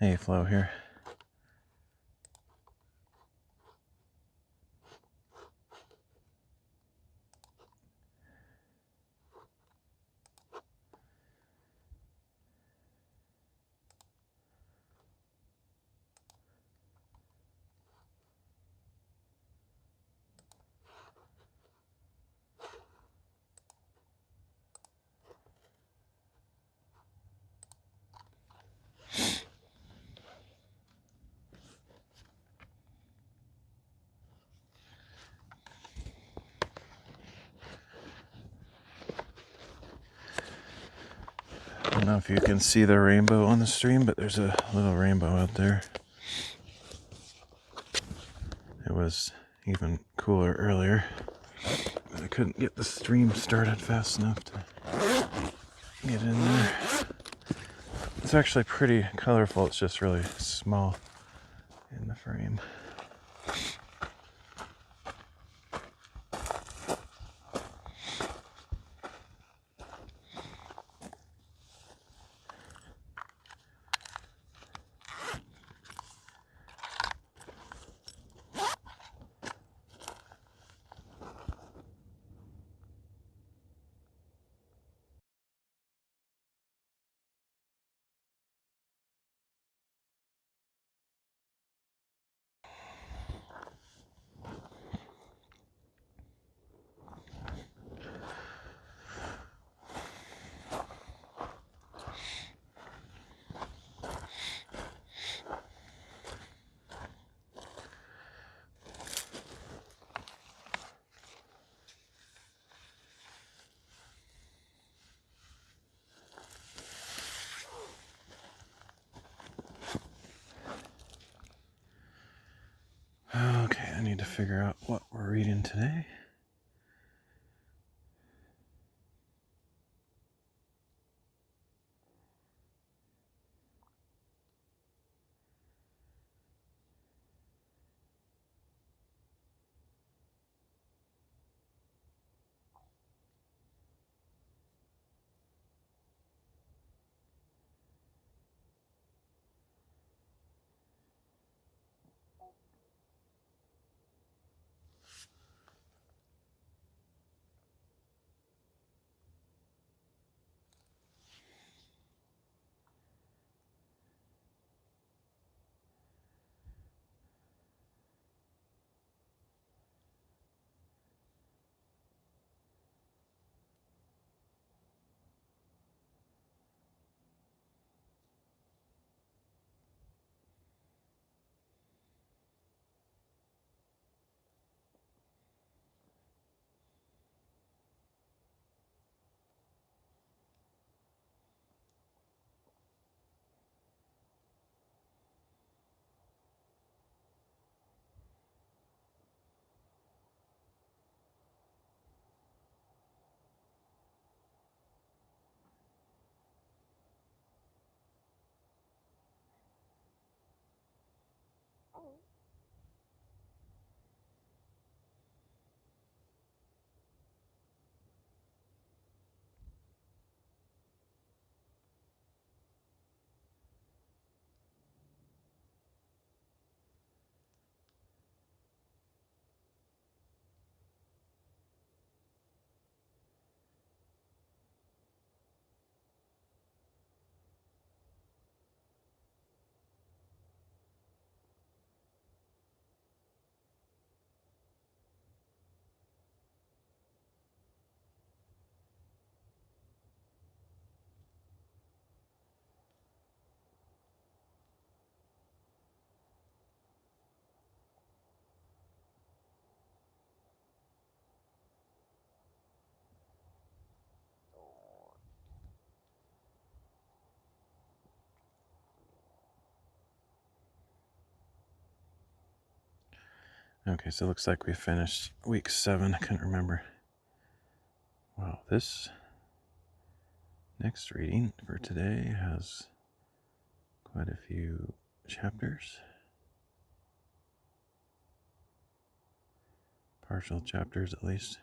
Hey, Flo here. I don't know if you can see the rainbow on the stream, but there's a little rainbow out there. It was even cooler earlier, but I couldn't get the stream started fast enough to get in there. It's actually pretty colorful, it's just really small in the frame. Okay, I need to figure out what we're reading today. Okay, so it looks like we finished week 7. I couldn't remember. Wow, this next reading for today has quite a few chapters. Partial chapters, at least.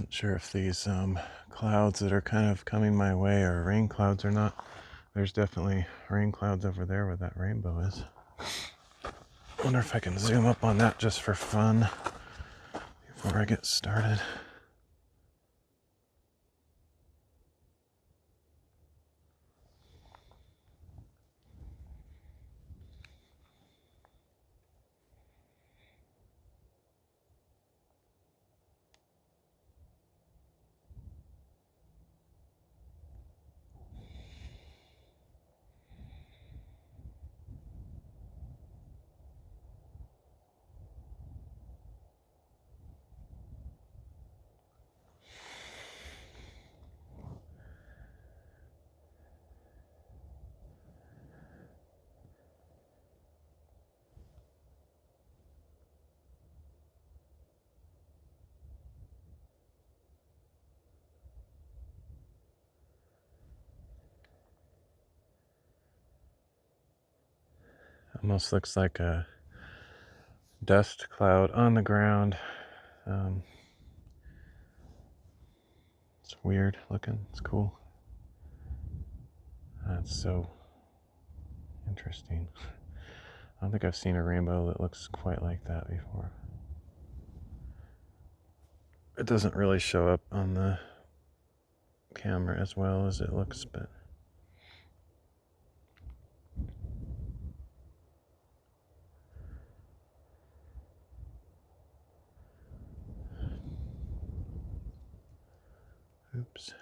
Wasn't sure if these clouds that are kind of coming my way are rain clouds or not. There's definitely rain clouds over there where that rainbow is. Wonder if I can zoom up on that just for fun before I get started. Almost looks like a dust cloud on the ground. It's weird looking. It's cool. That's so interesting. I don't think I've seen a rainbow that looks quite like that before. It doesn't really show up on the camera as well as it looks, but oops.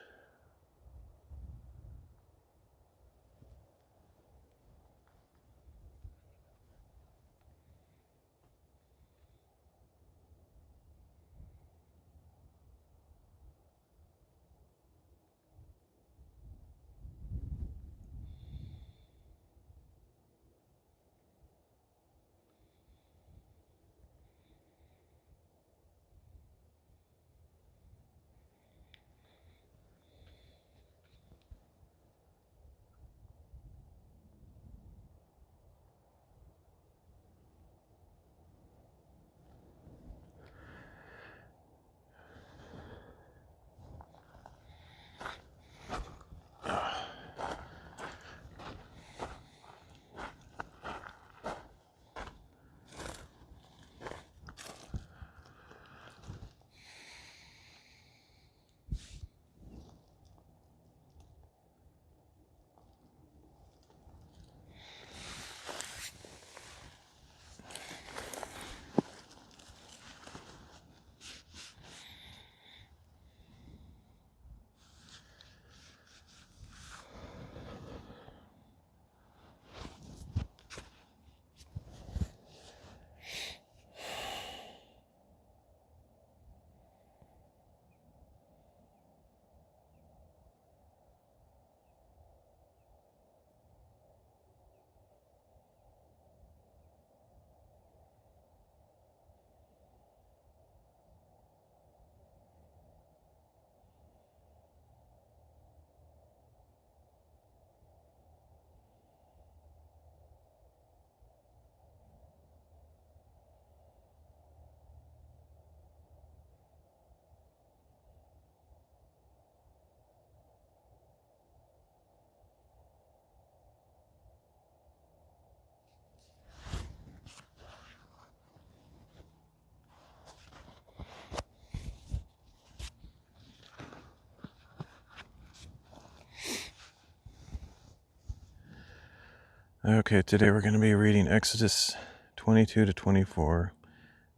Okay, today we're going to be reading Exodus 22 to 24,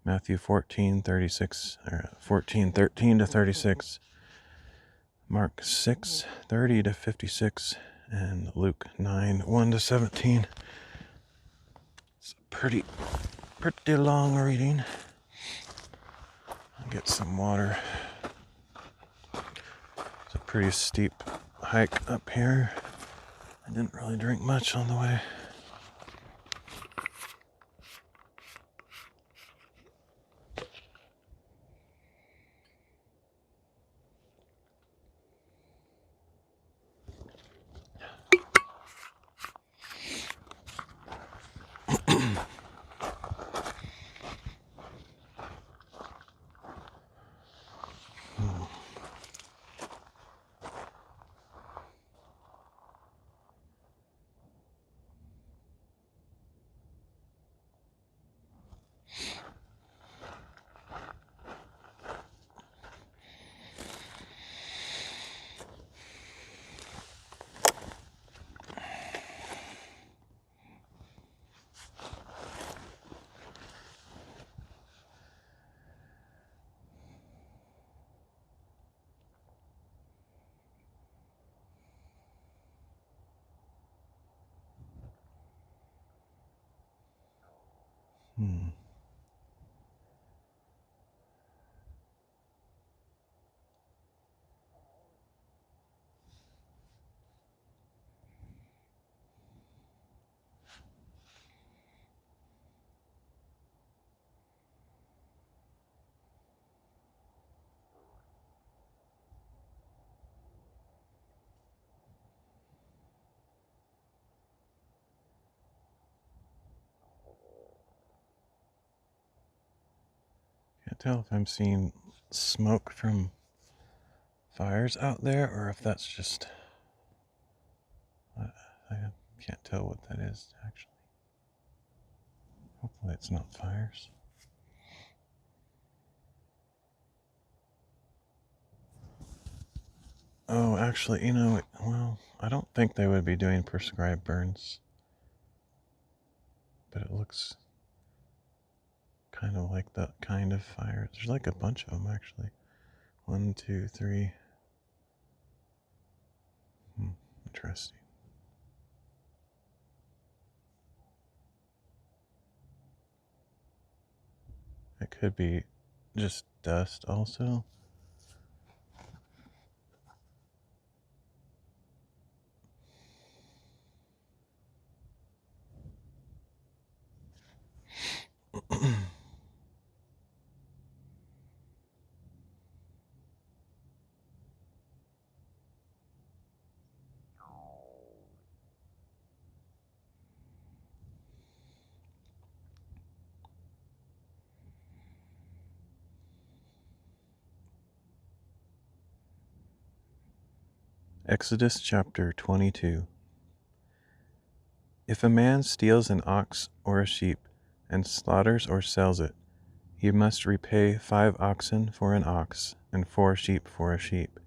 Matthew 14:36 or 14:13 to 36, Mark 6:30 to 56, and Luke 9:1 to 17. It's a pretty long reading. I'll get some water. It's a pretty steep hike up here. I didn't really drink much on the way. Can't tell if I'm seeing smoke from fires out there or if that's just... I can't tell what that is, actually. Hopefully it's not fires. Oh, actually, well, I don't think they would be doing prescribed burns. But it looks kind of like that kind of fire. There's like a bunch of them, actually. 1, 2, 3. Interesting. It could be just dust also. Exodus chapter 22. If a man steals an ox or a sheep and slaughters or sells it, he must repay 5 oxen for an ox and 4 sheep for a sheep.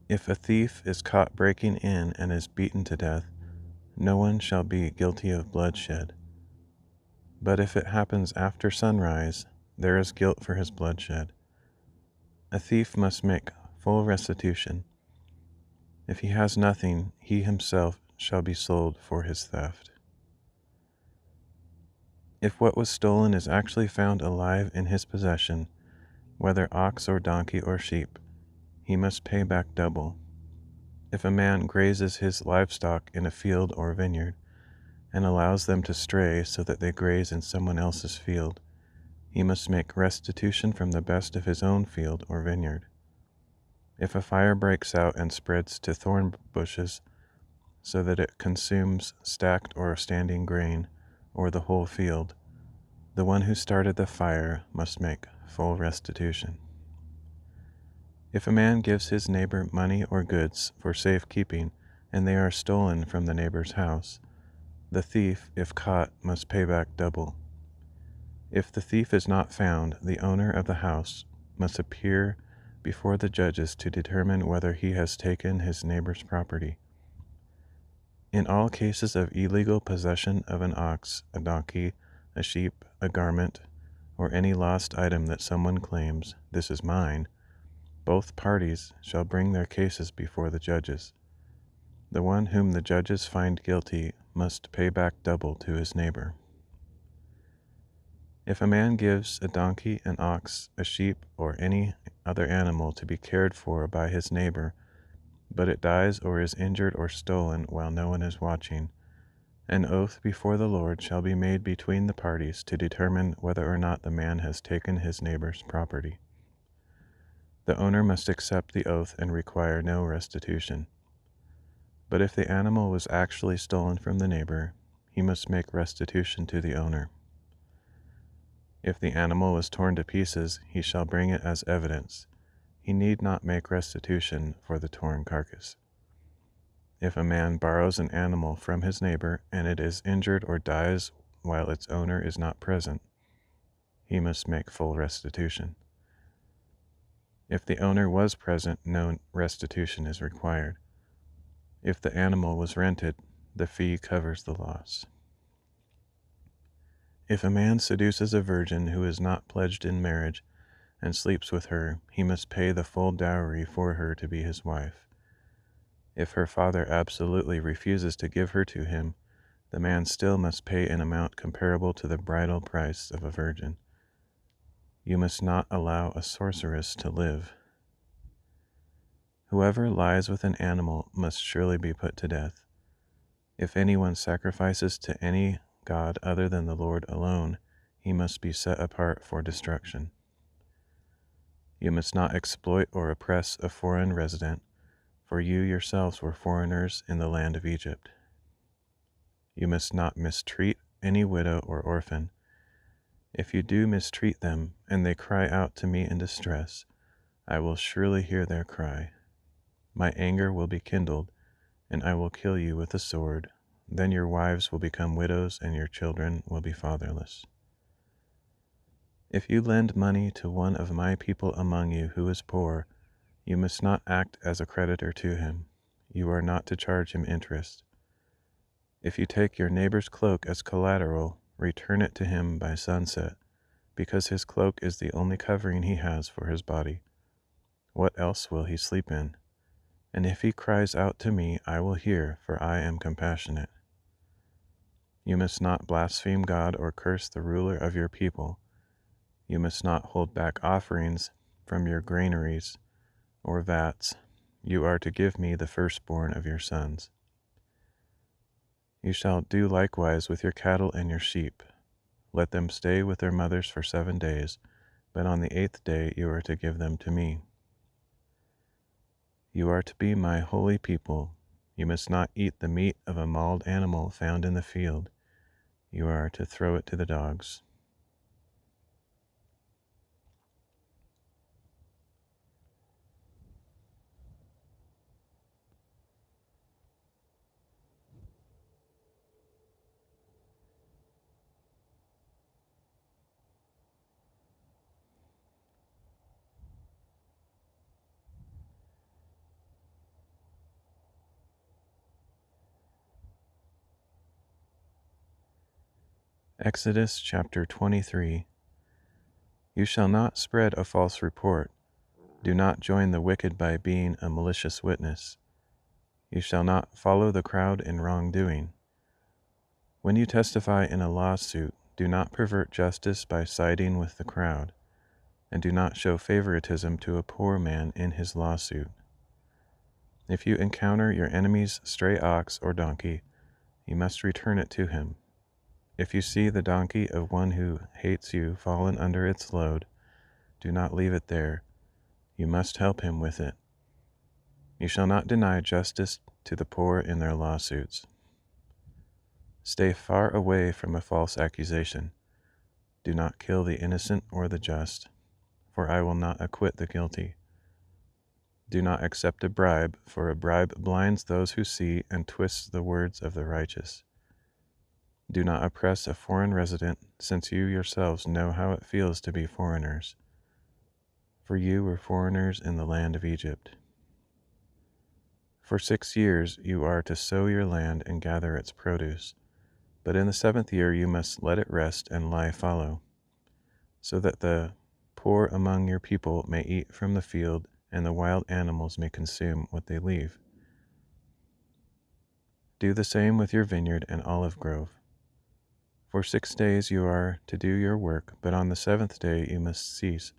If a thief is caught breaking in and is beaten to death, no one shall be guilty of bloodshed. But if it happens after sunrise, there is guilt for his bloodshed. A thief must make full restitution. If he has nothing, he himself shall be sold for his theft. If what was stolen is actually found alive in his possession, whether ox or donkey or sheep, he must pay back double. If a man grazes his livestock in a field or vineyard, and allows them to stray so that they graze in someone else's field, he must make restitution from the best of his own field or vineyard. If a fire breaks out and spreads to thorn bushes, so that it consumes stacked or standing grain, or the whole field, the one who started the fire must make full restitution. If a man gives his neighbor money or goods for safekeeping, and they are stolen from the neighbor's house, the thief, if caught, must pay back double. If the thief is not found, the owner of the house must appear before the judges to determine whether he has taken his neighbor's property. In all cases of illegal possession of an ox, a donkey, a sheep, a garment, or any lost item that someone claims, "This is mine," both parties shall bring their cases before the judges. The one whom the judges find guilty must pay back double to his neighbor. If a man gives a donkey, an ox, a sheep, or any other animal to be cared for by his neighbor, but it dies or is injured or stolen while no one is watching, an oath before the Lord shall be made between the parties to determine whether or not the man has taken his neighbor's property. The owner must accept the oath and require no restitution. But if the animal was actually stolen from the neighbor, he must make restitution to the owner. If the animal was torn to pieces, he shall bring it as evidence. He need not make restitution for the torn carcass. If a man borrows an animal from his neighbor and it is injured or dies while its owner is not present, he must make full restitution. If the owner was present, no restitution is required. If the animal was rented, the fee covers the loss. If a man seduces a virgin who is not pledged in marriage and sleeps with her, he must pay the full dowry for her to be his wife. If her father absolutely refuses to give her to him, the man still must pay an amount comparable to the bridal price of a virgin. You must not allow a sorceress to live. Whoever lies with an animal must surely be put to death. If anyone sacrifices to any god other than the Lord alone, he must be set apart for destruction. You must not exploit or oppress a foreign resident, for you yourselves were foreigners in the land of Egypt. You must not mistreat any widow or orphan. If you do mistreat them, and they cry out to me in distress, I will surely hear their cry. My anger will be kindled, and I will kill you with the sword. Then your wives will become widows, and your children will be fatherless. If you lend money to one of my people among you who is poor, you must not act as a creditor to him. You are not to charge him interest. If you take your neighbor's cloak as collateral, return it to him by sunset, because his cloak is the only covering he has for his body. What else will he sleep in? And if he cries out to me, I will hear, for I am compassionate. You must not blaspheme God or curse the ruler of your people. You must not hold back offerings from your granaries or vats. You are to give me the firstborn of your sons. You shall do likewise with your cattle and your sheep. Let them stay with their mothers for 7 days, but on the 8th day you are to give them to me. You are to be my holy people. You must not eat the meat of a mauled animal found in the field. You are to throw it to the dogs. Exodus chapter 23. You shall not spread a false report. Do not join the wicked by being a malicious witness. You shall not follow the crowd in wrongdoing. When you testify in a lawsuit, do not pervert justice by siding with the crowd, and do not show favoritism to a poor man in his lawsuit. If you encounter your enemy's stray ox or donkey, you must return it to him. If you see the donkey of one who hates you fallen under its load, do not leave it there. You must help him with it. You shall not deny justice to the poor in their lawsuits. Stay far away from a false accusation. Do not kill the innocent or the just, for I will not acquit the guilty. Do not accept a bribe, for a bribe blinds those who see and twists the words of the righteous. Do not oppress a foreign resident, since you yourselves know how it feels to be foreigners. For you were foreigners in the land of Egypt. For 6 years you are to sow your land and gather its produce, but in the 7th year you must let it rest and lie fallow, so that the poor among your people may eat from the field and the wild animals may consume what they leave. Do the same with your vineyard and olive grove. For 6 days you are to do your work, but on the 7th day you must cease,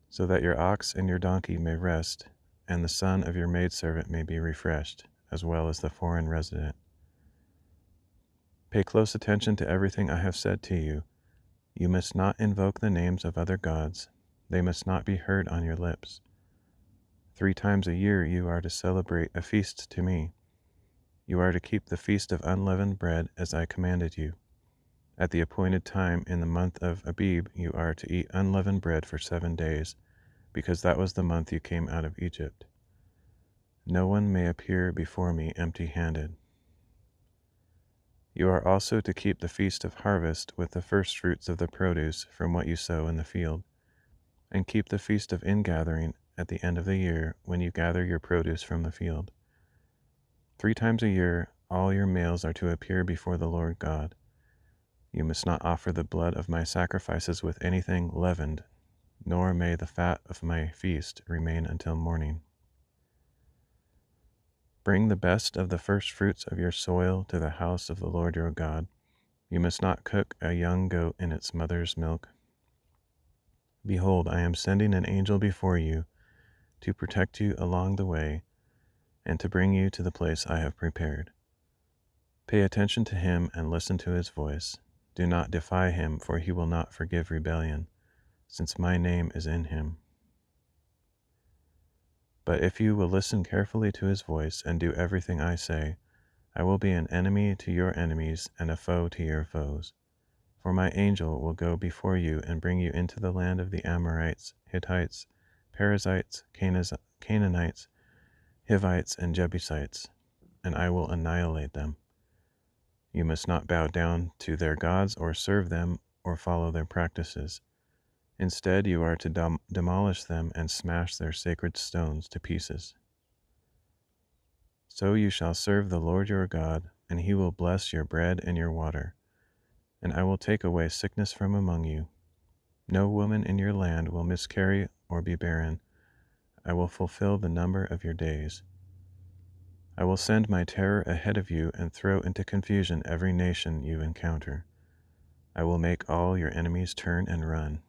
so that your ox and your donkey may rest, and the son of your maidservant may be refreshed, as well as the foreign resident. Pay close attention to everything I have said to you. You must not invoke the names of other gods. They must not be heard on your lips. 3 times a year you are to celebrate a feast to me. You are to keep the feast of unleavened bread as I commanded you. At the appointed time in the month of Abib you are to eat unleavened bread for 7 days, because that was the month you came out of Egypt. No one may appear before me empty-handed. You are also to keep the feast of harvest with the first fruits of the produce from what you sow in the field, and keep the feast of ingathering at the end of the year when you gather your produce from the field. 3 times a year all your males are to appear before the Lord God. You must not offer the blood of my sacrifices with anything leavened, nor may the fat of my feast remain until morning. Bring the best of the first fruits of your soil to the house of the Lord your God. You must not cook a young goat in its mother's milk. Behold, I am sending an angel before you to protect you along the way and to bring you to the place I have prepared. Pay attention to him and listen to his voice. Do not defy him, for he will not forgive rebellion, since my name is in him. But if you will listen carefully to his voice and do everything I say, I will be an enemy to your enemies and a foe to your foes. For my angel will go before you and bring you into the land of the Amorites, Hittites, Perizzites, Canaanites, Hivites, and Jebusites, and I will annihilate them. You must not bow down to their gods or serve them or follow their practices. Instead, you are to demolish them and smash their sacred stones to pieces. So you shall serve the Lord your God, and he will bless your bread and your water. And I will take away sickness from among you. No woman in your land will miscarry or be barren. I will fulfill the number of your days. I will send my terror ahead of you and throw into confusion every nation you encounter. I will make all your enemies turn and run.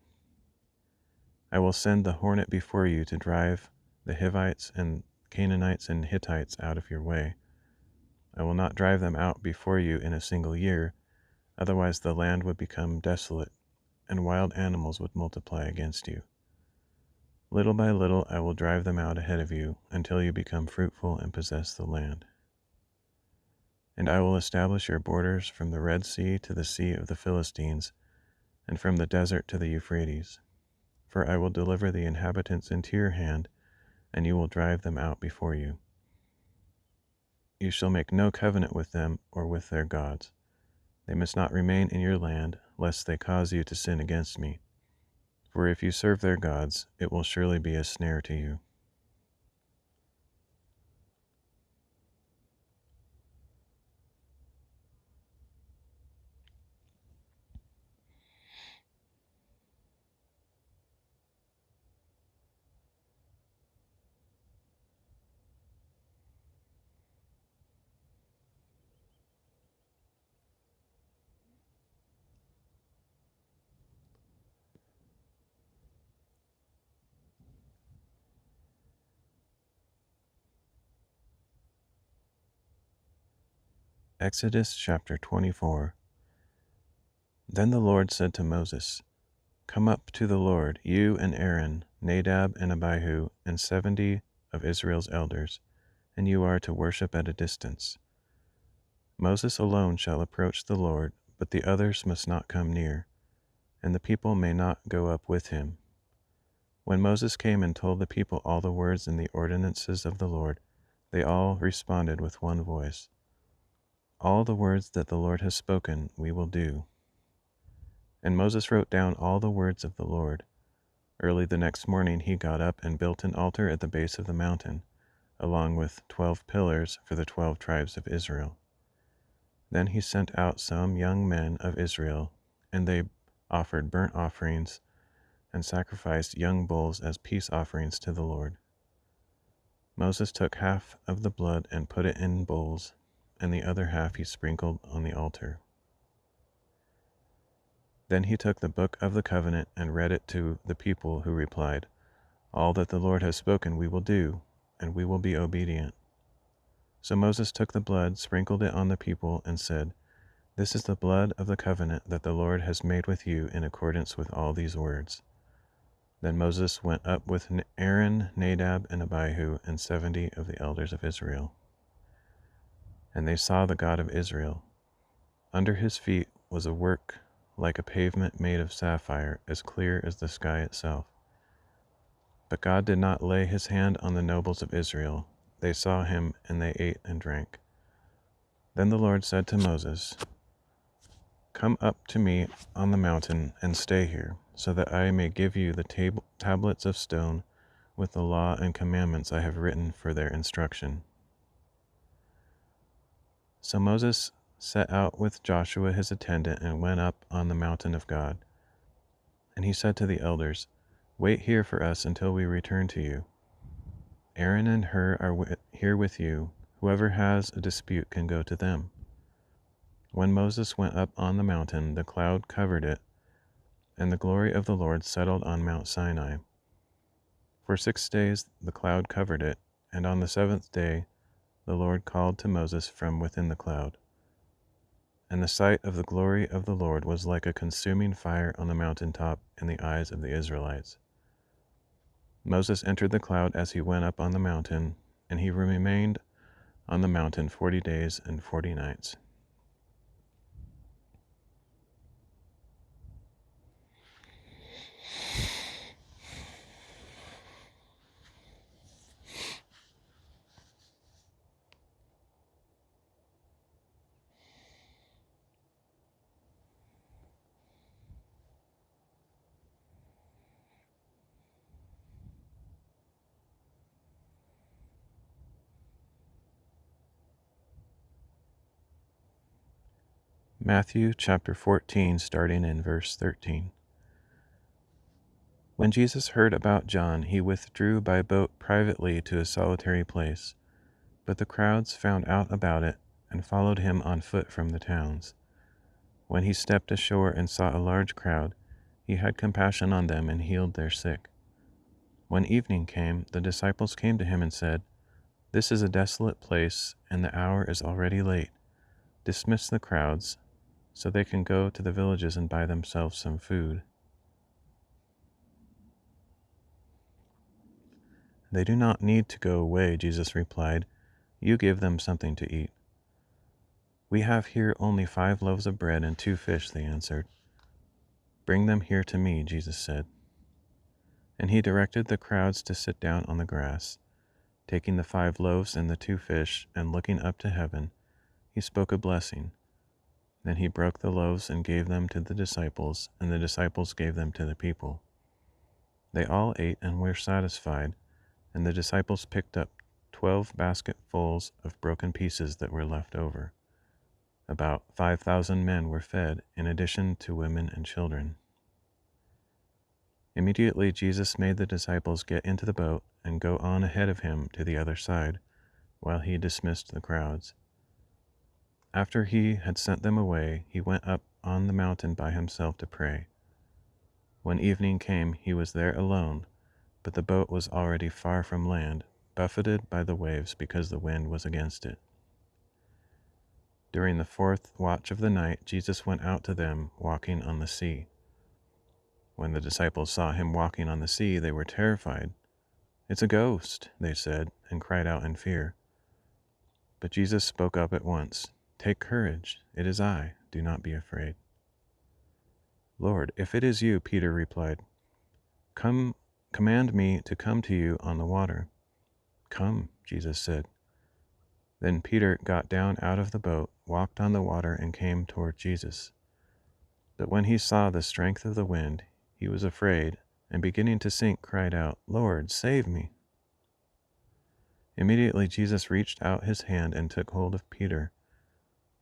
I will send the hornet before you to drive the Hivites and Canaanites and Hittites out of your way. I will not drive them out before you in a single year, otherwise the land would become desolate, and wild animals would multiply against you. Little by little I will drive them out ahead of you, until you become fruitful and possess the land. And I will establish your borders from the Red Sea to the Sea of the Philistines, and from the desert to the Euphrates. For I will deliver the inhabitants into your hand, and you will drive them out before you. You shall make no covenant with them or with their gods. They must not remain in your land, lest they cause you to sin against me. For if you serve their gods, it will surely be a snare to you. Exodus chapter 24. Then the Lord said to Moses, Come up to the Lord, you and Aaron, Nadab and Abihu, and 70 of Israel's elders, and you are to worship at a distance. Moses alone shall approach the Lord, but the others must not come near, and the people may not go up with him. When Moses came and told the people all the words in the ordinances of the Lord, they all responded with one voice, All the words that the Lord has spoken we will do. And Moses wrote down all the words of the Lord. Early the next morning he got up and built an altar at the base of the mountain, along with 12 pillars for the 12 tribes of Israel. Then he sent out some young men of Israel, and they offered burnt offerings and sacrificed young bulls as peace offerings to the Lord. Moses took half of the blood and put it in bowls, and the other half he sprinkled on the altar. Then he took the book of the covenant and read it to the people, who replied, All that the Lord has spoken we will do, and we will be obedient. So Moses took the blood, sprinkled it on the people, and said, This is the blood of the covenant that the Lord has made with you in accordance with all these words. Then Moses went up with Aaron, Nadab, and Abihu, and 70 of the elders of Israel. And they saw the God of Israel. Under his feet was a work like a pavement made of sapphire, as clear as the sky itself. But God did not lay his hand on the nobles of Israel. They saw him, and they ate and drank. Then the Lord said to Moses, Come up to me on the mountain and stay here, so that I may give you the tablets of stone with the law and commandments I have written for their instruction. So Moses set out with Joshua his attendant and went up on the mountain of God. And he said to the elders, Wait here for us until we return to you. Aaron and Hur are here with you, Whoever has a dispute can go to them." When Moses went up on the mountain, the cloud covered it, and the glory of the Lord settled on Mount Sinai. For 6 days the cloud covered it, and on the 7th day the Lord called to Moses from within the cloud. And the sight of the glory of the Lord was like a consuming fire on the mountaintop in the eyes of the Israelites. Moses entered the cloud as he went up on the mountain, and he remained on the mountain 40 days and 40 nights. Matthew chapter 14, starting in verse 13. When Jesus heard about John, he withdrew by boat privately to a solitary place, but the crowds found out about it and followed him on foot from the towns. When he stepped ashore and saw a large crowd, he had compassion on them and healed their sick. When evening came, the disciples came to him and said, "This is a desolate place, and the hour is already late. Dismiss the crowds, so they can go to the villages and buy themselves some food." "They do not need to go away," Jesus replied. "You give them something to eat." "We have here only 5 loaves of bread and 2 fish," they answered. "Bring them here to me," Jesus said. And he directed the crowds to sit down on the grass. Taking the 5 loaves and the 2 fish, and looking up to heaven, he spoke a blessing. Then he broke the loaves and gave them to the disciples, and the disciples gave them to the people. They all ate and were satisfied, and the disciples picked up 12 basketfuls of broken pieces that were left over. About 5,000 men were fed, in addition to women and children. Immediately Jesus made the disciples get into the boat and go on ahead of him to the other side, while he dismissed the crowds. After he had sent them away, he went up on the mountain by himself to pray. When evening came, he was there alone, but the boat was already far from land, buffeted by the waves because the wind was against it. During the 4th watch of the night, Jesus went out to them, walking on the sea. When the disciples saw him walking on the sea, they were terrified. "It's a ghost," they said, and cried out in fear. But Jesus spoke up at once. "Take courage, it is I, do not be afraid." "Lord, if it is you," Peter replied, command me to come to you on the water." "Come," Jesus said. Then Peter got down out of the boat, walked on the water, and came toward Jesus. But when he saw the strength of the wind, he was afraid, and beginning to sink, cried out, "Lord, save me." Immediately Jesus reached out his hand and took hold of Peter.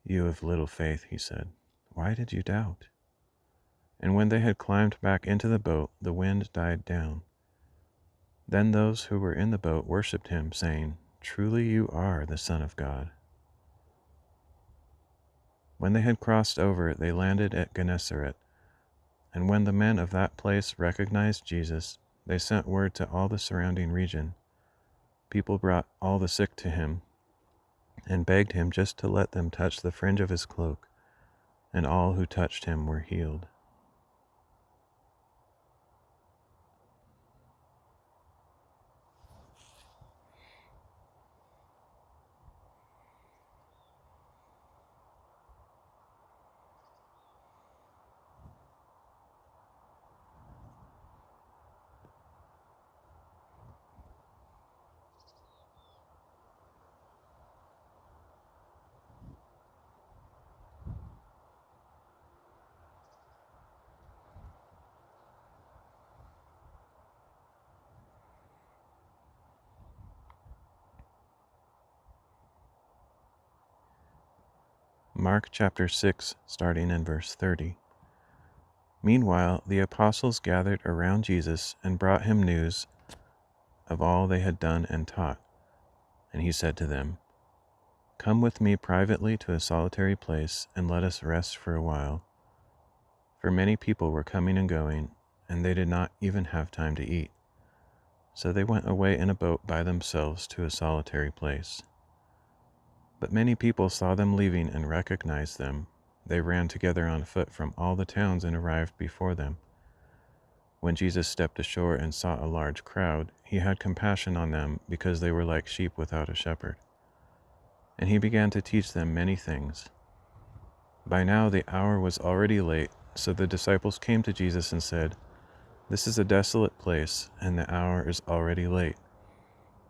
"You of little faith," he said, "why did you doubt?" And when they had climbed back into the boat, the wind died down. Then those who were in the boat worshipped him, saying, "Truly you are the Son of God." When they had crossed over, they landed at Gennesaret. And when the men of that place recognized Jesus, they sent word to all the surrounding region. People brought all the sick to him and begged him just to let them touch the fringe of his cloak, and all who touched him were healed. Mark chapter 6, starting in verse 30. Meanwhile, the apostles gathered around Jesus and brought him news of all they had done and taught. And he said to them, "Come with me privately to a solitary place, and let us rest for a while." For many people were coming and going, and they did not even have time to eat. So they went away in a boat by themselves to a solitary place. But many people saw them leaving and recognized them. They ran together on foot from all the towns and arrived before them. When Jesus stepped ashore and saw a large crowd, he had compassion on them because they were like sheep without a shepherd. And he began to teach them many things. By now the hour was already late, so the disciples came to Jesus and said, "This is a desolate place, and the hour is already late.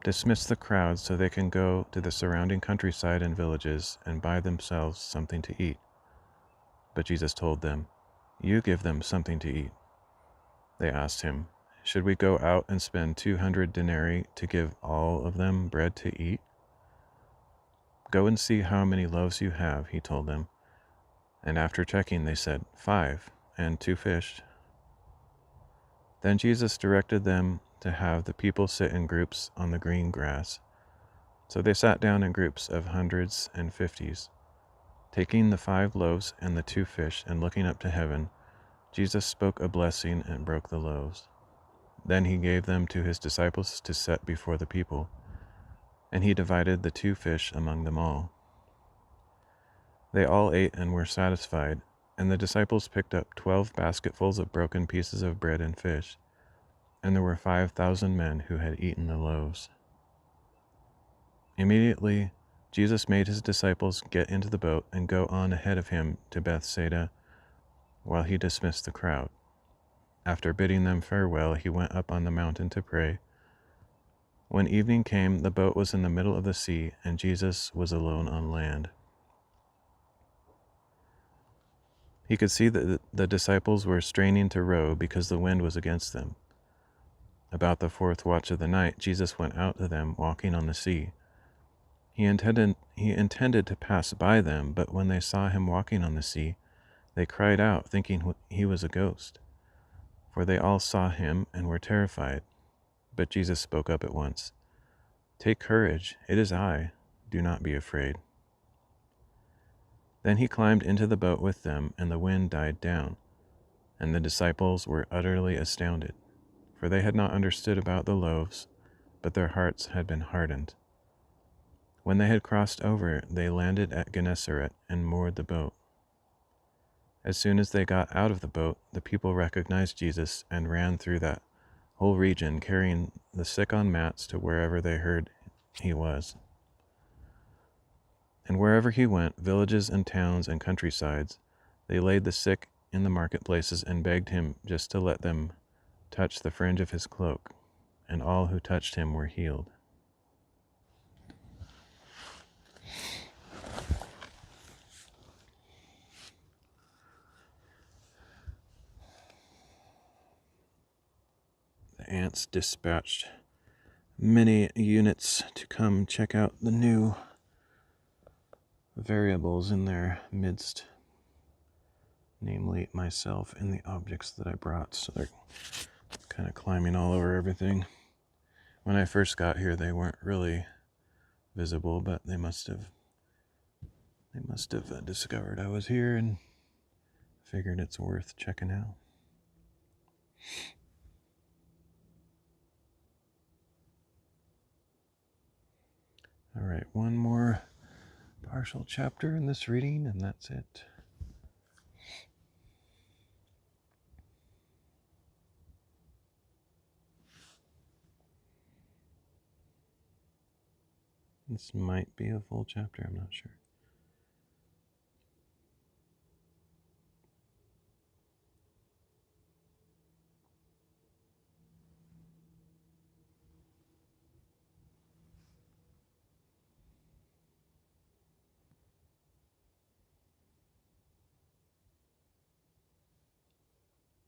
Dismiss the crowd so they can go to the surrounding countryside and villages and buy themselves something to eat." But Jesus told them, "You give them something to eat." They asked him, "Should we go out and spend 200 denarii to give all of them bread to eat?" "Go and see how many loaves you have," he told them. And after checking, they said, 5, and 2 fish. Then Jesus directed them to have the people sit in groups on the green grass. So they sat down in groups of hundreds and fifties. Taking the 5 loaves and the 2 fish and looking up to heaven, Jesus spoke a blessing and broke the loaves. Then he gave them to his disciples to set before the people, and he divided the 2 fish among them all. They all ate and were satisfied, and the disciples picked up 12 basketfuls of broken pieces of bread and fish, and there were 5,000 men who had eaten the loaves. Immediately, Jesus made his disciples get into the boat and go on ahead of him to Bethsaida, while he dismissed the crowd. After bidding them farewell, he went up on the mountain to pray. When evening came, the boat was in the middle of the sea, and Jesus was alone on land. He could see that the disciples were straining to row because the wind was against them. About the 4th watch of the night, Jesus went out to them walking on the sea. He intended to pass by them, but when they saw him walking on the sea, they cried out, thinking he was a ghost. For they all saw him and were terrified. But Jesus spoke up at once. "Take courage, it is I. Do not be afraid." Then he climbed into the boat with them, and the wind died down. And the disciples were utterly astounded, for they had not understood about the loaves, but their hearts had been hardened. When they had crossed over, they landed at Gennesaret and moored the boat. As soon as they got out of the boat, the people recognized Jesus and ran through that whole region, carrying the sick on mats to wherever they heard he was. And wherever he went, villages and towns and countrysides, they laid the sick in the marketplaces and begged him just to let them touch the fringe of his cloak, and all who touched him were healed. The ants dispatched many units to come check out the new variables in their midst, namely myself and the objects that I brought. So they're kind of climbing all over everything. When I first got here, they weren't really visible, but they must have discovered I was here and figured it's worth checking out. All right, one more partial chapter in this reading, and that's it. This might be a full chapter, I'm not sure.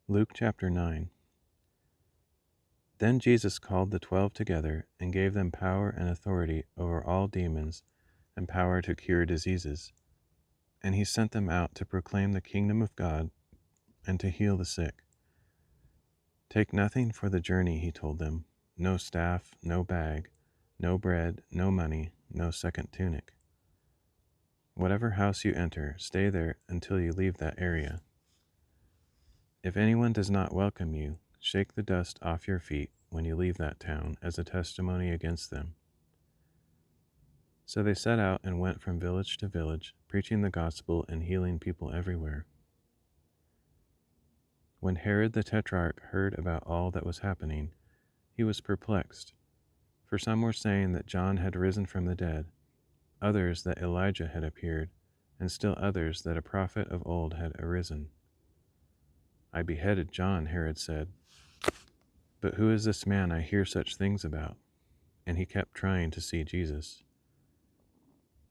Luke chapter 9. Then Jesus called the 12 together and gave them power and authority over all demons and power to cure diseases. And he sent them out to proclaim the kingdom of God and to heal the sick. "Take nothing for the journey," he told them. "No staff, no bag, no bread, no money, no second tunic." Whatever house you enter, stay there until you leave that area. If anyone does not welcome you, shake the dust off your feet when you leave that town as a testimony against them." So they set out and went from village to village, preaching the gospel and healing people everywhere. When Herod the Tetrarch heard about all that was happening, he was perplexed, for some were saying that John had risen from the dead, others that Elijah had appeared, and still others that a prophet of old had arisen. "I beheaded John," Herod said, "but who is this man I hear such things about?" And he kept trying to see Jesus.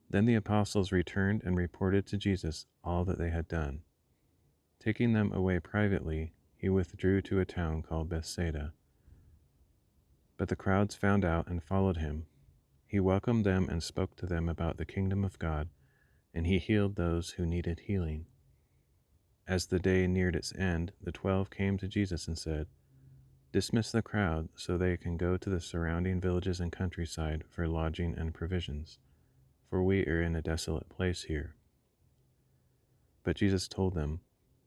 Then the apostles returned and reported to Jesus all that they had done. Taking them away privately, he withdrew to a town called Bethsaida. But the crowds found out and followed him. He welcomed them and spoke to them about the kingdom of God, and he healed those who needed healing. As the day neared its end, the 12 came to Jesus and said, "Dismiss the crowd so they can go to the surrounding villages and countryside for lodging and provisions, for we are in a desolate place here." But Jesus told them,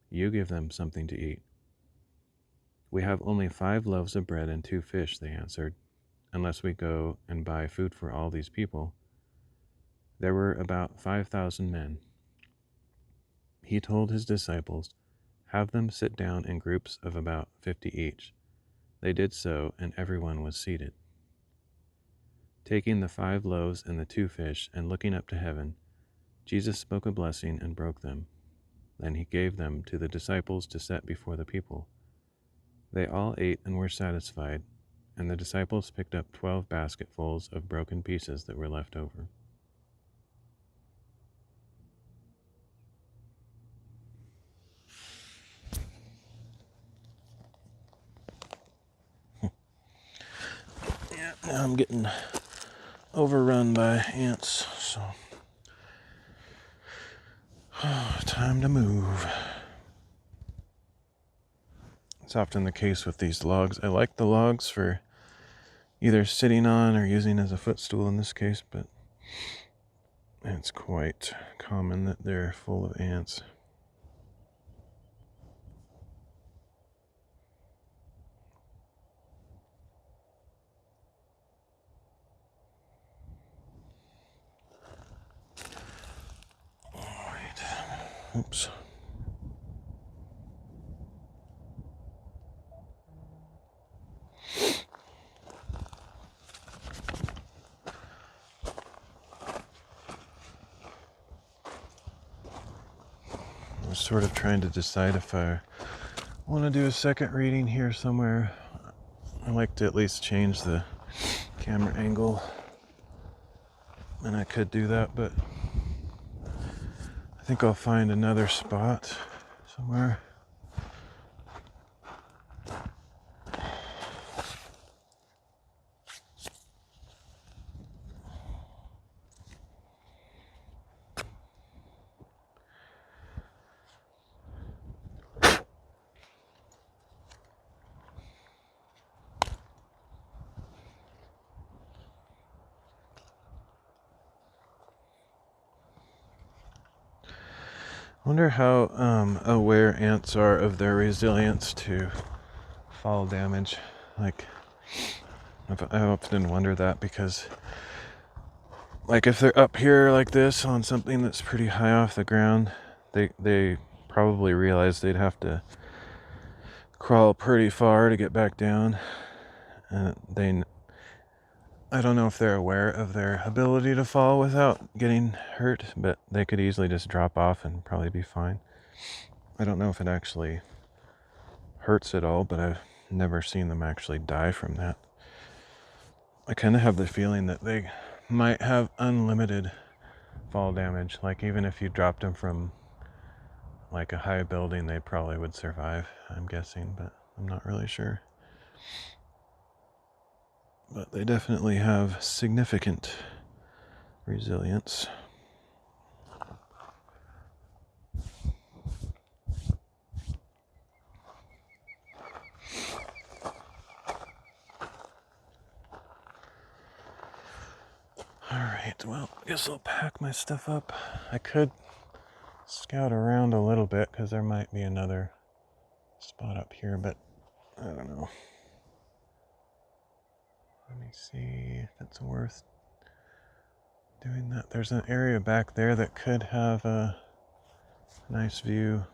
"You give them something to eat." "We have only 5 loaves of bread and 2 fish," they answered, "unless we go and buy food for all these people." There were about 5,000 men. He told his disciples, "Have them sit down in groups of about 50 each." They did so, and everyone was seated. Taking the 5 loaves and the 2 fish, and looking up to heaven, Jesus spoke a blessing and broke them. Then he gave them to the disciples to set before the people. They all ate and were satisfied, and the disciples picked up 12 basketfuls of broken pieces that were left over. Yeah, now I'm getting overrun by ants, so time to move. It's often the case with these logs. I like the logs for either sitting on or using as a footstool in this case, but it's quite common that they're full of ants. Alright. Oops. I was sort of trying to decide if I want to do a second reading here somewhere. I like to at least change the camera angle, and I could do that, but I think I'll find another spot somewhere. I wonder how aware ants are of their resilience to fall damage. Like, I often wonder that because, like, if they're up here like this on something that's pretty high off the ground, they probably realize they'd have to crawl pretty far to get back down. And I don't know if they're aware of their ability to fall without getting hurt, but they could easily just drop off and probably be fine. I don't know if it actually hurts at all, but I've never seen them actually die from that. I kind of have the feeling that they might have unlimited fall damage. Like, even if you dropped them from like a high building, they probably would survive, I'm guessing, but I'm not really sure. But they definitely have significant resilience. All right. Alright, well, I guess I'll pack my stuff up. I could scout around a little bit because there might be another spot up here, but I don't know. Let me see if it's worth doing that. There's an area back there that could have a nice view,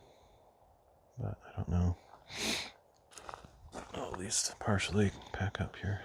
but I don't know. I'll at least partially pack up here.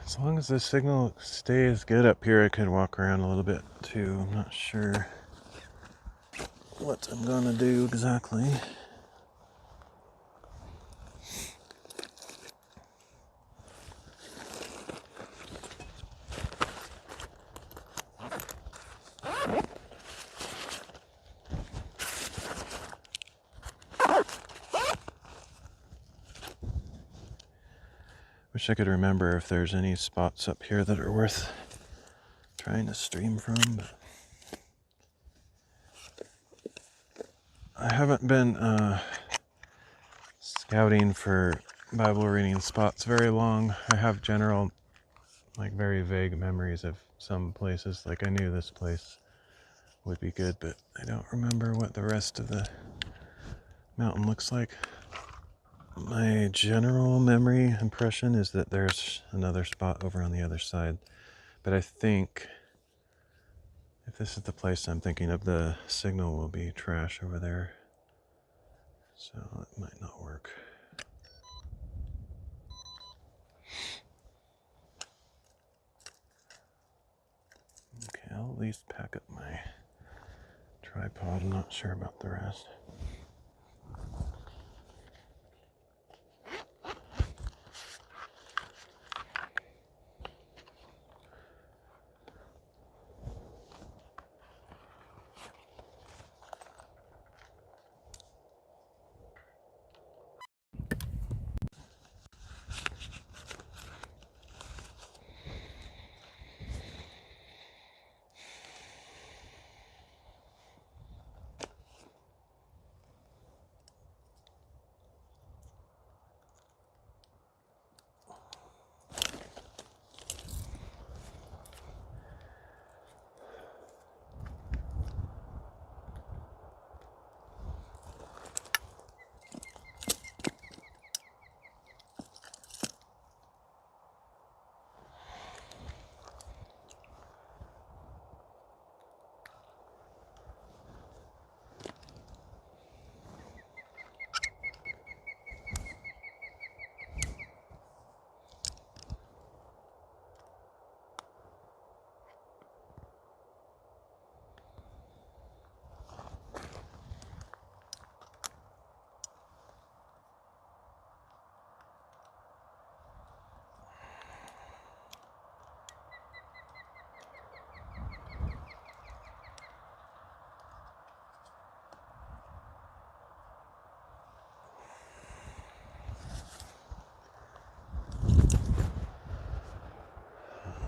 As long as the signal stays good up here, I could walk around a little bit too. I'm not sure what I'm gonna do exactly. Wish I could remember if there's any spots up here that are worth trying to stream from, but I haven't been scouting for Bible reading spots very long. I have general, like very vague memories of some places. Like I knew this place would be good, but I don't remember what the rest of the mountain looks like. My general memory impression is that there's another spot over on the other side, but I think if this is the place I'm thinking of, the signal will be trash over there, so it might not work. Okay, I'll at least pack up my tripod. I'm not sure about the rest.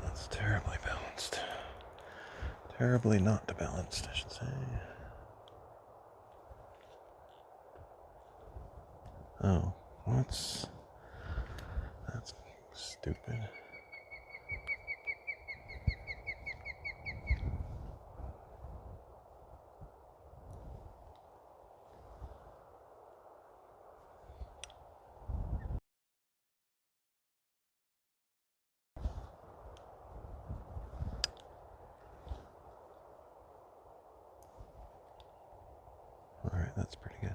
That's terribly balanced. Terribly not balanced, I should say. Oh, that's stupid. That's pretty good.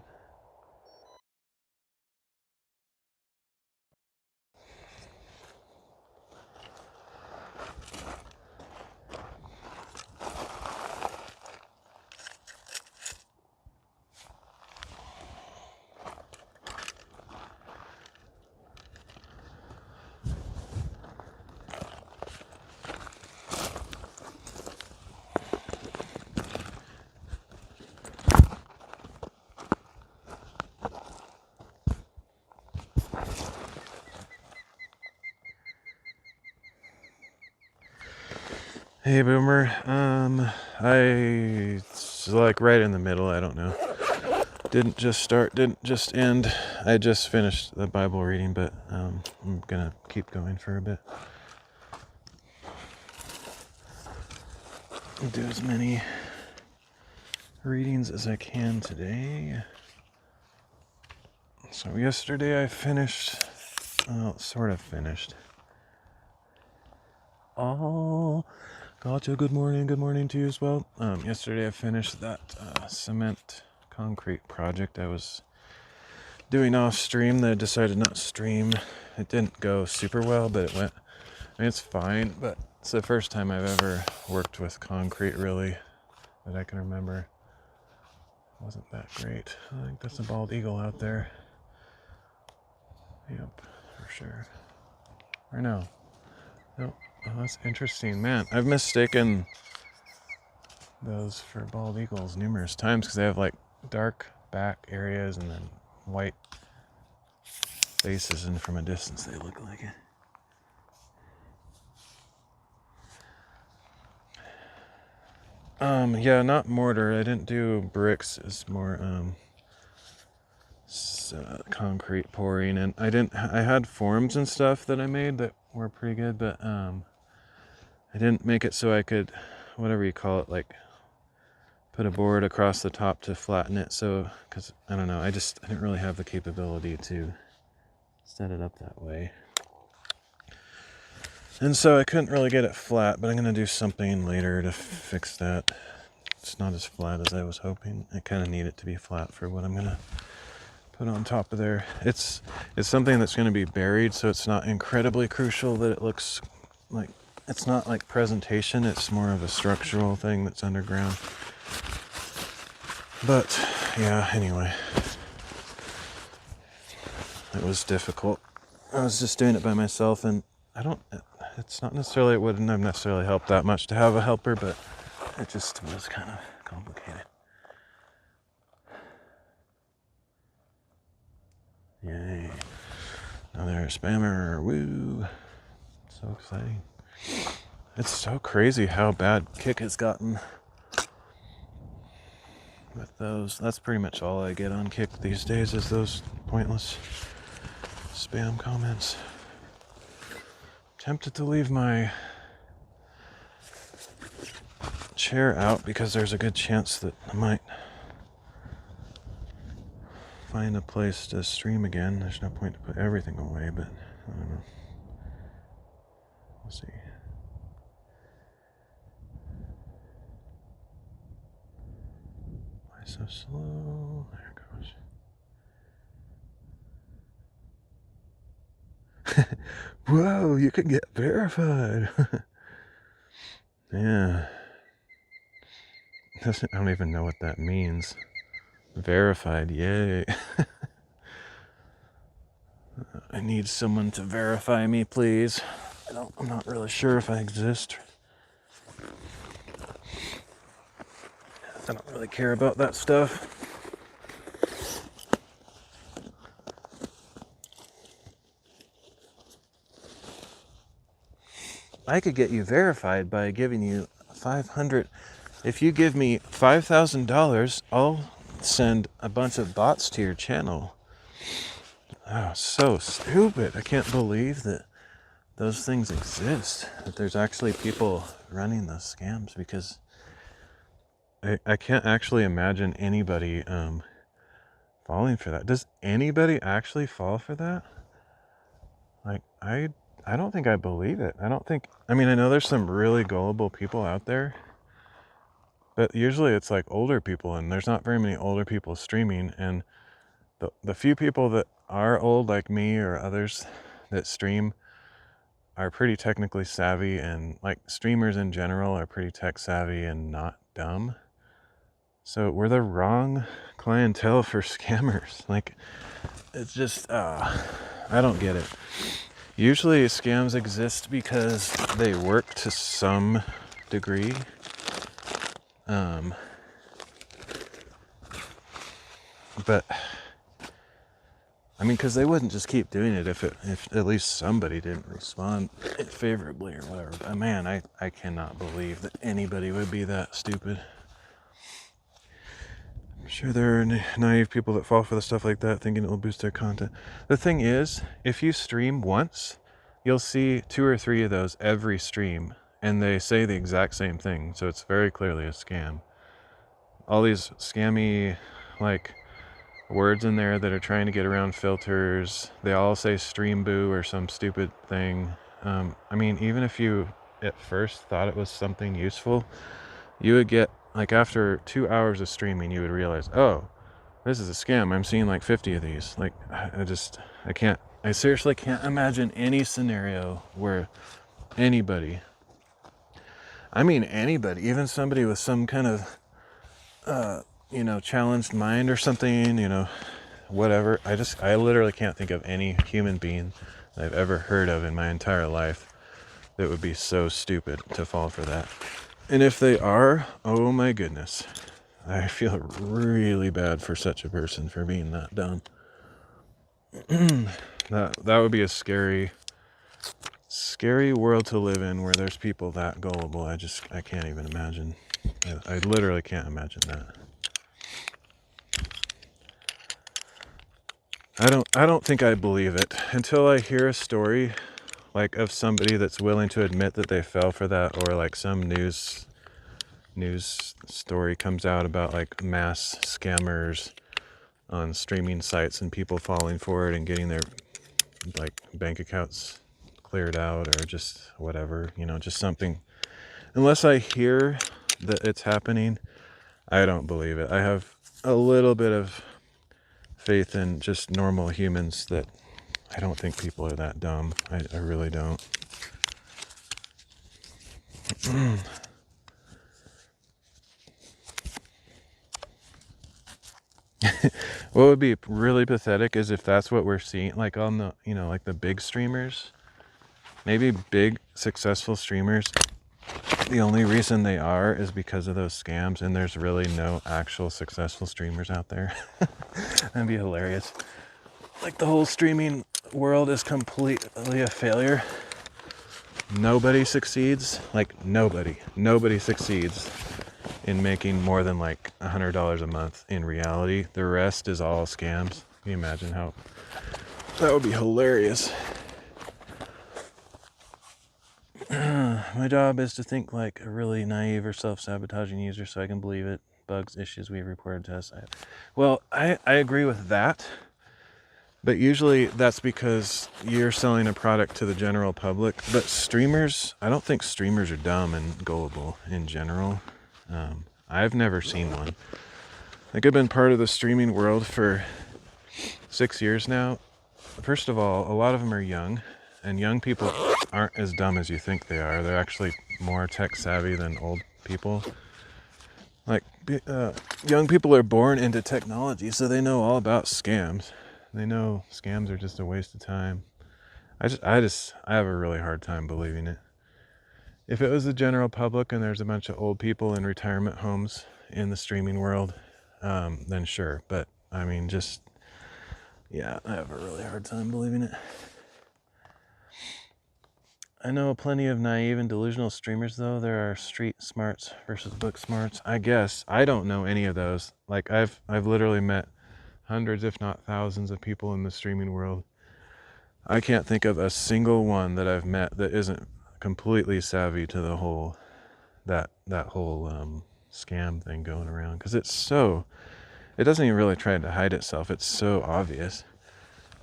Hey Boomer, it's like right in the middle, I don't know. Didn't just start, didn't just end. I just finished the Bible reading, but I'm gonna keep going for a bit. I'll do as many readings as I can today. So yesterday I finished, well, sort of finished. Oh, gotcha, good morning to you as well. Yesterday I finished that cement concrete project I was doing off stream that I decided not to stream. It didn't go super well, but it went, I mean, it's fine, but it's the first time I've ever worked with concrete really that I can remember. It wasn't that great. I think that's a bald eagle out there. Yep, for sure. Or no. Nope. Oh, that's interesting. Man, I've mistaken those for bald eagles numerous times because they have like dark back areas and then white faces, and from a distance they look like it. Yeah, not mortar. I didn't do bricks. It's more concrete pouring, and I had forms and stuff that I made that were pretty good, but I didn't make it so I could, whatever you call it, like put a board across the top to flatten it. So, because I don't know, I didn't really have the capability to set it up that way. And so I couldn't really get it flat, but I'm going to do something later to fix that. It's not as flat as I was hoping. I kind of need it to be flat for what I'm going to put on top of there. It's something that's going to be buried, so it's not incredibly crucial that it looks like, it's not like presentation, it's more of a structural thing that's underground. But yeah, anyway, it was difficult. I was just doing it by myself, and it's not necessarily, it wouldn't have necessarily helped that much to have a helper, but it just was kind of complicated. Yay. Another spammer, woo. So exciting. It's so crazy how bad Kick has gotten with those. That's pretty much all I get on Kick these days, is those pointless spam comments. Tempted to leave my chair out because there's a good chance that I might find a place to stream again. There's no point to put everything away, but I don't know. We'll see. Why so slow? There it goes. Whoa, you can get verified. Yeah. I don't even know what that means. Verified, yay. I need someone to verify me, please. I'm not really sure if I exist. I don't really care about that stuff. I could get you verified by giving you 500. If you give me $5,000, I'll send a bunch of bots to your channel. Oh, so stupid. I can't believe that those things exist, that there's actually people running those scams, because I can't actually imagine anybody falling for that. Does anybody actually fall for that? Like, I don't think I believe it. I mean, I know there's some really gullible people out there, But usually it's like older people, and there's not very many older people streaming. And the few people that are old, like me or others that stream, are pretty technically savvy, and like streamers in general are pretty tech savvy and not dumb. So we're the wrong clientele for scammers. Like, it's just, I don't get it. Usually scams exist because they work to some degree. But I mean, because they wouldn't just keep doing it if at least somebody didn't respond favorably or whatever. But man, I cannot believe that anybody would be that stupid. I'm sure there are naive people that fall for the stuff like that, thinking it will boost their content. The thing is, if you stream once, you'll see 2 or 3 of those every stream, and they say the exact same thing, so it's very clearly a scam. All these scammy, like, words in there that are trying to get around filters, they all say stream boo or some stupid thing. I mean, even if you at first thought it was something useful, you would get, like, after 2 hours of streaming, you would realize, oh, this is a scam. I'm seeing like 50 of these. Like, I seriously can't imagine any scenario where anybody, even somebody with some kind of, challenged mind or something, whatever. I literally can't think of any human being that I've ever heard of in my entire life that would be so stupid to fall for that. And if they are, oh my goodness, I feel really bad for such a person for being that dumb. That would be a scary world to live in, where there's people that gullible. I can't even imagine. I literally can't imagine that. I don't think I believe it until I hear a story like of somebody that's willing to admit that they fell for that, or like some news story comes out about like mass scammers on streaming sites and people falling for it and getting their like bank accounts cleared out, or just whatever, just something. Unless I hear that it's happening, I don't believe it. I have a little bit of faith in just normal humans that I don't think people are that dumb. I really don't. What would be really pathetic is if that's what we're seeing, like on the, like the big streamers, maybe big successful streamers, the only reason they are is because of those scams, and there's really no actual successful streamers out there. That'd be hilarious. Like the whole streaming world is completely a failure. Nobody succeeds. Like nobody succeeds in making more than like $100 a month in reality. The rest is all scams. Can you imagine how that would be hilarious? My job is to think like a really naive or self-sabotaging user so I can believe it. Bugs, issues we reported to us. Well, I agree with that. But usually that's because you're selling a product to the general public. But streamers, I don't think streamers are dumb and gullible in general. I've never seen one. Like, I've been part of the streaming world for 6 years now. First of all, a lot of them are young, and young people aren't as dumb as you think they are. They're actually more tech savvy than old people. Like, young people are born into technology, so they know all about scams. They know scams are just a waste of time. I have a really hard time believing it. If it was the general public and there's a bunch of old people in retirement homes in the streaming world, then sure. But I mean, I have a really hard time believing it. I know plenty of naive and delusional streamers, though. There are street smarts versus book smarts. I guess I don't know any of those. Like, I've literally met hundreds, if not thousands, of people in the streaming world. I can't think of a single one that I've met that isn't completely savvy to the whole that whole scam thing going around, because it doesn't even really try to hide itself. It's so obvious.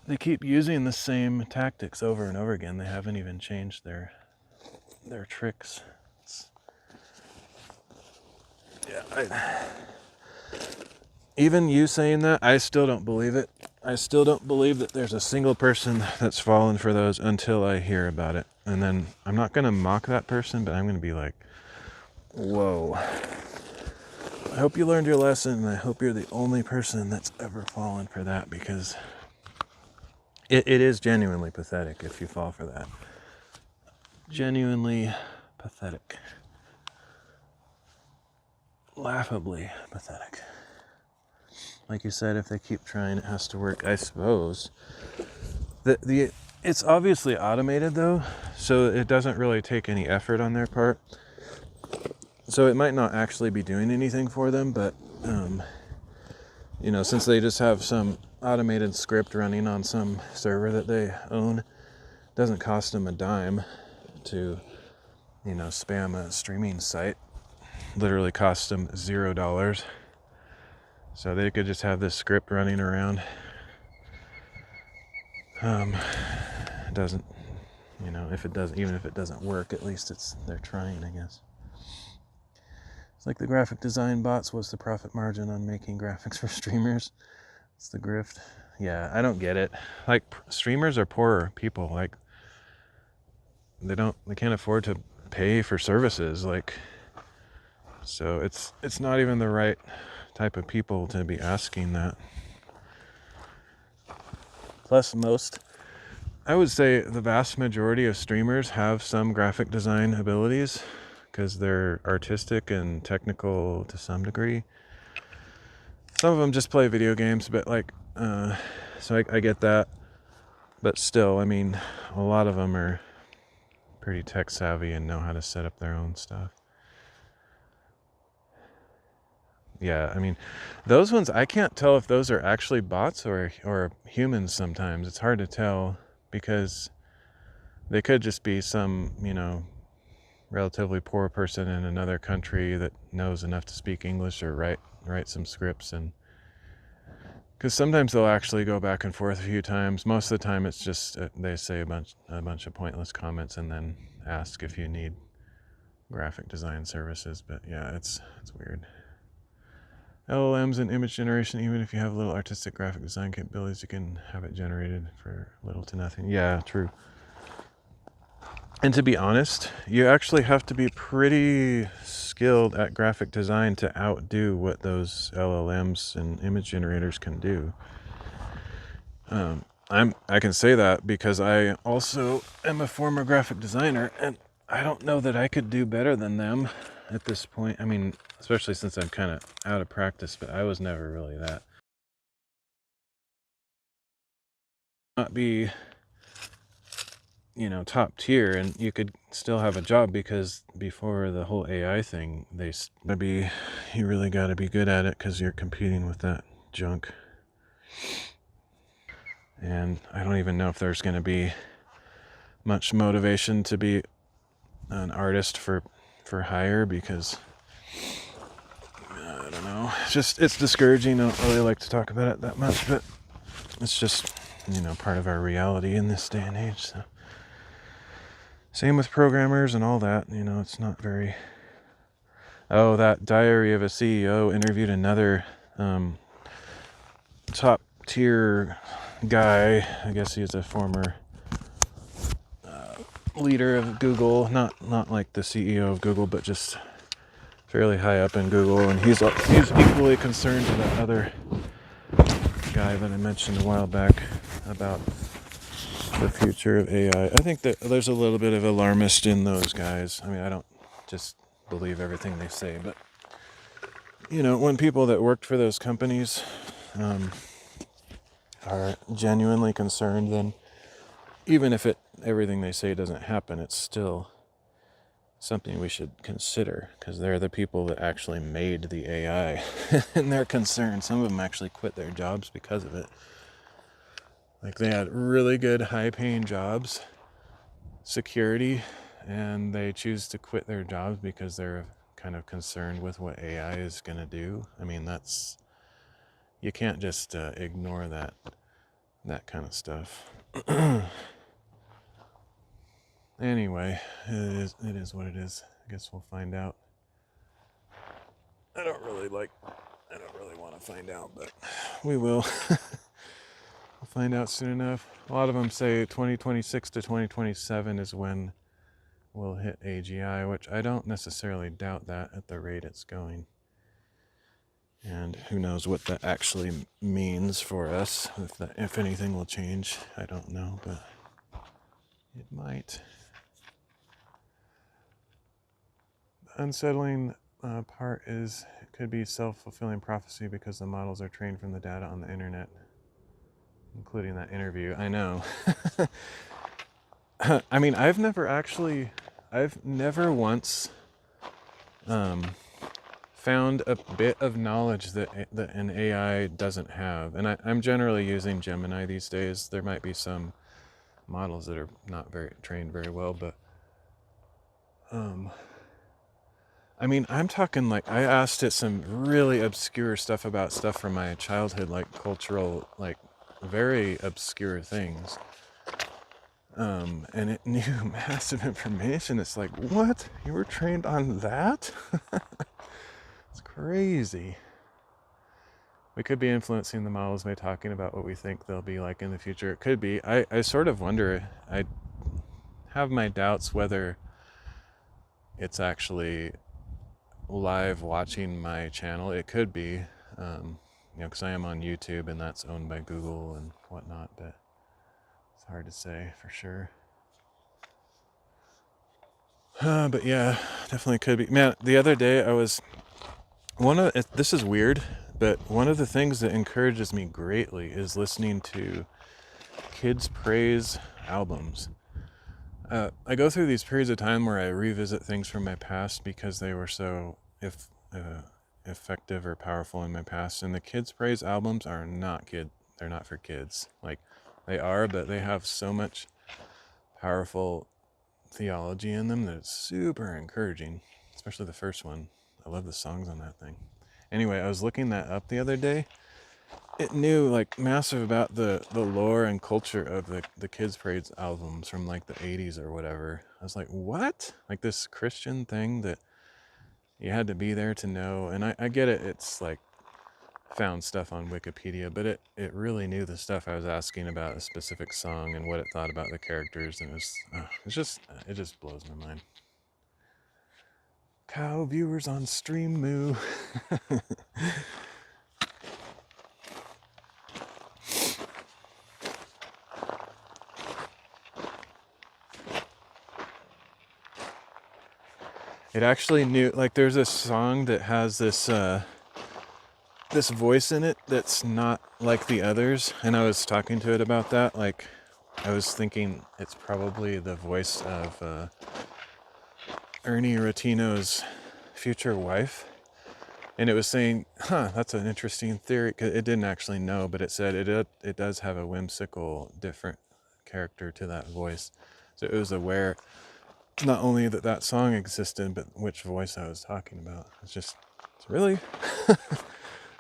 They keep using the same tactics over and over again. They haven't even changed their tricks. Yeah, even you saying that, I still don't believe it. I still don't believe that there's a single person that's fallen for those until I hear about it. And then I'm not going to mock that person, but I'm going to be like, whoa. I hope you learned your lesson, and I hope you're the only person that's ever fallen for that, because it is genuinely pathetic if you fall for that. Genuinely pathetic. Laughably pathetic. Like you said, if they keep trying, it has to work. I suppose it's obviously automated though, so it doesn't really take any effort on their part. So it might not actually be doing anything for them, but since they just have some automated script running on some server that they own, it doesn't cost them a dime to spam a streaming site. Literally costs them $0. So they could just have this script running around. It doesn't, if it doesn't, even if it doesn't work, at least they're trying, I guess. It's like the graphic design bots. What's the profit margin on making graphics for streamers? It's the grift. Yeah, I don't get it. Like, streamers are poorer people. Like, they can't afford to pay for services. Like, so it's not even the right type of people to be asking that. Plus, I would say the vast majority of streamers have some graphic design abilities because they're artistic and technical to some degree. Some of them just play video games, but so I get that. But still, I mean, a lot of them are pretty tech savvy and know how to set up their own stuff. Yeah, I mean, those ones, I can't tell if those are actually bots or humans sometimes. It's hard to tell because they could just be some, relatively poor person in another country that knows enough to speak English or write some scripts. And because sometimes they'll actually go back and forth a few times. Most of the time it's just they say a bunch of pointless comments and then ask if you need graphic design services. But yeah, it's weird. LLMs and image generation, even if you have little artistic graphic design capabilities, you can have it generated for little to nothing. Yeah, true. And to be honest, you actually have to be pretty skilled at graphic design to outdo what those LLMs and image generators can do. I can say that because I also am a former graphic designer, and I don't know that I could do better than them at this point. I mean, especially since I'm kind of out of practice, but I was never really that. Not be, top tier, and you could still have a job because before the whole AI thing, you really got to be good at it because you're competing with that junk. And I don't even know if there's going to be much motivation to be an artist for hire because I don't know. It's discouraging. I don't really like to talk about it that much, but it's just, part of our reality in this day and age. So. Same with programmers and all that. It's not very... Oh, that Diary of a CEO interviewed another top tier guy. I guess he's a former leader of Google. Not like the CEO of Google, but just fairly high up in Google. And he's equally concerned with that other guy that I mentioned a while back about the future of AI. I think that there's a little bit of alarmist in those guys. I mean, I don't just believe everything they say, but when people that worked for those companies are genuinely concerned, then even if everything they say doesn't happen, it's still something we should consider because they're the people that actually made the AI and they're concerned. Some of them actually quit their jobs because of it. Like, they had really good high-paying jobs, security, and they choose to quit their jobs because they're kind of concerned with what AI is going to do. I mean, you can't just ignore that kind of stuff. Anyway, it is what it is. I guess we'll find out. I don't really want to find out, but we will. We'll find out soon enough. A lot of them say 2026 to 2027 is when we'll hit AGI, which I don't necessarily doubt that at the rate it's going. And who knows what that actually means for us. If anything will change, I don't know, but it might. The unsettling part is it could be self-fulfilling prophecy because the models are trained from the data on the internet, including that interview. I know. I mean, I've never once found a bit of knowledge that an AI doesn't have. And I'm generally using Gemini these days. There might be some models that are not trained very well, but I mean, I'm talking like I asked it some really obscure stuff about stuff from my childhood, like cultural, like very obscure things. And it knew massive information. It's like, what? You were trained on that? It's crazy. We could be influencing the models by talking about what we think they'll be like in the future. It could be. I sort of wonder, I have my doubts whether it's actually live watching my channel. It could be, because I am on YouTube and that's owned by Google and whatnot, but it's hard to say for sure. But yeah, definitely could be. Man, the other day this is weird, but one of the things that encourages me greatly is listening to kids' praise albums. I go through these periods of time where I revisit things from my past because they were so effective or powerful in my past. And the kids' praise albums are they're not for kids. Like, they are, but they have so much powerful theology in them that it's super encouraging, especially the first one. I love the songs on that thing. Anyway, I was looking that up the other day. It knew like massive about the lore and culture of the kids' praise albums from like the 80s or whatever. I was like, what? Like this Christian thing that you had to be there to know. And I get it, it's like found stuff on Wikipedia, but it really knew the stuff I was asking about a specific song and what it thought about the characters, and it just blows my mind. Cow viewers on stream moo. It actually knew, like, there's this song that has this this voice in it that's not like the others, and I was talking to it about that. Like, I was thinking it's probably the voice of Ernie Rotino's future wife, and it was saying, that's an interesting theory, because it didn't actually know, but it said it does have a whimsical, different character to that voice. So it was aware not only that song existed, but which voice I was talking about. It's really,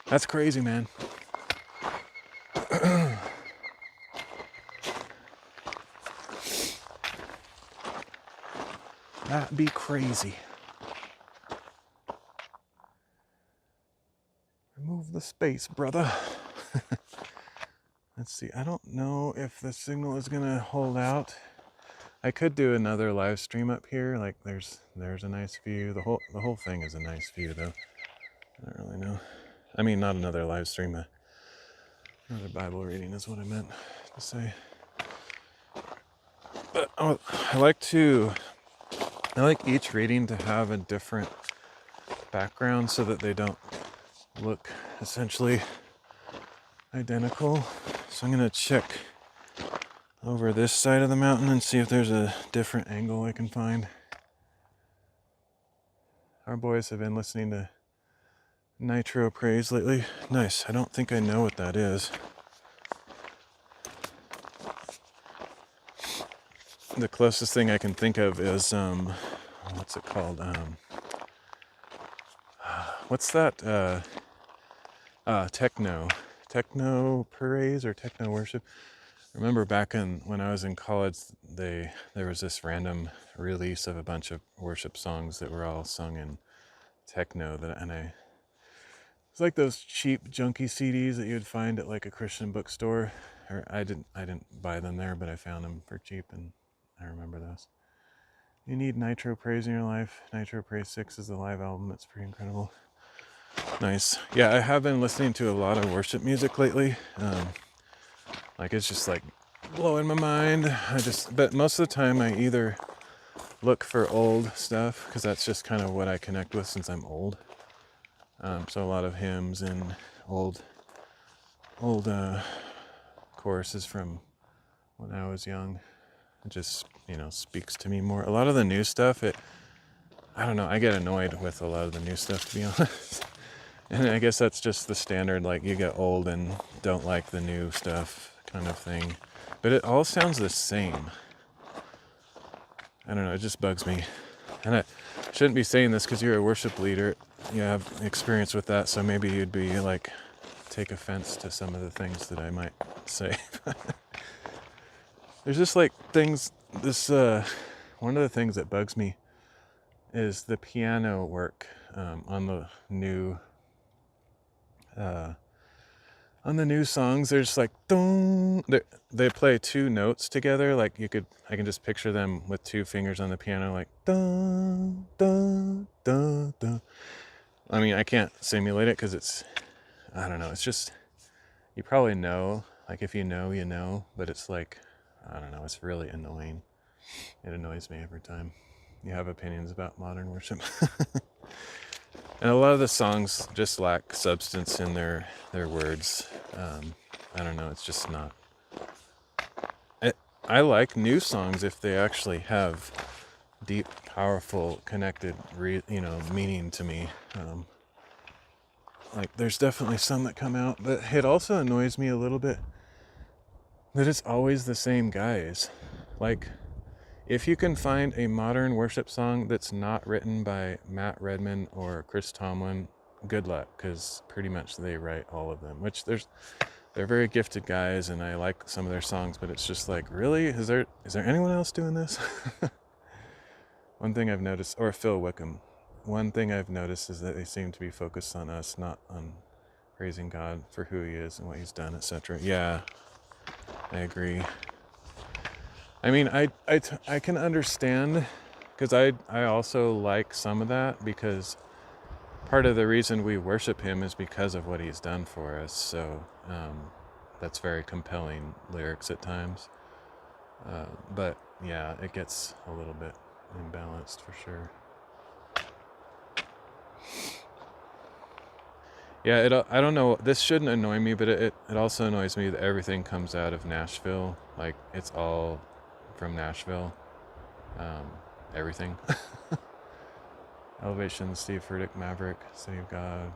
that's crazy, man. That'd be crazy. Remove the space, brother. Let's see, I don't know if the signal is gonna hold out. I could do another live stream up here. Like, there's a nice view. The whole thing is a nice view, though. I don't really know. I mean, not another live stream. Another Bible reading is what I meant to say. But I like each reading to have a different background so that they don't look essentially identical. So I'm gonna check over this side of the mountain and see if there's a different angle I can find. Our boys have been listening to Nitro Praise lately. Nice. I don't think I know what that is. The closest thing I can think of is what's it called? What's that? Techno praise or techno worship. I remember back when I was in college, there was this random release of a bunch of worship songs that were all sung in techno, and I It's like those cheap junky CDs that you'd find at like a Christian bookstore. Or I didn't buy them there, but I found them for cheap, and I remember those. You need Nitro Praise in your life. Nitro Praise 6 is the live album. It's pretty incredible. Nice. Yeah, I have been listening to a lot of worship music lately. Like it's just like blowing my mind. But most of the time I either look for old stuff, because that's just kind of what I connect with since I'm old. So a lot of hymns and old choruses from when I was young. It just, speaks to me more. A lot of the new stuff, I don't know, I get annoyed with a lot of the new stuff, to be honest. And I guess that's just the standard, like you get old and don't like the new stuff kind of thing. But it all sounds the same. I don't know, it just bugs me. And I shouldn't be saying this because you're a worship leader. You have experience with that, so maybe you'd be like, take offense to some of the things that I might say. There's just like things, one of the things that bugs me is the piano work on the new songs. There's like they play two notes together. Like I can just picture them with two fingers on the piano, like dun dun dun dun. I mean, I can't simulate it because I don't know. It's just, you probably know. Like if you know, you know. But it's like, I don't know. It's really annoying. It annoys me every time. You have opinions about modern worship. And a lot of the songs just lack substance in their words. I don't know, it's just not. I like new songs if they actually have deep, powerful, connected, meaning to me. Like there's definitely some that come out, but it also annoys me a little bit that it's always the same guys. Like, if you can find a modern worship song that's not written by Matt Redman or Chris Tomlin, good luck, because pretty much they write all of them, which they're very gifted guys, and I like some of their songs, but it's just like, really? Is there anyone else doing this? One thing I've noticed, or Phil Wickham, one thing I've noticed is that they seem to be focused on us, not on praising God for who he is and what he's done, etc. Yeah, I agree. I mean, I can understand, because I also like some of that, because part of the reason we worship him is because of what he's done for us. So that's very compelling lyrics at times. But yeah, it gets a little bit imbalanced for sure. Yeah, I don't know, this shouldn't annoy me, but it also annoys me that everything comes out of Nashville. Like, it's all from Nashville. Everything. Elevation, Steve Furtick, Maverick, City of God,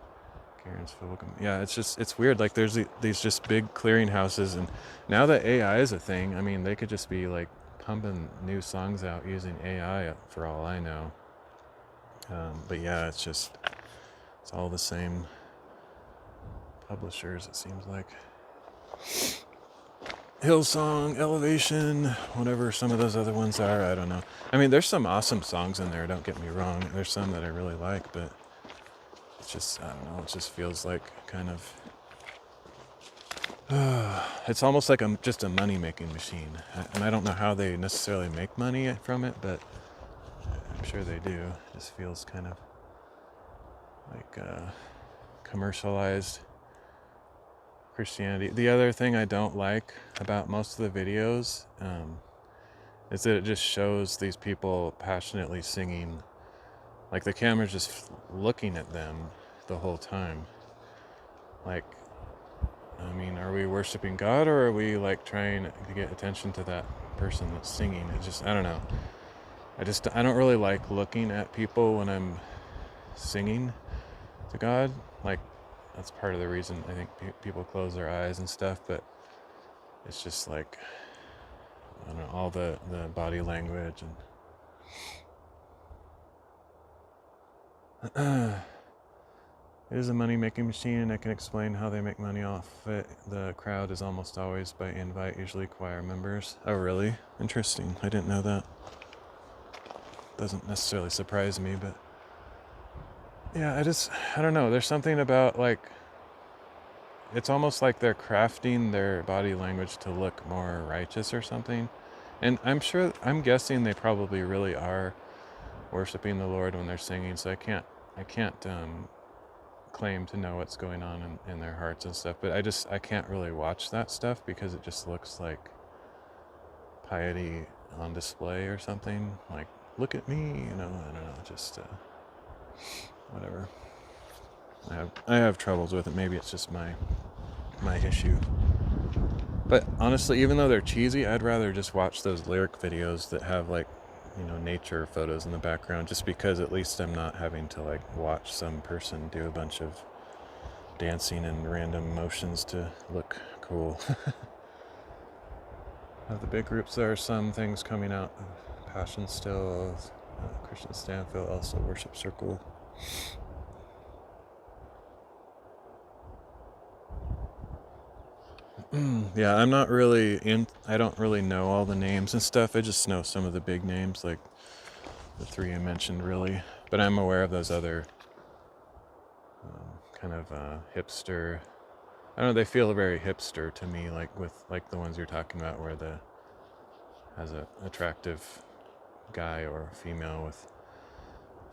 Karen's Phil Wickham. Yeah, it's weird. Like, there's these just big clearinghouses, and now that AI is a thing, I mean, they could just be like pumping new songs out using AI for all I know. But yeah, it's all the same publishers, it seems like. Hillsong, Elevation, whatever some of those other ones are, I don't know. I mean, there's some awesome songs in there, don't get me wrong. There's some that I really like, but it's just, I don't know, it just feels like kind of, it's almost like just a money-making machine. And I don't know how they necessarily make money from it, but I'm sure they do. It just feels kind of like commercialized Christianity. The other thing I don't like about most of the videos is that it just shows these people passionately singing, like the camera's just looking at them the whole time. Like, I mean, are we worshiping God, or are we like trying to get attention to that person that's singing? It just, I don't know. I don't really like looking at people when I'm singing to God. Like, that's part of the reason I think people close their eyes and stuff, but it's just like, I don't know, all the body language and it is a money-making machine, and I can explain how they make money off it. The crowd is almost always by invite, usually choir members. Oh, really? Interesting. I didn't know that. Doesn't necessarily surprise me, but yeah, I don't know. There's something about, like, it's almost like they're crafting their body language to look more righteous or something. And I'm guessing they probably really are worshiping the Lord when they're singing. So I can't claim to know what's going on in their hearts and stuff. But I can't really watch that stuff because it just looks like piety on display or something. Like, look at me, I don't know, just whatever. I have troubles with it. Maybe it's just my issue. But honestly, even though they're cheesy, I'd rather just watch those lyric videos that have like, nature photos in the background, just because at least I'm not having to like watch some person do a bunch of dancing and random motions to look cool. Of the big groups, there are some things coming out of Passion Still, Christian Stanfield, also Worship Circle. Yeah, I'm not really I don't really know all the names and stuff. I just know some of the big names, like the three I mentioned, really. But I'm aware of those other kind of hipster. I don't know, they feel very hipster to me, like the ones you're talking about, where has a attractive guy or female with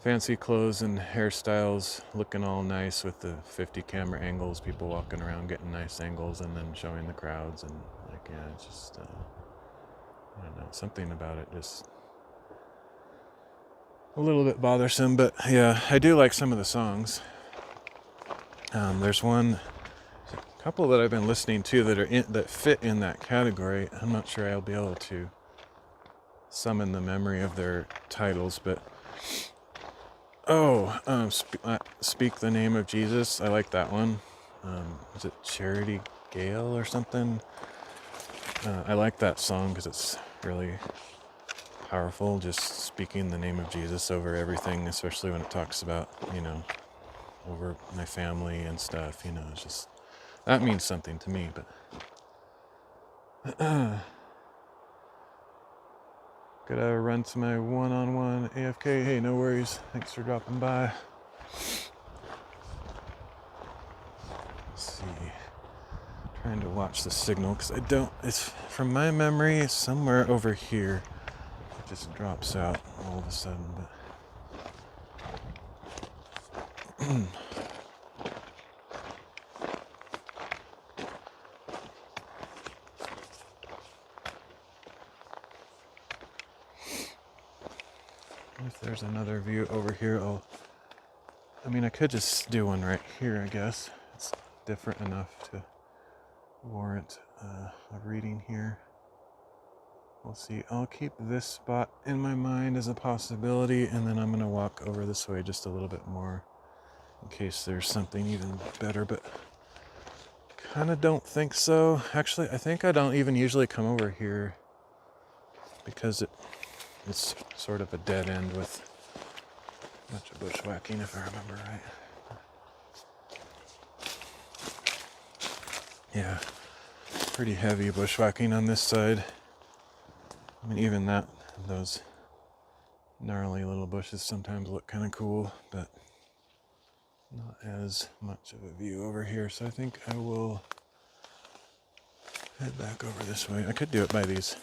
fancy clothes and hairstyles, looking all nice with the 50 camera angles, people walking around getting nice angles and then showing the crowds, and like, yeah, it's just I don't know, something about it just a little bit bothersome. But yeah, I do like some of the songs. There's a couple that I've been listening to that fit in that category. I'm not sure I'll be able to summon the memory of their titles, but Speak the Name of Jesus. I like that one. Is it Charity Gale or something? I like that song because it's really powerful, just speaking the name of Jesus over everything, especially when it talks about, over my family and stuff. It's just, that means something to me. But gotta run to my one-on-one AFK. Hey, no worries. Thanks for dropping by. Let's see. Trying to watch the signal because it's from my memory, it's somewhere over here. It just drops out all of a sudden, but if there's another view over here, I could just do one right here, I guess. It's different enough to warrant a reading here. We'll see. I'll keep this spot in my mind as a possibility, and then I'm going to walk over this way just a little bit more in case there's something even better, but kind of don't think so. Actually, I think I don't even usually come over here because it's sort of a dead end with a bunch of bushwhacking, if I remember right. Yeah, pretty heavy bushwhacking on this side. Even those gnarly little bushes sometimes look kind of cool, but not as much of a view over here. So I think I will head back over this way. I could do it by these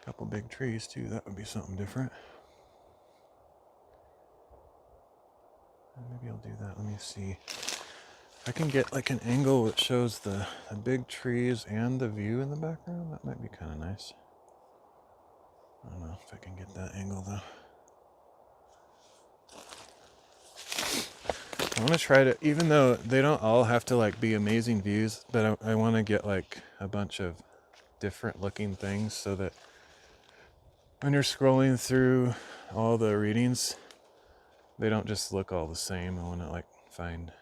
couple big trees too. That would be something different. Maybe I'll do that. Let me see. If I can get like an angle that shows the big trees and the view in the background, that might be kind of nice. I don't know if I can get that angle though. I want to try to, even though they don't all have to like be amazing views, but I want to get like a bunch of different looking things so that when you're scrolling through all the readings, they don't just look all the same. I want to like find,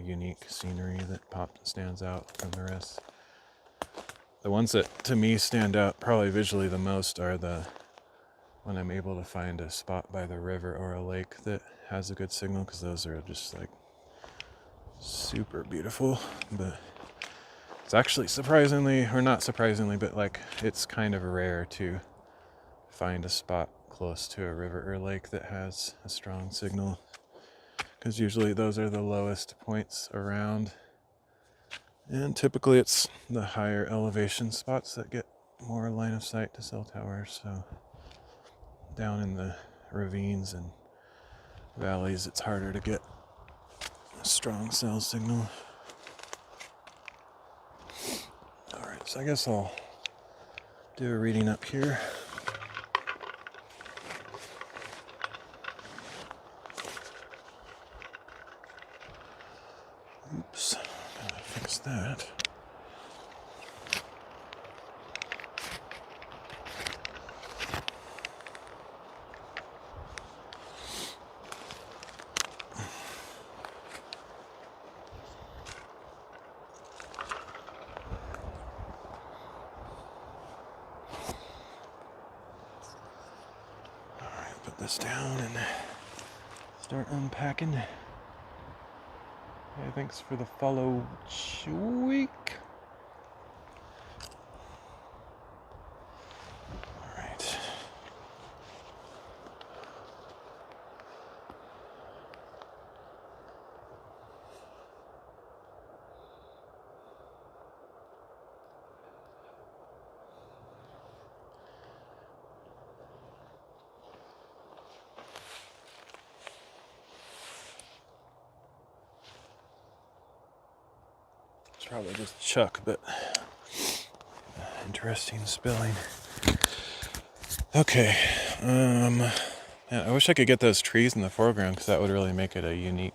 unique scenery that stands out from the rest. The ones that to me stand out probably visually the most are when I'm able to find a spot by the river or a lake that has a good signal, because those are just like super beautiful. But it's actually surprisingly, or not surprisingly, but like it's kind of rare to find a spot close to a river or lake that has a strong signal, because usually those are the lowest points around. And typically it's the higher elevation spots that get more line of sight to cell towers. So down in the ravines and valleys, it's harder to get a strong cell signal. Alright, so I guess I'll do a reading up here. Oops, gotta fix that. Alright, put this down and start unpacking. Hey, thanks for the follow, Cheek. Alright. It's probably just Chuck, but interesting spilling. Okay, yeah, I wish I could get those trees in the foreground because that would really make it a unique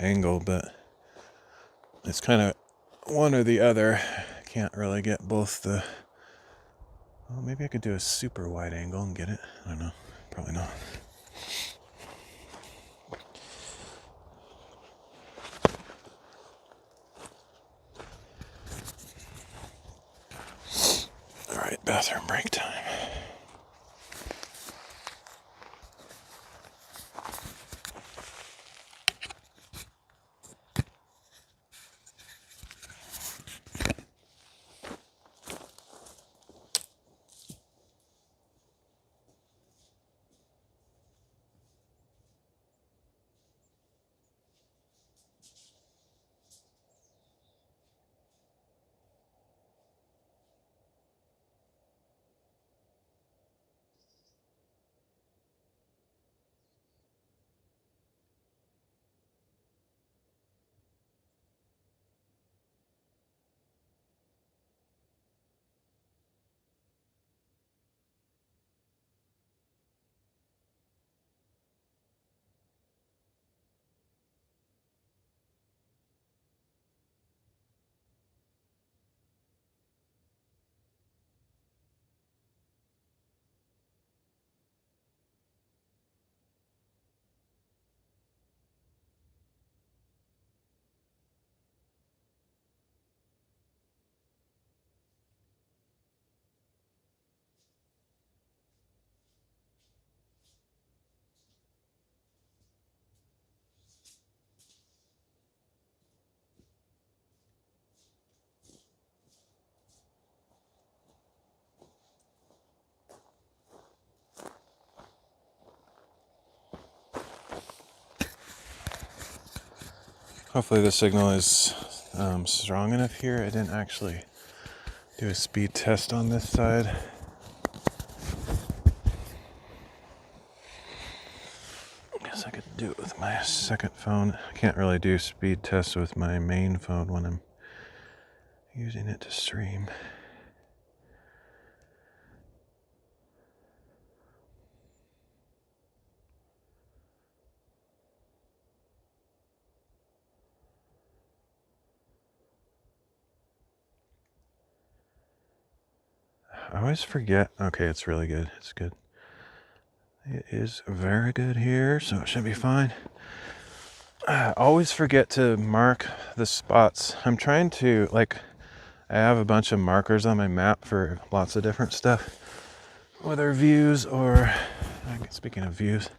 angle, but it's kind of one or the other. Can't really get both the... Well, maybe I could do a super wide angle and get it. I don't know. Probably not. Alright, bathroom break time. Hopefully the signal is strong enough here. I didn't actually do a speed test on this side. Guess I could do it with my second phone. I can't really do speed tests with my main phone when I'm using it to stream. I always forget. Okay, it's really good. It's good. It is very good here, so it should be fine. I always forget to mark the spots. I'm trying to, like, I have a bunch of markers on my map for lots of different stuff. Whether views or, speaking of views,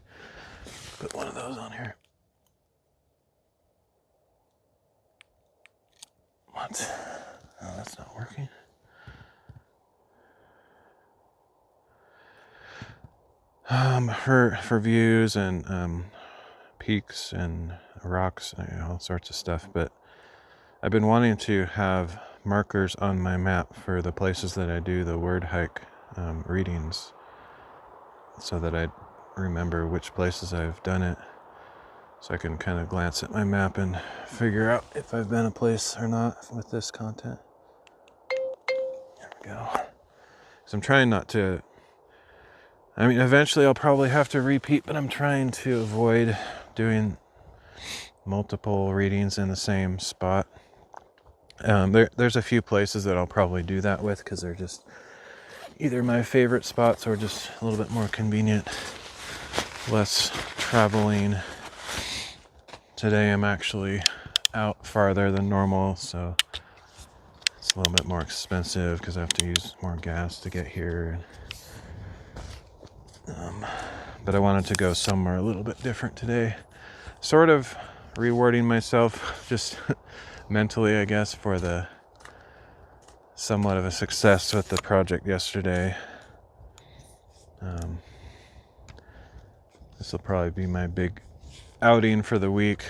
put one of those on here. What? Oh, that's not working. For views and peaks and rocks, all sorts of stuff. But I've been wanting to have markers on my map for the places that I do the WordHike readings, so that I remember which places I've done it, so I can kind of glance at my map and figure out if I've been a place or not with this content. There we go. So I'm trying not to, I mean, eventually I'll probably have to repeat, but I'm trying to avoid doing multiple readings in the same spot. There's a few places that I'll probably do that with, because they're just either my favorite spots or just a little bit more convenient, less traveling. Today I'm actually out farther than normal, so it's a little bit more expensive because I have to use more gas to get here. But I wanted to go somewhere a little bit different today. Sort of rewarding myself just mentally, I guess, for the somewhat of a success with the project yesterday. This will probably be my big outing for the week.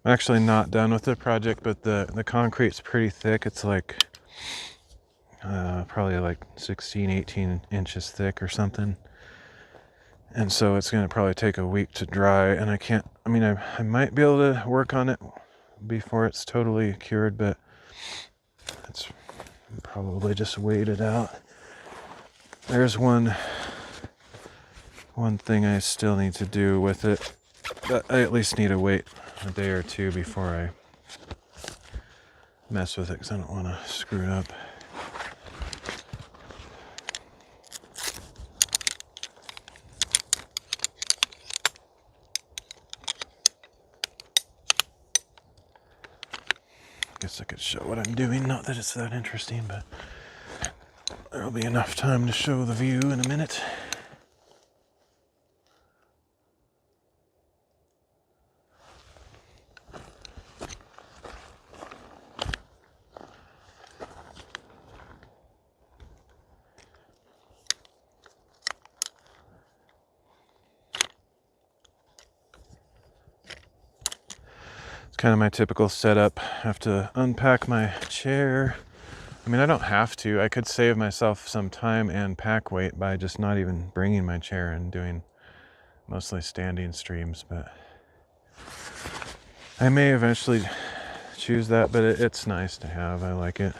I'm actually not done with the project, but the concrete's pretty thick. It's like probably like 16, 18 inches thick or something. And so it's going to probably take a week to dry, and I might be able to work on it before it's totally cured, but it's probably just wait it out. There's one thing I still need to do with it, but I at least need to wait a day or two before I mess with it, because I don't want to screw it up. Guess I could show what I'm doing. Not that it's that interesting, but there'll be enough time to show the view in a minute. Kind of my typical setup. I have to unpack my chair. I mean, I don't have to. I could save myself some time and pack weight by just not even bringing my chair and doing mostly standing streams, but I may eventually choose that, but it's nice to have. I like it.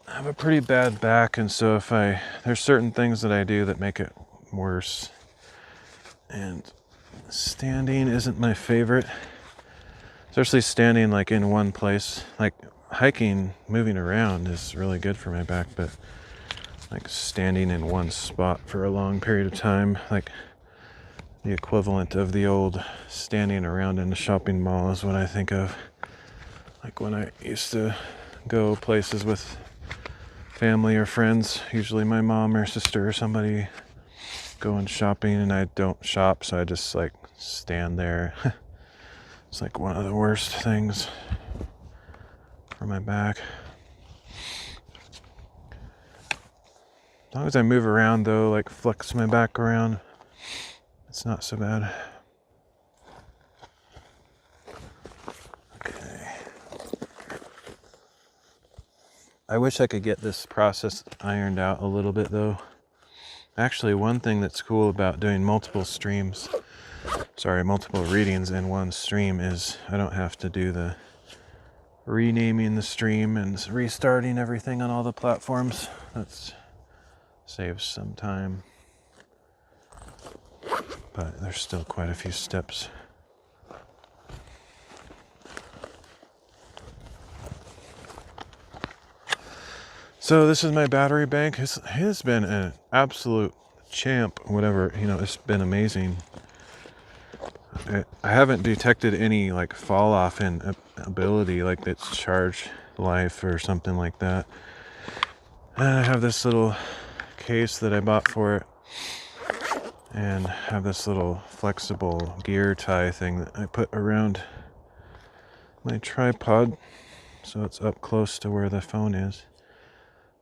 I have a pretty bad back, and so there's certain things that I do that make it worse. And standing isn't my favorite, especially standing like in one place. Like hiking, moving around is really good for my back, but like standing in one spot for a long period of time, like the equivalent of the old standing around in the shopping mall is what I think of. Like when I used to go places with family or friends, usually my mom or sister or somebody, going shopping, and I don't shop, so I just like stand there. It's like one of the worst things for my back. As long as I move around though, like flex my back around, it's not so bad. Okay. I wish I could get this process ironed out a little bit though. Actually, one thing that's cool about doing multiple readings in one stream is I don't have to do the renaming the stream and restarting everything on all the platforms. That saves some time, but there's still quite a few steps. So this is my battery bank. It has been an absolute champ, whatever, it's been amazing. I haven't detected any like fall off in ability, like it's charge life or something like that. And I have this little case that I bought for it, and have this little flexible gear tie thing that I put around my tripod so it's up close to where the phone is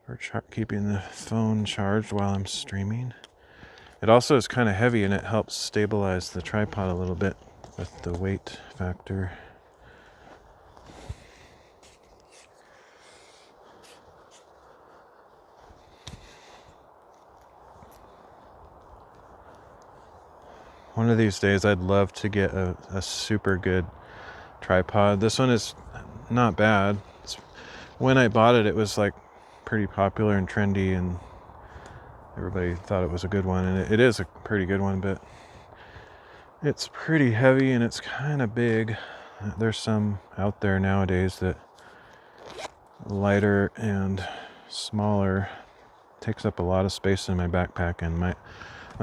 for keeping the phone charged while I'm streaming. It also is kind of heavy and it helps stabilize the tripod a little bit with the weight factor. One of these days I'd love to get a super good tripod. This one is not bad. When I bought it, it was like pretty popular and trendy and everybody thought it was a good one, and it is a pretty good one, but it's pretty heavy and it's kind of big. There's some out there nowadays that lighter and smaller, takes up a lot of space in my backpack, and my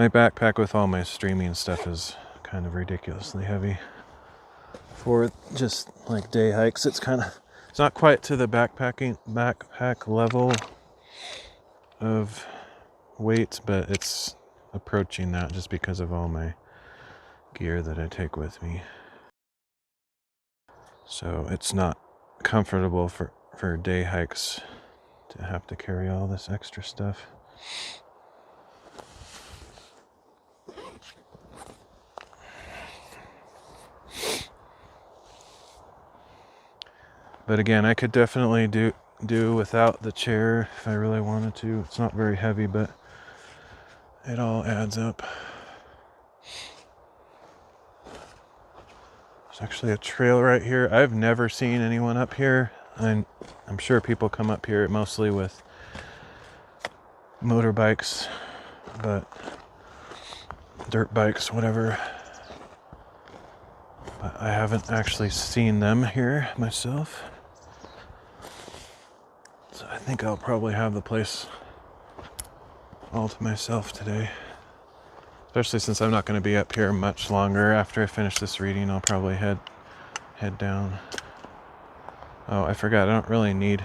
backpack with all my streaming stuff is kind of ridiculously heavy. For just like day hikes, it's not quite to the backpack level of weight, but it's approaching that just because of all my gear that I take with me. So it's not comfortable for day hikes to have to carry all this extra stuff. But again, I could definitely do without the chair if I really wanted to. It's not very heavy, but it all adds up. There's actually a trail right here. I've never seen anyone up here. I'm sure people come up here mostly with motorbikes, but dirt bikes, whatever. But I haven't actually seen them here myself. So I think I'll probably have the place all to myself today. Especially since I'm not going to be up here much longer. After I finish this reading, I'll probably head down. Oh, I forgot. I don't really need...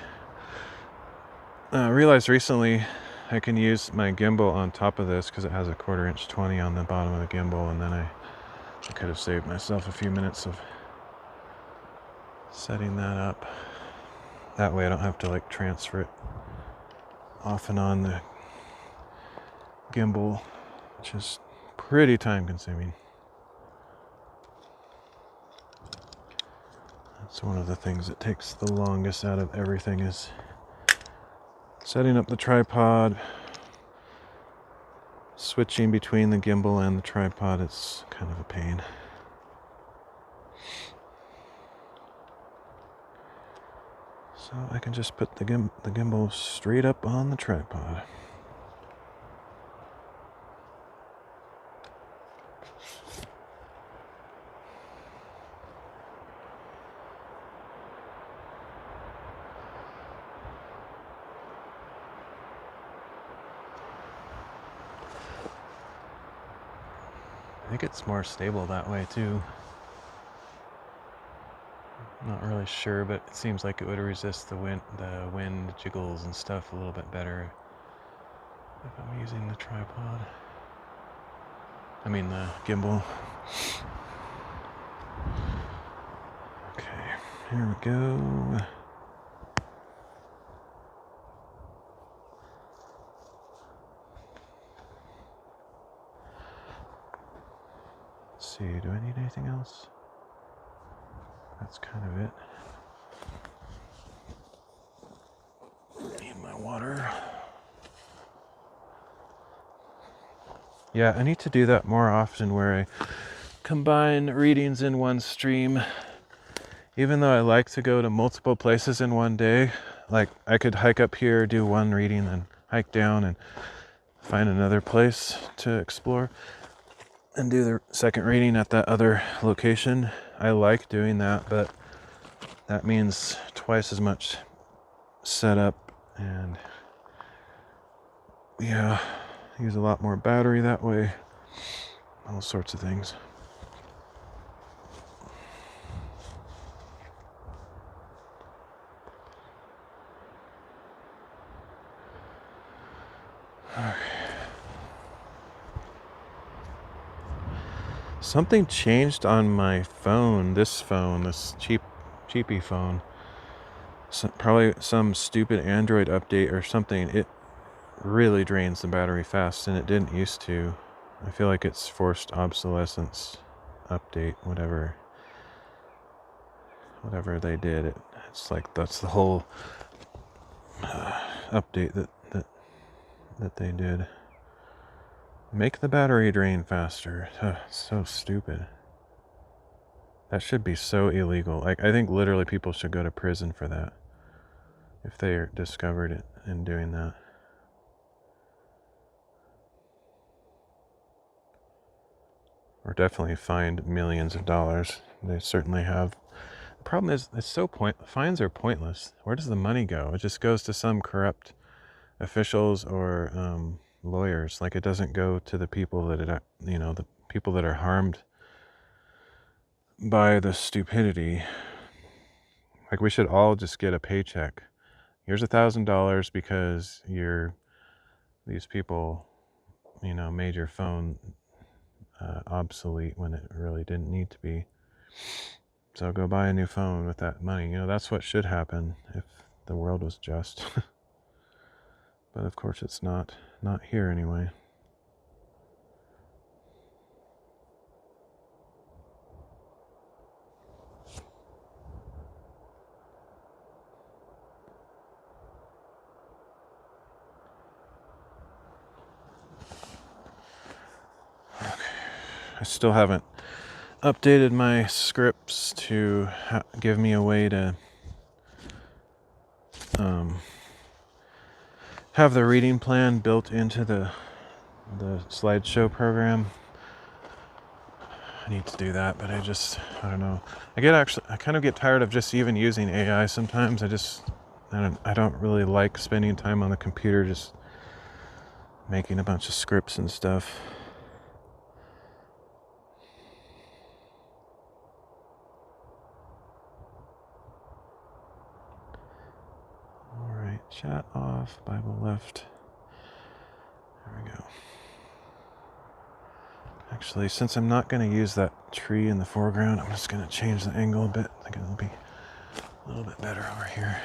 I realized recently I can use my gimbal on top of this because it has a 1/4" 20 on the bottom of the gimbal, and then I could have saved myself a few minutes of setting that up. That way I don't have to like transfer it off and on the gimbal, which is pretty time consuming. That's one of the things that takes the longest out of everything, is setting up the tripod, switching between the gimbal and the tripod. It's kind of a pain. So I can just put the gimbal straight up on the tripod. I think it's more stable that way too. I'm not really sure, but it seems like it would resist the wind jiggles and stuff a little bit better if I'm using the tripod. I mean the gimbal. Okay, here we go. Let's see, do I need anything else? That's kind of it. Need my water. Yeah, I need to do that more often, where I combine readings in one stream. Even though I like to go to multiple places in one day, like I could hike up here, do one reading, then hike down and find another place to explore and do the second reading at that other location. I like doing that, but that means twice as much setup and yeah, use a lot more battery that way, all sorts of things. Okay. Something changed on my phone, this cheap cheapy phone. Probably some stupid Android update or something. It really drains the battery fast, and it didn't used to. I feel like it's forced obsolescence update, whatever they did. It's like that's the whole update that they did. Make the battery drain faster. So stupid. That should be so illegal. Like, I think literally people should go to prison for that if they discovered it in doing that. Or definitely fined millions of dollars. They certainly have. The problem is, it's so fines are pointless. Where does the money go? It just goes to some corrupt officials or lawyers. Like, it doesn't go to the people that the people that are harmed by the stupidity. Like, we should all just get a paycheck. Here's $1,000 because these people, made your phone obsolete when it really didn't need to be. So go buy a new phone with that money. That's what should happen if the world was just. But of course it's not here anyway. Okay. I still haven't updated my scripts to give me a way to have the reading plan built into the slideshow program. I need to do that, but I don't know. I kind of get tired of just even using AI sometimes. I don't really like spending time on the computer just making a bunch of scripts and stuff. Alright, chat off, Bible left. There we go. Actually, since I'm not going to use that tree in the foreground, I'm just going to change the angle a bit. I think it'll be a little bit better over here.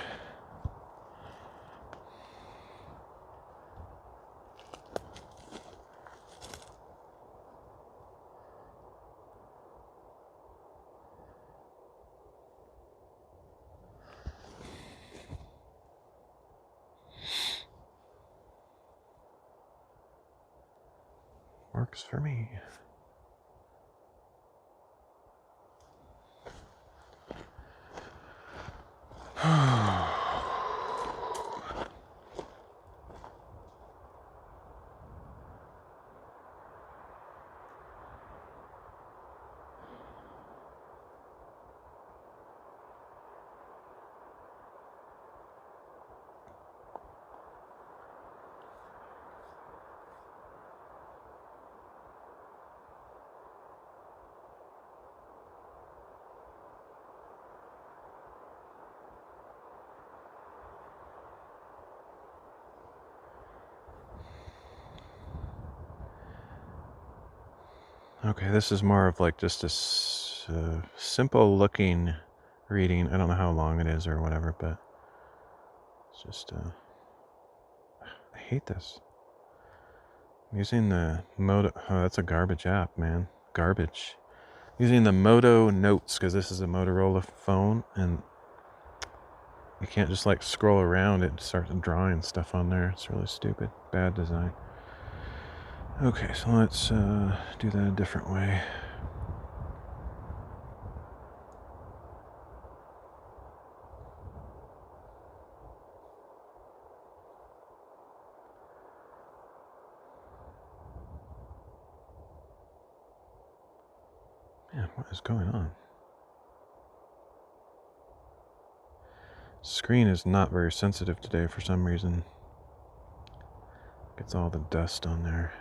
Works for me. Okay, this is more of like just a simple looking reading. I don't know how long it is or whatever, but it's just, I hate this. I'm using the Moto, that's a garbage app, man. Garbage. Using the Moto Notes, because this is a Motorola phone, and you can't just like scroll around it and start drawing stuff on there. It's really stupid. Bad design. Okay, so let's do that a different way. Man, what is going on? Screen is not very sensitive today for some reason. Gets all the dust on there.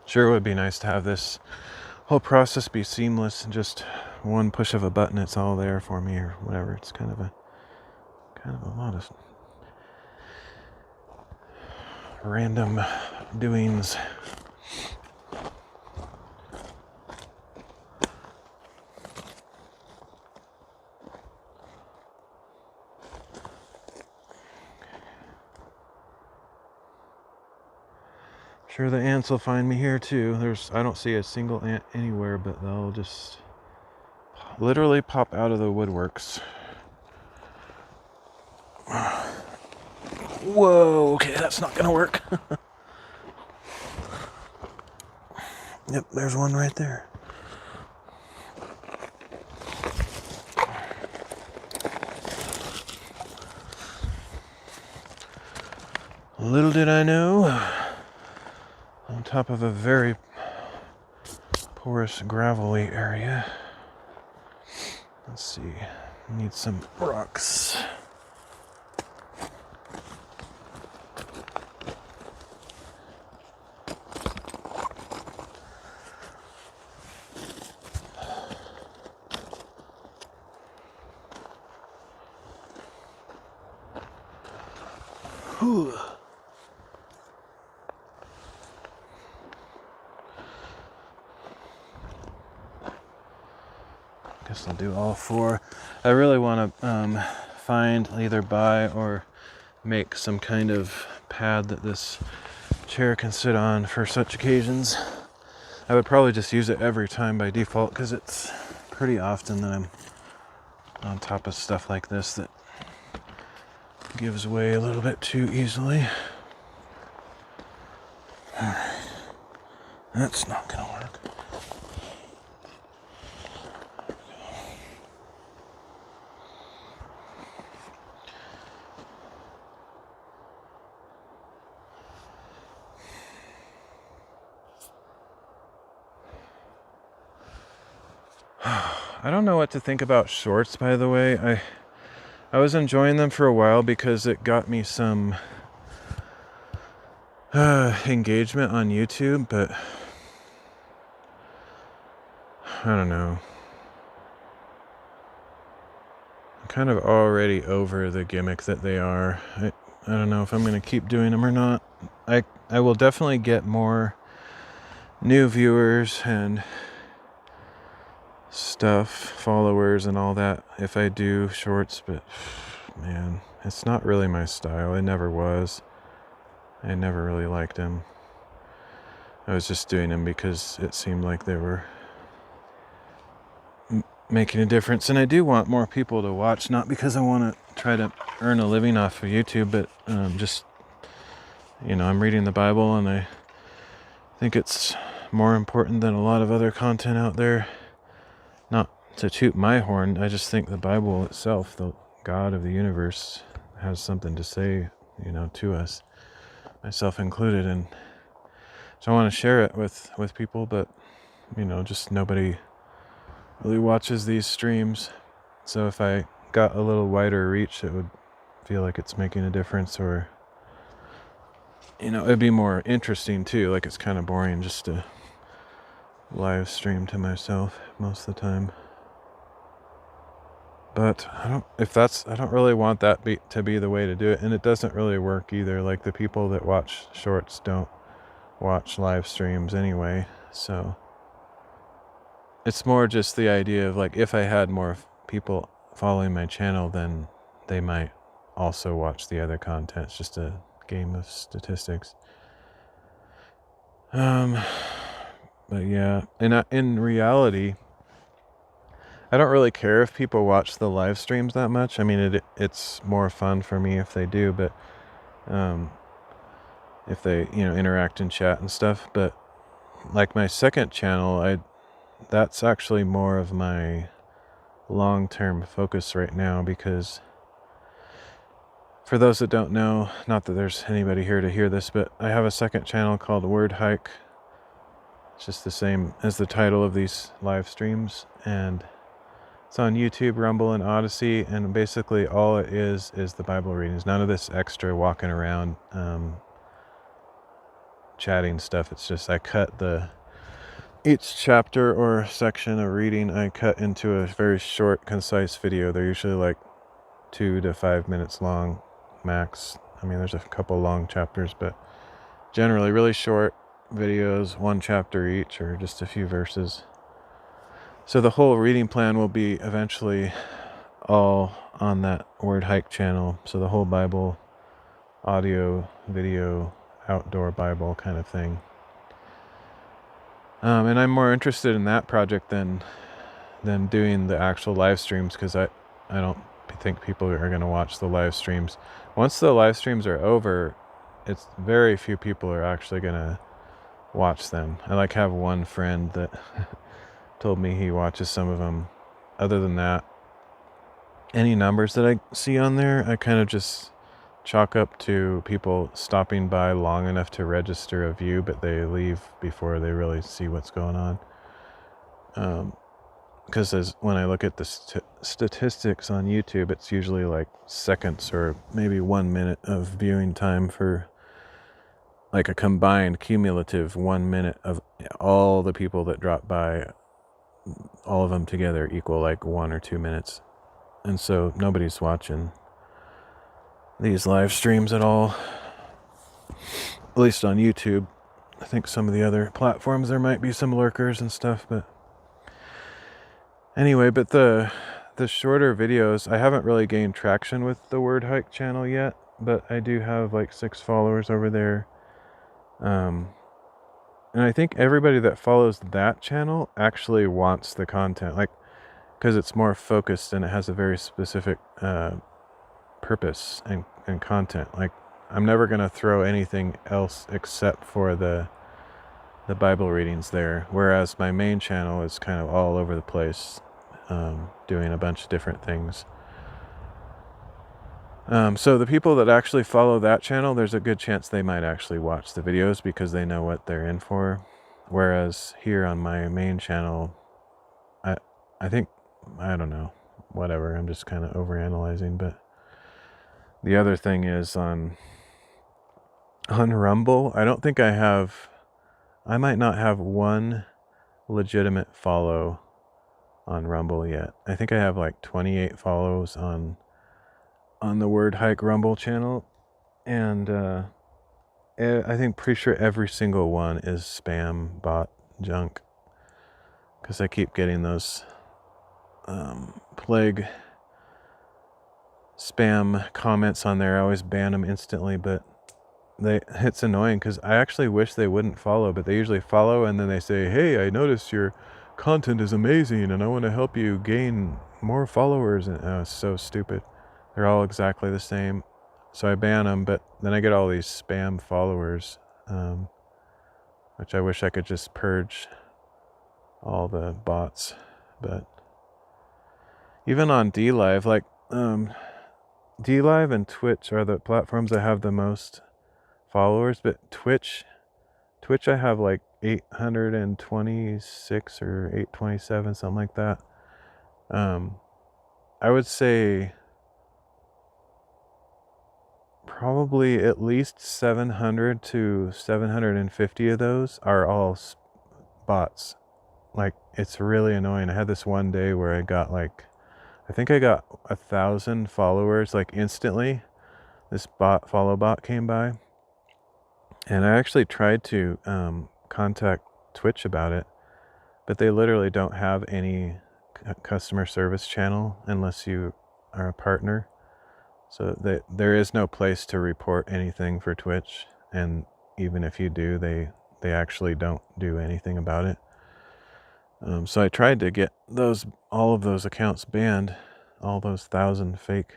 Sure would be nice to have this whole process be seamless and just one push of a button, it's all there for me or whatever. It's kind of a lot of random doings. Sure, the ants will find me here too. I don't see a single ant anywhere, but they'll just literally pop out of the woodworks. Whoa, okay, that's not gonna work. Yep, there's one right there. Little did I know, on top of a very porous, gravelly area. Let's see, need some rocks. Whew. Guess I'll do all four. I really want to find, either buy or make some kind of pad that this chair can sit on for such occasions. I would probably just use it every time by default because it's pretty often that I'm on top of stuff like this that gives way a little bit too easily. That's not gonna work. I don't know what to think about shorts, by the way. I was enjoying them for a while because it got me some engagement on YouTube, but I don't know. I'm kind of already over the gimmick that they are. I don't know if I'm going to keep doing them or not. I will definitely get more new viewers and stuff, followers and all that if I do shorts, but man, it's not really my style. It never was. I never really liked them. I was just doing them because it seemed like they were making a difference, and I do want more people to watch, not because I want to try to earn a living off of YouTube, but just, I'm reading the Bible and I think it's more important than a lot of other content out there. Not to toot my horn, I just think the Bible itself, the God of the universe, has something to say, to us, myself included, and so I want to share it with people, but just nobody really watches these streams. So if I got a little wider reach, it would feel like it's making a difference, or it'd be more interesting too. Like, it's kind of boring just to live stream to myself most of the time. But I don't really want that to be the way to do it, and it doesn't really work either. Like, the people that watch shorts don't watch live streams anyway, so it's more just the idea of, like, if I had more people following my channel, then they might also watch the other content. It's just a game of statistics. But yeah, in reality, I don't really care if people watch the live streams that much. I mean, it's more fun for me if they do, but if they interact and chat and stuff. But like my second channel, that's actually more of my long-term focus right now, because for those that don't know, not that there's anybody here to hear this, but I have a second channel called WordHike. It's just the same as the title of these live streams, and it's on YouTube, Rumble, and Odyssey, and basically all it is the Bible readings. None of this extra walking around chatting stuff. It's just I cut each chapter or section of reading, I cut into a very short, concise video. They're usually like 2 to 5 minutes long max. I mean, there's a couple long chapters, but generally really short videos, 1 chapter each or just a few verses. So the whole reading plan will be eventually all on that WordHike channel. So the whole Bible, audio, video, outdoor Bible kind of thing. And I'm more interested in that project than doing the actual live streams, because I don't think people are going to watch the live streams. Once the live streams are over, it's very few people are actually going to watch them. I have one friend that told me he watches some of them. Other than that, any numbers that I see on there, I kind of just chalk up to people stopping by long enough to register a view, but they leave before they really see what's going on. Because when I look at the statistics on YouTube, it's usually like seconds or maybe 1 minute of viewing time for like a combined cumulative 1 minute of all the people that drop by. All of them together equal like 1 or 2 minutes. And so nobody's watching these live streams at all, at least on YouTube. I think some of the other platforms there might be some lurkers and stuff, but anyway, but the shorter videos, I haven't really gained traction with the WordHike channel yet, but I do have like 6 followers over there. And I think everybody that follows that channel actually wants the content, like, because it's more focused and it has a very specific purpose and content. Like, I'm never going to throw anything else except for the Bible readings there, whereas my main channel is kind of all over the place, doing a bunch of different things. So the people that actually follow that channel, there's a good chance they might actually watch the videos because they know what they're in for. Whereas here on my main channel, I think, I don't know, whatever, I'm just kind of overanalyzing. But the other thing is on Rumble, I don't think I might not have one legitimate follow on Rumble yet. I think I have like 28 follows on the WordHike Rumble channel, and I think pretty sure every single one is spam bot junk, because I keep getting those plague spam comments on there. I always ban them instantly, but it's annoying because I actually wish they wouldn't follow, but they usually follow and then they say, "Hey, I noticed your content is amazing and I want to help you gain more followers." And it's so stupid. They're all exactly the same. So I ban them, but then I get all these spam followers, which I wish I could just purge all the bots. But even on DLive, like DLive and Twitch are the platforms that have the most followers, but Twitch I have like 826 or 827, something like that. I would say probably at least 700 to 750 of those are all bots. Like, it's really annoying. I had this one day where I got like, I think I got 1,000 followers like instantly. This follow bot came by, and I actually tried to contact Twitch about it, but they literally don't have any customer service channel unless you are a partner. So there is no place to report anything for Twitch, and even if you do, they actually don't do anything about it. So I tried to get all of those accounts banned, all those 1,000 fake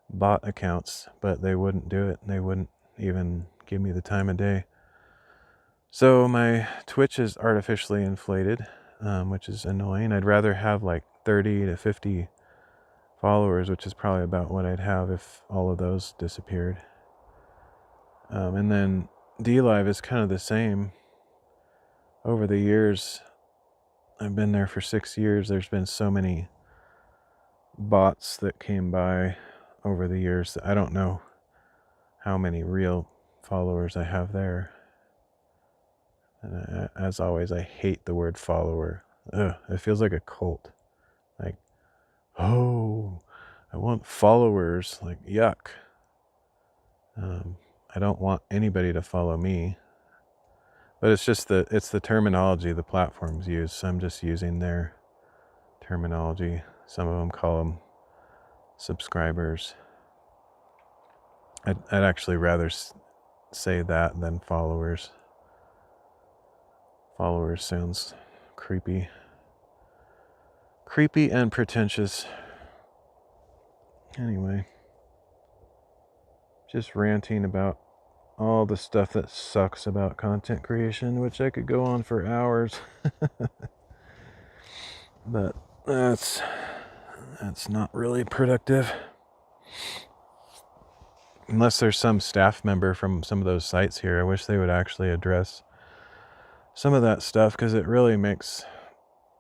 bot accounts, but they wouldn't do it. They wouldn't even give me the time of day. So my Twitch is artificially inflated, which is annoying. I'd rather have like 30 to 50 followers, which is probably about what I'd have if all of those disappeared. And then DLive is kind of the same. Over the years, I've been there for 6 years. There's been so many bots that came by over the years that I don't know how many real followers I have there. And as always, I hate the word follower. Ugh, it feels like a cult. Like, oh, I want followers. Like, yuck. I don't want anybody to follow me. But it's just it's the terminology the platforms use. So I'm just using their terminology. Some of them call them subscribers. I'd actually rather say that than followers. Followers sounds creepy. Creepy and pretentious. Anyway, just ranting about all the stuff that sucks about content creation, which I could go on for hours. But that's not really productive. Unless there's some staff member from some of those sites here, I wish they would actually address some of that stuff, because it really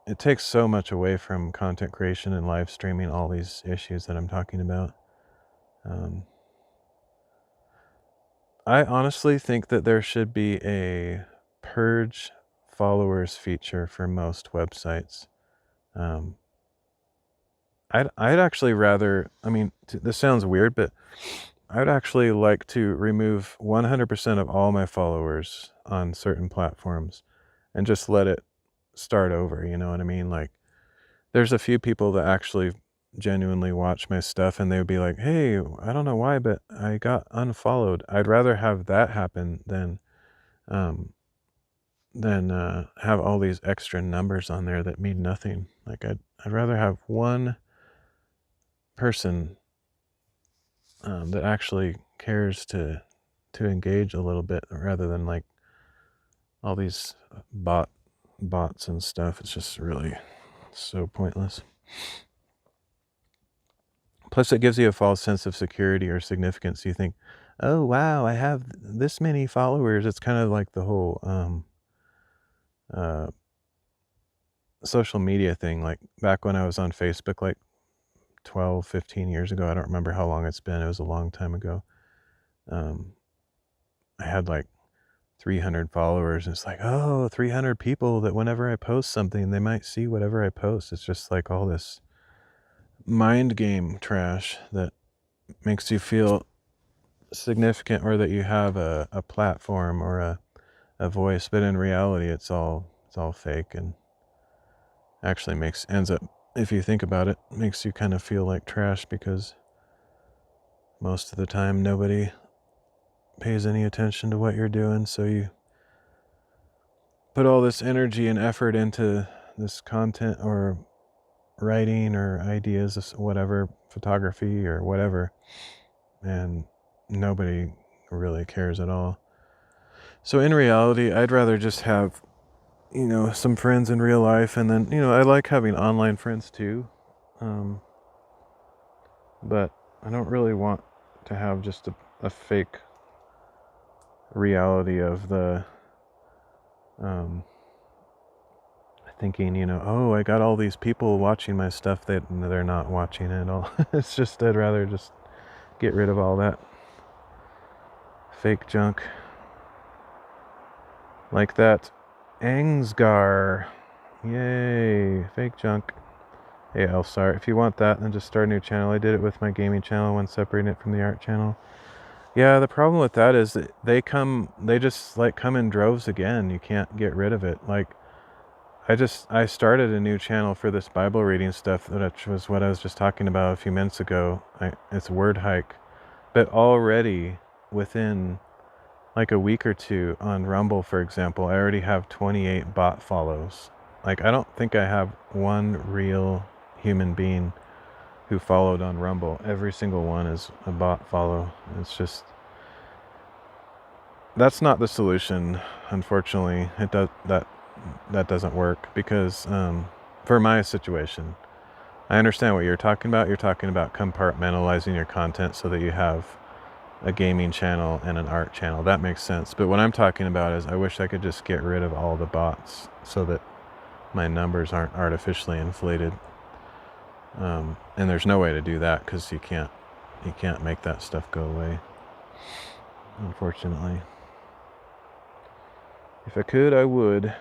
it takes so much away from content creation and live streaming, all these issues that I'm talking about. I honestly think that there should be a purge followers feature for most websites. I'd actually rather, I mean, this sounds weird, but I'd actually like to remove 100% of all my followers on certain platforms and just let it start over, you know what I mean? Like, there's a few people that actually genuinely watch my stuff, and they would be like, hey, I don't know why, but I got unfollowed. I'd rather have that happen than have all these extra numbers on there that mean nothing. Like, I'd rather have one person that actually cares to engage a little bit, rather than like all these bots and stuff. It's just really so pointless. Plus, it gives you a false sense of security or significance. You think, oh wow, I have this many followers. It's kind of like the whole social media thing. Like back when I was on Facebook, like 12, 15 years ago, I don't remember how long it's been. It was a long time ago. I had like 300 followers, and it's like, oh, 300 people that whenever I post something, they might see whatever I post. It's just like all this mind game trash that makes you feel significant, or that you have a platform or a voice, but in reality it's all fake, and actually ends up, if you think about it, makes you kind of feel like trash, because most of the time nobody pays any attention to what you're doing. So you put all this energy and effort into this content or writing or ideas, whatever, photography or whatever, and nobody really cares at all. So in reality, I'd rather just have, some friends in real life, and then, I like having online friends too. But I don't really want to have just a fake reality of the thinking, oh, I got all these people watching my stuff that they're not watching it all. It's just, I'd rather just get rid of all that fake junk. Like that Angsgar. Yay, fake junk. Hey, Elsar, if you want that, then just start a new channel. I did it with my gaming channel when separating it from the art channel. Yeah, the problem with that is that they just like come in droves again. You can't get rid of it. Like, I started a new channel for this Bible reading stuff, which was what I was just talking about a few minutes ago. It's WordHike. But already within like a week or two on Rumble, for example, I already have 28 bot follows. Like, I don't think I have one real human being who followed on Rumble. Every single one is a bot follow. It's just, that's not the solution, unfortunately. That doesn't work, because for my situation, I understand what you're talking about. You're talking about compartmentalizing your content so that you have a gaming channel and an art channel. That makes sense. But what I'm talking about is, I wish I could just get rid of all the bots so that my numbers aren't artificially inflated. And there's no way to do that, because you can't make that stuff go away, unfortunately. If I could, I would.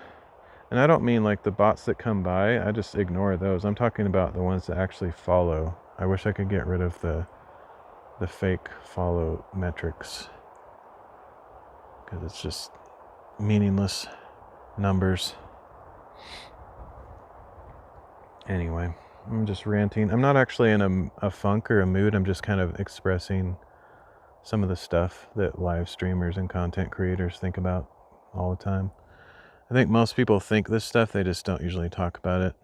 And I don't mean like the bots that come by. I just ignore those. I'm talking about the ones that actually follow. I wish I could get rid of the fake follow metrics, because it's just meaningless numbers. Anyway, I'm just ranting. I'm not actually in a funk or a mood. I'm just kind of expressing some of the stuff that live streamers and content creators think about all the time. I think most people think this stuff, they just don't usually talk about it.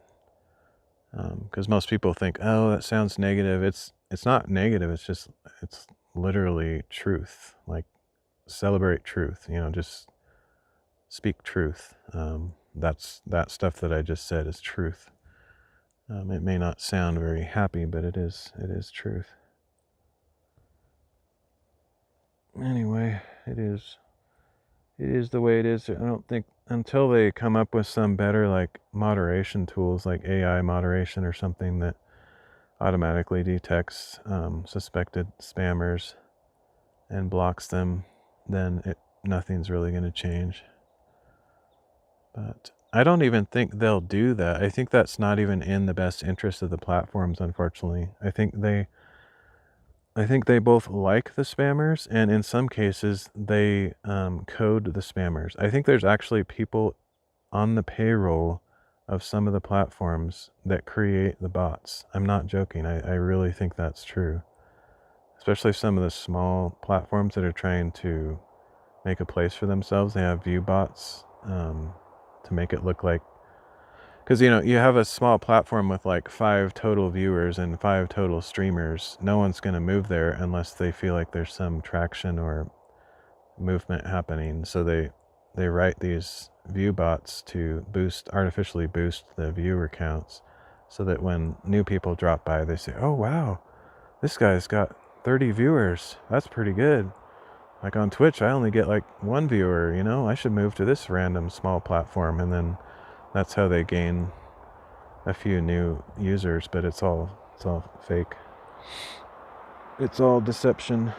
Because most people think, oh, that sounds negative. It's not negative. It's literally truth. Like, celebrate truth. Just speak truth. That stuff that I just said is truth. It may not sound very happy, but it is truth. Anyway, it is the way it is. I don't think, until they come up with some better like moderation tools, like AI moderation or something that automatically detects suspected spammers and blocks them, then nothing's really going to change. But I don't even think they'll do that. I think that's not even in the best interest of the platforms, unfortunately. I think they both like the spammers, and in some cases they code the spammers. I think there's actually people on the payroll of some of the platforms that create the bots. I'm not joking. I really think that's true. Especially some of the small platforms that are trying to make a place for themselves. They have view bots to make it look like, because you have a small platform with like 5 total viewers and 5 total streamers. No one's going to move there unless they feel like there's some traction or movement happening. So they write these view bots to artificially boost the viewer counts, so that when new people drop by, they say, oh wow, this guy's got 30 viewers. That's pretty good. Like on Twitch, I only get like 1 viewer, I should move to this random small platform. And then that's how they gain a few new users, but it's all fake. It's all deception.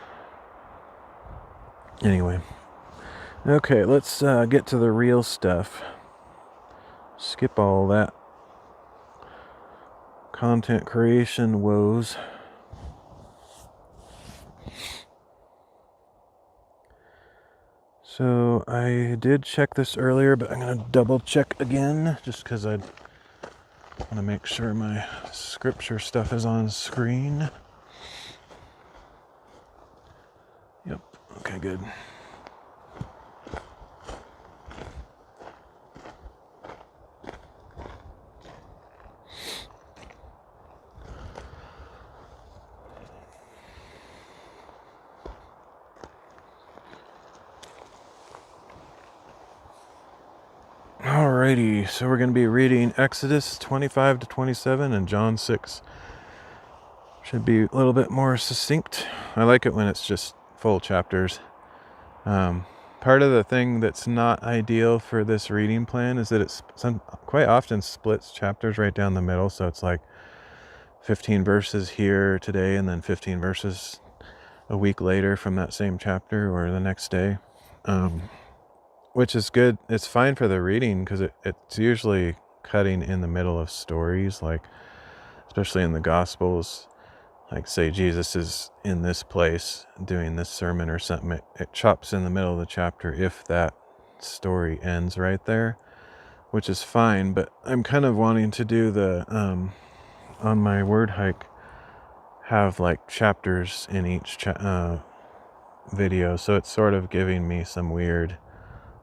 Anyway. Okay, let's get to the real stuff. Skip all that content creation woes. So I did check this earlier, but I'm going to double check again, just because I want to make sure my scripture stuff is on screen. Yep, okay, good. Alrighty, so we're going to be reading Exodus 25 to 27 and John 6. Should be a little bit more succinct. I like it when it's just full chapters. Part of the thing that's not ideal for this reading plan is that it's quite often splits chapters right down the middle. So it's like 15 verses here today and then 15 verses a week later from that same chapter or the next day. Which is good. It's fine for the reading because it's usually cutting in the middle of stories, like especially in the Gospels. Like say Jesus is in this place doing this sermon or something. It chops in the middle of the chapter if that story ends right there, which is fine. But I'm kind of wanting to do the on my WordHike have like chapters in each video, so it's sort of giving me some weird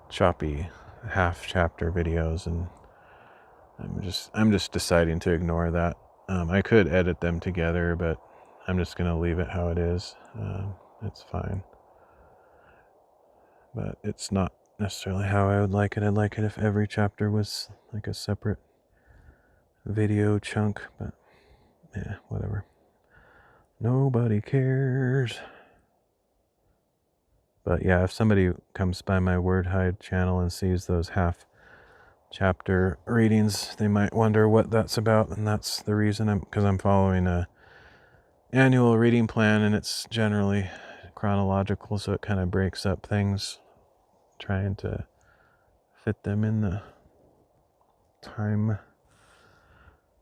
choppy half chapter videos, and I'm just deciding to ignore that. I could edit them together, but I'm just gonna leave it how it is. It's fine, but it's not necessarily how I would like it. I'd like it if every chapter was like a separate video chunk, but yeah, whatever. Nobody cares. But yeah, if somebody comes by my WordHike channel and sees those half chapter readings, they might wonder what that's about, and that's the reason. Because I'm following a annual reading plan, and it's generally chronological, so it kind of breaks up things, trying to fit them in the time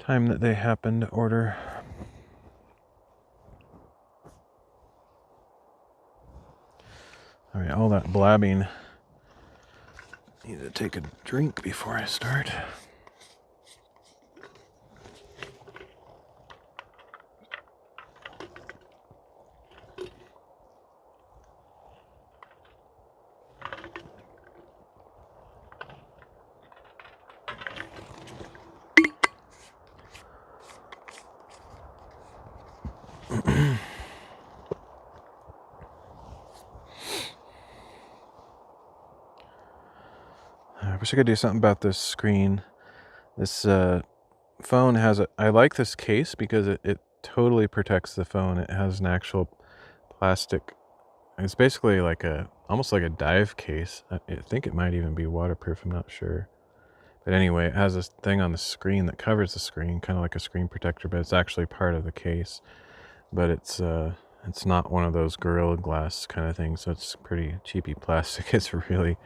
that they happen to order. All right, all that blabbing. Need to take a drink before I start. I wish I could do something about this screen. This phone has I like this case because it totally protects the phone. It has an actual plastic. It's basically like almost like a dive case. I think it might even be waterproof. I'm not sure. But anyway, it has this thing on the screen that covers the screen, kind of like a screen protector, but it's actually part of the case. But it's not one of those Gorilla Glass kind of things, so it's pretty cheapy plastic. It's really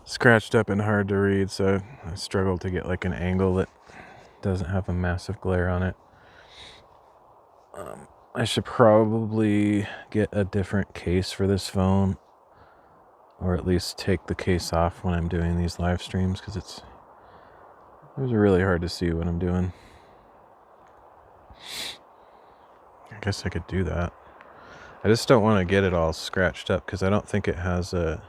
scratched up and hard to read, so I struggled to get like an angle that doesn't have a massive glare on it. I should probably get a different case for this phone, or at least take the case off when I'm doing these live streams, because it's really hard to see what I'm doing. I guess I could do that. I just don't want to get it all scratched up because I don't think it has a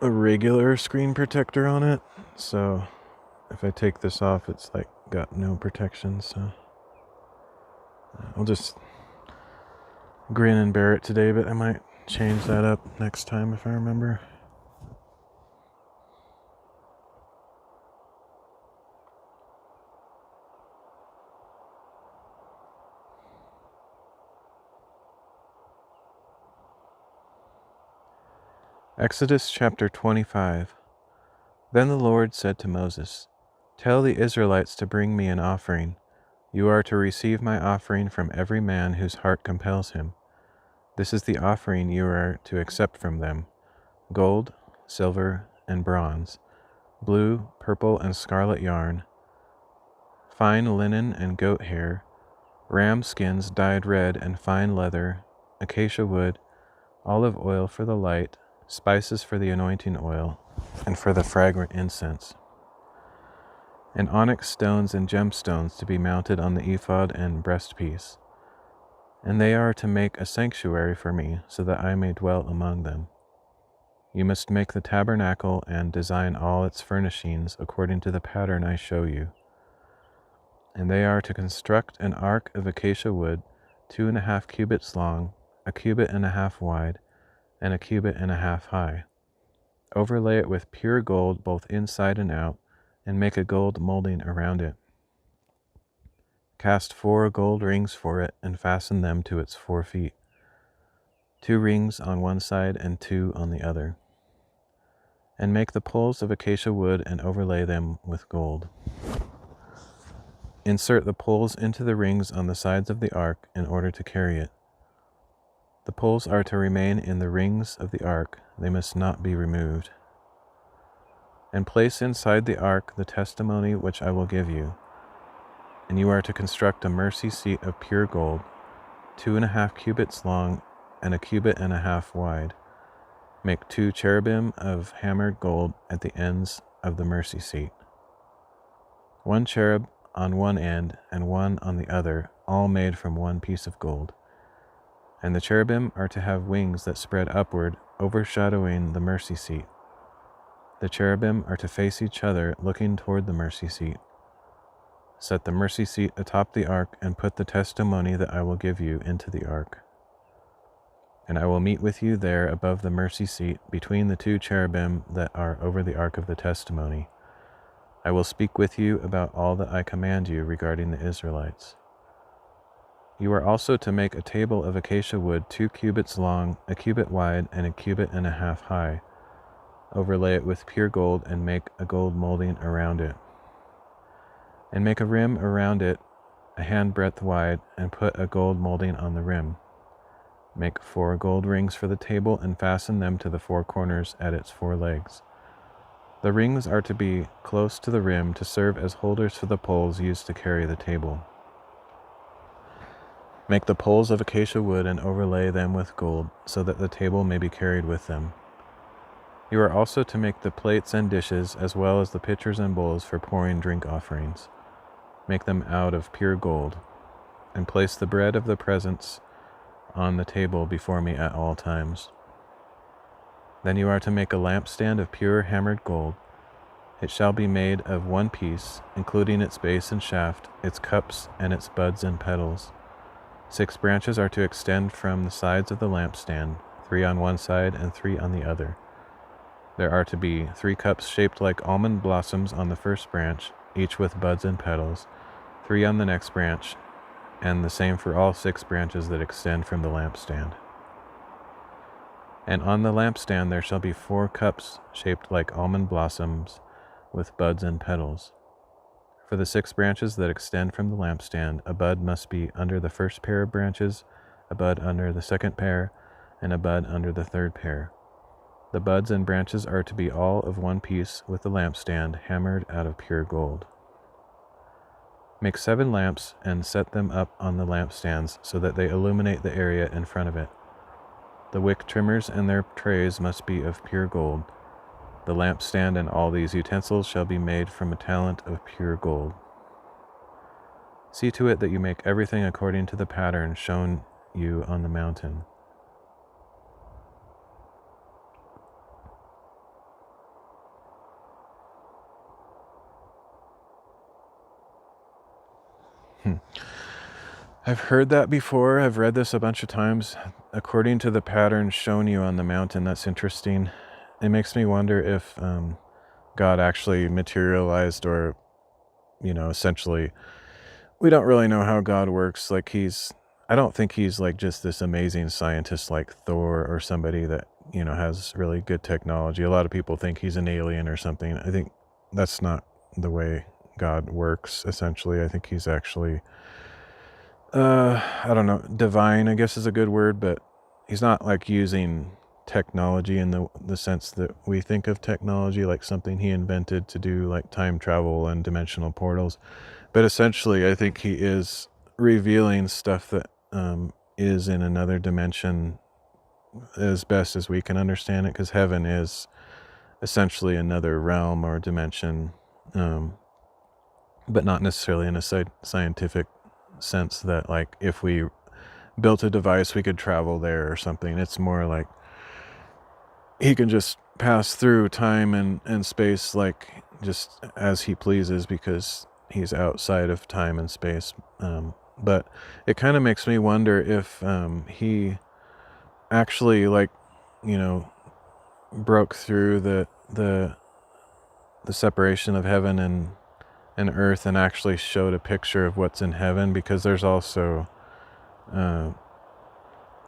regular screen protector on it. So if I take this off, it's like got no protection. So I'll just grin and bear it today, but I might change that up next time if I remember. Exodus chapter 25. Then the Lord said to Moses, "Tell the Israelites to bring me an offering. You are to receive my offering from every man whose heart compels him. This is the offering you are to accept from them: gold, silver, and bronze, blue, purple, and scarlet yarn, fine linen and goat hair, ram skins dyed red and fine leather, acacia wood, olive oil for the light, spices for the anointing oil, and for the fragrant incense, and onyx stones and gemstones to be mounted on the ephod and breastpiece. And they are to make a sanctuary for me, so that I may dwell among them. You must make the tabernacle and design all its furnishings according to the pattern I show you. And they are to construct an ark of acacia wood, 2.5 cubits long, 1.5 cubits wide, and 1.5 cubits high. Overlay it with pure gold both inside and out, and make a gold molding around it. Cast 4 gold rings for it, and fasten them to its 4 feet, 2 rings on one side and 2 on the other. And make the poles of acacia wood and overlay them with gold. Insert the poles into the rings on the sides of the ark in order to carry it. The poles are to remain in the rings of the ark, they must not be removed. And place inside the ark the testimony which I will give you. And you are to construct a mercy seat of pure gold, 2.5 cubits long and 1.5 cubits wide. Make 2 cherubim of hammered gold at the ends of the mercy seat. 1 cherub on one end and 1 on the other, all made from 1 piece of gold. And the cherubim are to have wings that spread upward, overshadowing the mercy seat. The cherubim are to face each other, looking toward the mercy seat. Set the mercy seat atop the ark, and put the testimony that I will give you into the ark. And I will meet with you there above the mercy seat, between the 2 cherubim that are over the ark of the testimony. I will speak with you about all that I command you regarding the Israelites. You are also to make a table of acacia wood 2 cubits long, 1 cubit wide, and 1.5 cubits high. Overlay it with pure gold, and make a gold molding around it. And make a rim around it, a handbreadth wide, and put a gold molding on the rim. Make 4 gold rings for the table, and fasten them to the 4 corners at its 4 legs. The rings are to be close to the rim to serve as holders for the poles used to carry the table. Make the poles of acacia wood and overlay them with gold, so that the table may be carried with them. You are also to make the plates and dishes, as well as the pitchers and bowls for pouring drink offerings. Make them out of pure gold, and place the bread of the presence on the table before me at all times. Then you are to make a lampstand of pure hammered gold. It shall be made of one piece, including its base and shaft, its cups, and its buds and petals. 6 branches are to extend from the sides of the lampstand, 3 on one side and 3 on the other. There are to be 3 cups shaped like almond blossoms on the first branch, each with buds and petals, 3 on the next branch, and the same for all 6 branches that extend from the lampstand. And on the lampstand there shall be 4 cups shaped like almond blossoms with buds and petals. For the 6 branches that extend from the lampstand, a bud must be under the first pair of branches, a bud under the second pair, and a bud under the third pair. The buds and branches are to be all of one piece with the lampstand, hammered out of pure gold. Make 7 lamps and set them up on the lampstands so that they illuminate the area in front of it. The wick trimmers and their trays must be of pure gold. The lampstand and all these utensils shall be made from a talent of pure gold. See to it that you make everything according to the pattern shown you on the mountain. I've heard that before. I've read this a bunch of times. According to the pattern shown you on the mountain. That's interesting. It makes me wonder if God actually materialized, or, essentially, we don't really know how God works. I don't think he's like just this amazing scientist like Thor or somebody that, has really good technology. A lot of people think he's an alien or something. I think that's not the way God works, essentially. I think he's actually, I don't know, divine, I guess is a good word, but he's not like using technology in the sense that we think of technology, like something he invented to do like time travel and dimensional portals. But essentially, I think he is revealing stuff that is in another dimension as best as we can understand it, because heaven is essentially another realm or dimension, but not necessarily in a scientific sense that like if we built a device we could travel there or something. It's more like he can just pass through time and space like just as he pleases, because he's outside of time and space. But it kind of makes me wonder if he actually broke through the separation of heaven and earth and actually showed a picture of what's in heaven, because there's also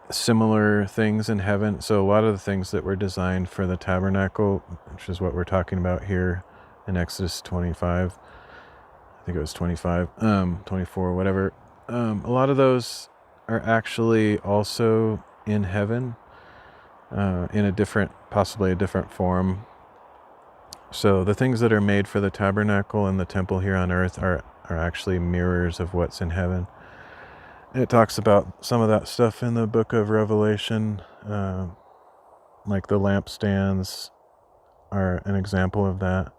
similar things in heaven. So a lot of the things that were designed for the tabernacle, which is what we're talking about here in Exodus 25, I think it was 25, 24, whatever. A lot of those are actually also in heaven, in possibly a different form. So the things that are made for the tabernacle and the temple here on earth are actually mirrors of what's in heaven. And it talks about some of that stuff in the book of Revelation, like the lampstands are an example of that.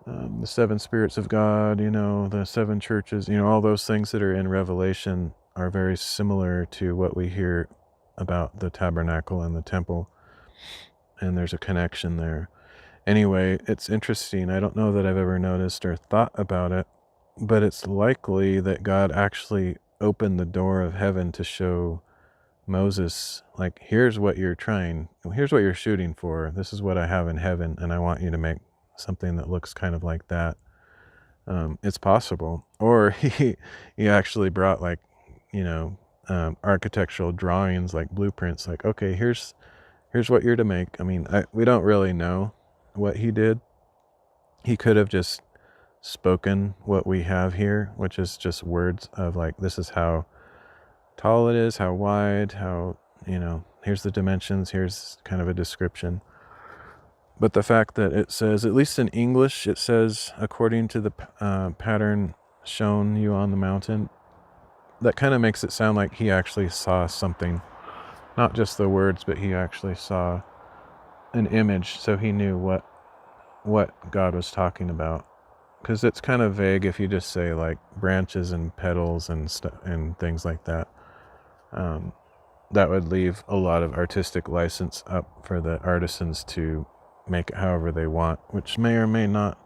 The 7 spirits of God, the 7 churches, all those things that are in Revelation are very similar to what we hear about the tabernacle and the temple. And there's a connection there. Anyway, it's interesting. I don't know that I've ever noticed or thought about it, but it's likely that God actually opened the door of heaven to show Moses, like, here's what you're shooting for. This is what I have in heaven, and I want you to make something that looks kind of like that. It's possible. Or he actually brought architectural drawings, like blueprints, like, okay, here's what you're to make. I mean, we don't really know what he did. He could have just spoken what we have here, which is just words of like, this is how tall it is, how wide, how, here's the dimensions, here's kind of a description. But the fact that it says, at least in English, it says, according to the pattern shown you on the mountain, that kind of makes it sound like he actually saw something. Not just the words, but he actually saw an image, so he knew what God was talking about. Because it's kind of vague if you just say like branches and petals and and things like that. That would leave a lot of artistic license up for the artisans to make it however they want, which may or may not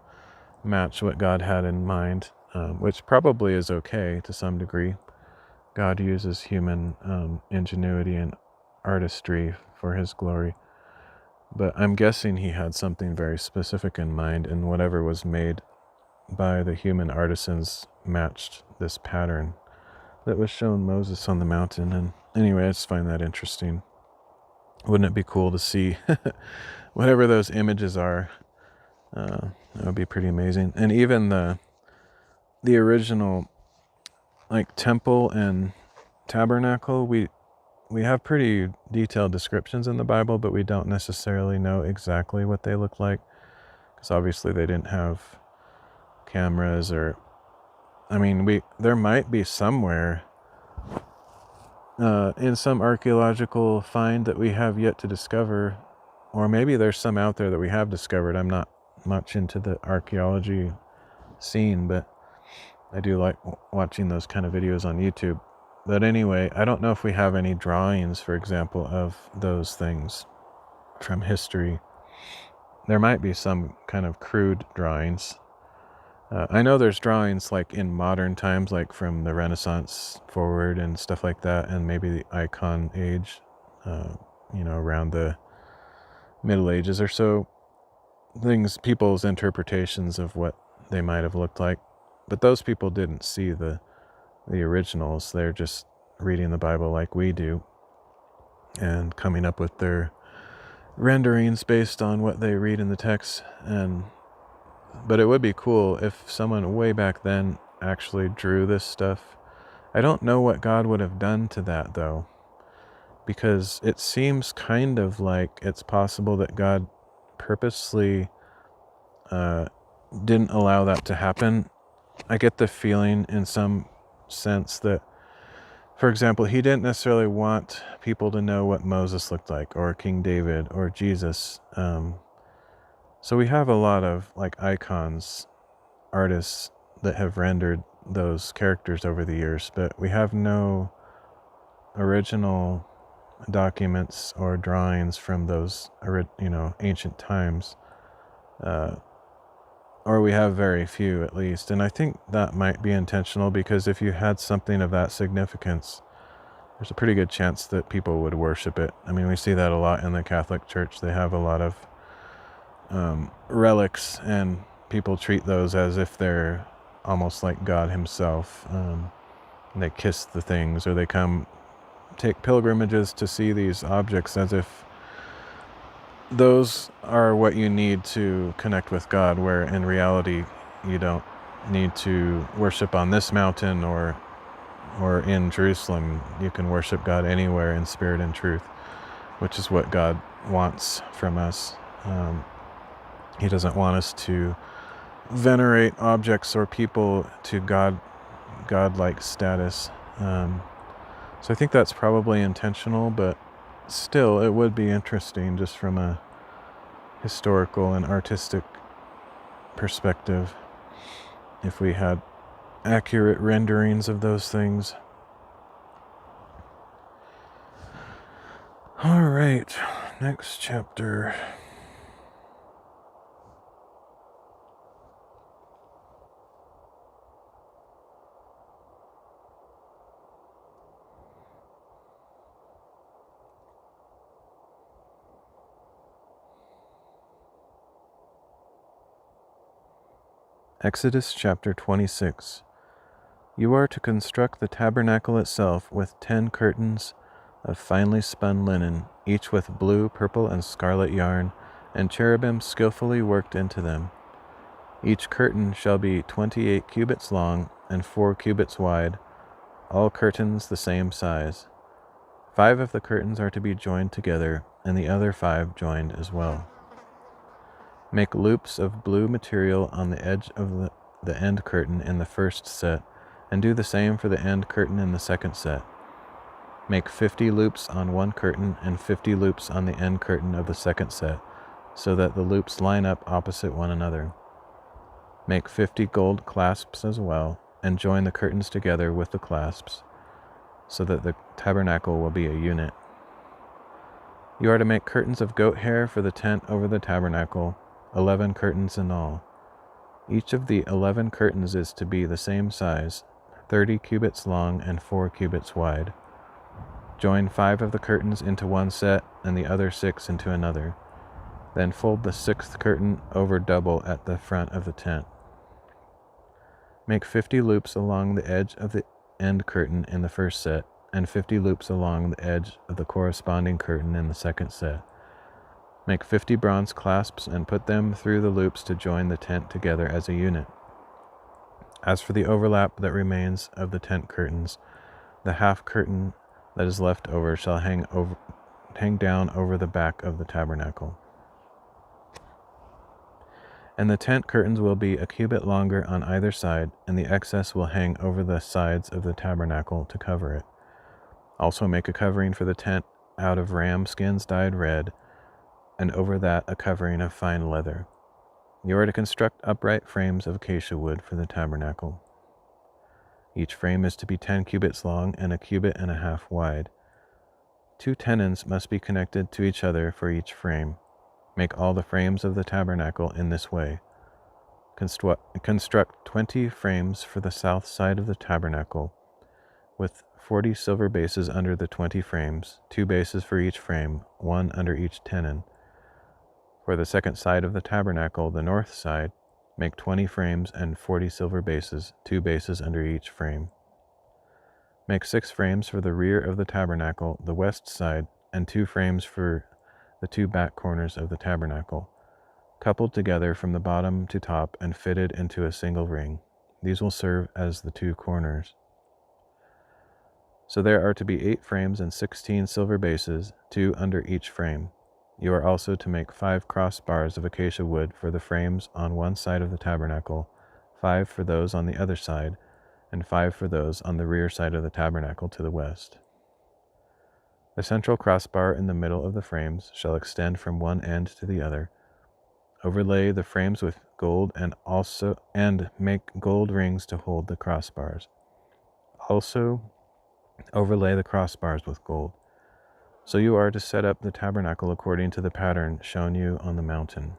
match what God had in mind, which probably is okay to some degree. God uses human ingenuity and artistry for his glory. But I'm guessing he had something very specific in mind, and whatever was made by the human artisans matched this pattern that was shown Moses on the mountain. And anyway, I just find that interesting. Wouldn't it be cool to see whatever those images are? That would be pretty amazing. And even the original like temple and tabernacle, we have pretty detailed descriptions in the Bible, but we don't necessarily know exactly what they look like, because obviously they didn't have cameras, or there might be somewhere in some archaeological find that we have yet to discover, or maybe there's some out there that we have discovered. I'm not much into the archaeology scene, but I do like watching those kind of videos on YouTube. But anyway, I don't know if we have any drawings, for example, of those things from history. There might be some kind of crude drawings. I know there's drawings like in modern times, like from the Renaissance forward and stuff like that, and maybe the Icon Age, around the Middle Ages or so. People's interpretations of what they might have looked like. But those people didn't see the originals. They're just reading the Bible like we do and coming up with their renderings based on what they read in the text. But it would be cool if someone way back then actually drew this stuff. I don't know what God would have done to that, though, because it seems kind of like it's possible that God purposely didn't allow that to happen. I get the feeling in some sense that, for example, he didn't necessarily want people to know what Moses looked like, or King David, or Jesus. So we have a lot of like icons, artists that have rendered those characters over the years, but we have no original documents or drawings from those, ancient times. Or we have very few, at least. And I think that might be intentional, because if you had something of that significance, there's a pretty good chance that people would worship it. I mean, we see that a lot in the Catholic Church. They have a lot of relics, and people treat those as if they're almost like God himself. And they kiss the things, or they come take pilgrimages to see these objects as if those are what you need to connect with God, where in reality you don't need to worship on this mountain or in Jerusalem. You can worship God anywhere in spirit and truth, which is what God wants from us. He doesn't want us to venerate objects or people to God-like status. So I think that's probably intentional, but still, it would be interesting just from a historical and artistic perspective if we had accurate renderings of those things. All right, next chapter. Exodus chapter 26. You are to construct the tabernacle itself with 10 curtains of finely spun linen, each with blue, purple, and scarlet yarn, and cherubim skillfully worked into them. Each curtain shall be 28 cubits long and 4 cubits wide, all curtains the same size. 5 of the curtains are to be joined together, and the other 5 joined as well. Make loops of blue material on the edge of the end curtain in the first set, and do the same for the end curtain in the second set. Make 50 loops on one curtain and 50 loops on the end curtain of the second set, so that the loops line up opposite one another. Make 50 gold clasps as well, and join the curtains together with the clasps, so that the tabernacle will be a unit. You are to make curtains of goat hair for the tent over the tabernacle, 11 curtains in all. Each of the 11 curtains is to be the same size, 30 cubits long and 4 cubits wide. Join 5 of the curtains into one set and the other 6 into another. Then fold the 6th curtain over double at the front of the tent. Make 50 loops along the edge of the end curtain in the first set, and 50 loops along the edge of the corresponding curtain in the second set. Make 50 bronze clasps and put them through the loops to join the tent together as a unit. As for the overlap that remains of the tent curtains, the half curtain that is left over shall hang down over the back of the tabernacle. And the tent curtains will be a cubit longer on either side, and the excess will hang over the sides of the tabernacle to cover it. Also make a covering for the tent out of ram skins dyed red, and over that a covering of fine leather. You are to construct upright frames of acacia wood for the tabernacle. Each frame is to be 10 cubits long and a cubit and a half wide. 2 tenons must be connected to each other for each frame. Make all the frames of the tabernacle in this way. Construct 20 frames for the south side of the tabernacle, with 40 silver bases under the 20 frames, 2 bases for each frame, 1 under each tenon. For the second side of the tabernacle, the north side, make 20 frames and 40 silver bases, 2 bases under each frame. Make 6 frames for the rear of the tabernacle, the west side, and 2 frames for the 2 back corners of the tabernacle, coupled together from the bottom to top and fitted into a single ring. These will serve as the 2 corners. So there are to be 8 frames and 16 silver bases, 2 under each frame. You are also to make 5 crossbars of acacia wood for the frames on one side of the tabernacle, 5 for those on the other side, and 5 for those on the rear side of the tabernacle to the west. The central crossbar in the middle of the frames shall extend from one end to the other. Overlay the frames with gold and make gold rings to hold the crossbars. Also overlay the crossbars with gold. So you are to set up the tabernacle according to the pattern shown you on the mountain.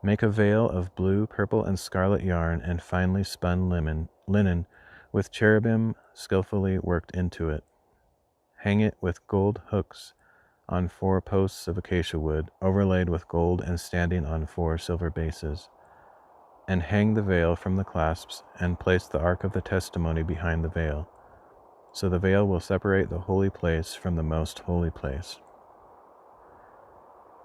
Make a veil of blue, purple, and scarlet yarn and finely spun linen with cherubim skillfully worked into it. Hang it with gold hooks on 4 posts of acacia wood, overlaid with gold and standing on 4 silver bases. And hang the veil from the clasps, and place the ark of the testimony behind the veil. So the veil will separate the holy place from the most holy place.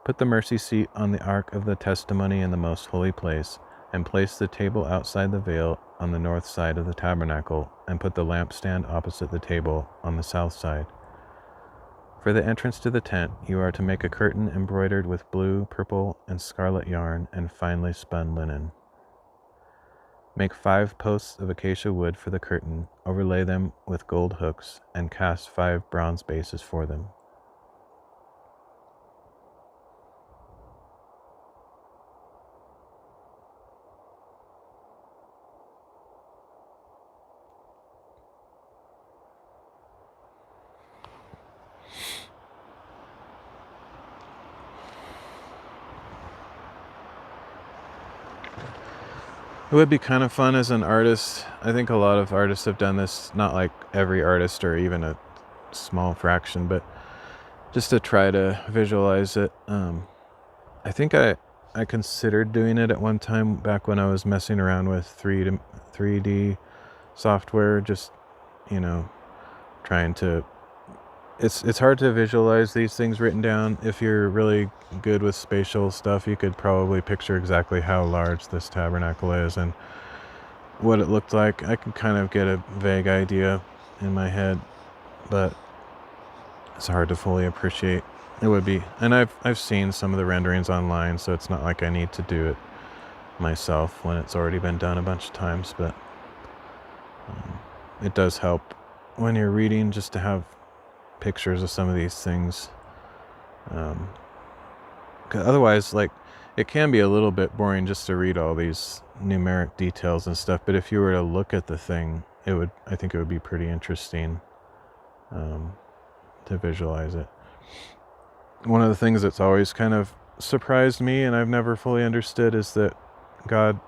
Put the mercy seat on the ark of the testimony in the most holy place, and place the table outside the veil on the north side of the tabernacle, and put the lampstand opposite the table on the south side. For the entrance to the tent, you are to make a curtain embroidered with blue, purple, and scarlet yarn and finely spun linen. Make 5 posts of acacia wood for the curtain, overlay them with gold hooks, and cast 5 bronze bases for them. It would be kind of fun as an artist. I think a lot of artists have done this, not like every artist or even a small fraction, but just to try to visualize it. I think I considered doing it at one time back when I was messing around with 3D software, just, trying to... It's hard to visualize these things written down. If you're really good with spatial stuff, you could probably picture exactly how large this tabernacle is and what it looked like. I could kind of get a vague idea in my head, but it's hard to fully appreciate It would be, and I've seen some of the renderings online, so it's not like I need to do it myself when it's already been done a bunch of times, but it does help when you're reading just to have pictures of some of these things. 'Cause otherwise, like, it can be a little bit boring just to read all these numeric details and stuff, but if you were to look at the thing, I think it would be pretty interesting to visualize it. One of the things that's always kind of surprised me and I've never fully understood is that God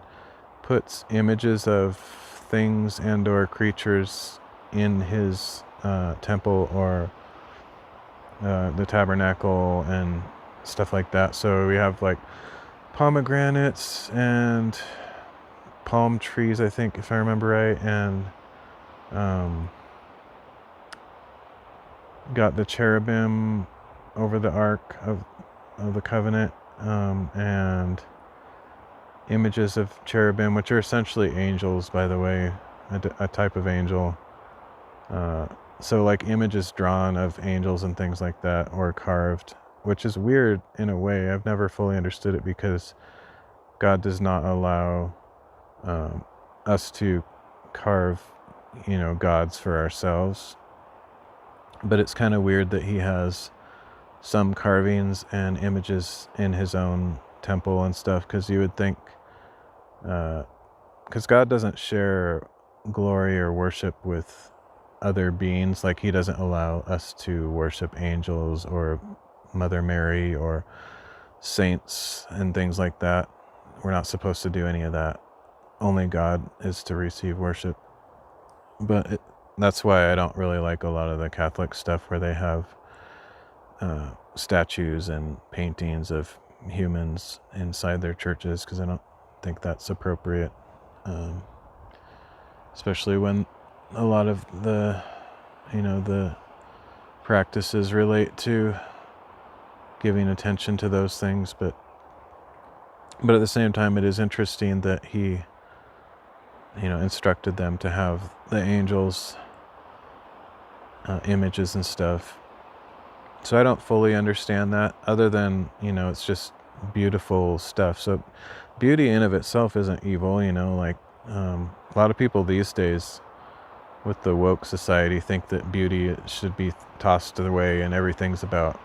puts images of things and or creatures in his temple or the tabernacle and stuff like that. So we have like pomegranates and palm trees, I think, if I remember right, and got the cherubim over the Ark of the Covenant, and images of cherubim, which are essentially angels, by the way, a type of angel. So like images drawn of angels and things like that, or carved, which is weird in a way. I've never fully understood it because God does not allow us to carve, gods for ourselves. But it's kind of weird that he has some carvings and images in his own temple and stuff, because you would think, because God doesn't share glory or worship with other beings. Like, he doesn't allow us to worship angels or Mother Mary or saints and things like that. We're not supposed to do any of that. Only God is to receive worship. But that's why I don't really like a lot of the Catholic stuff where they have statues and paintings of humans inside their churches, because I don't think that's appropriate. Especially when a lot of the practices relate to giving attention to those things, but at the same time, it is interesting that he instructed them to have the angels images and stuff. So I don't fully understand that, other than it's just beautiful stuff. So beauty in of itself isn't evil. Like a lot of people these days with the woke society think that beauty should be tossed away and everything's about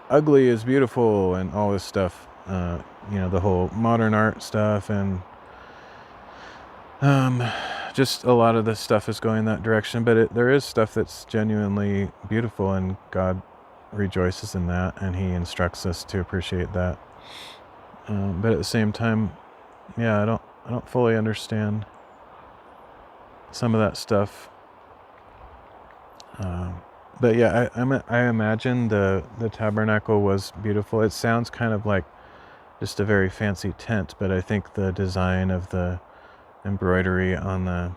ugly is beautiful and all this stuff. The whole modern art stuff, and just a lot of this stuff is going that direction. But there is stuff that's genuinely beautiful, and God rejoices in that, and he instructs us to appreciate that. But at the same time, I don't fully understand some of that stuff. But yeah, I imagine the tabernacle was beautiful. It sounds kind of like just a very fancy tent, but I think the design of the embroidery on the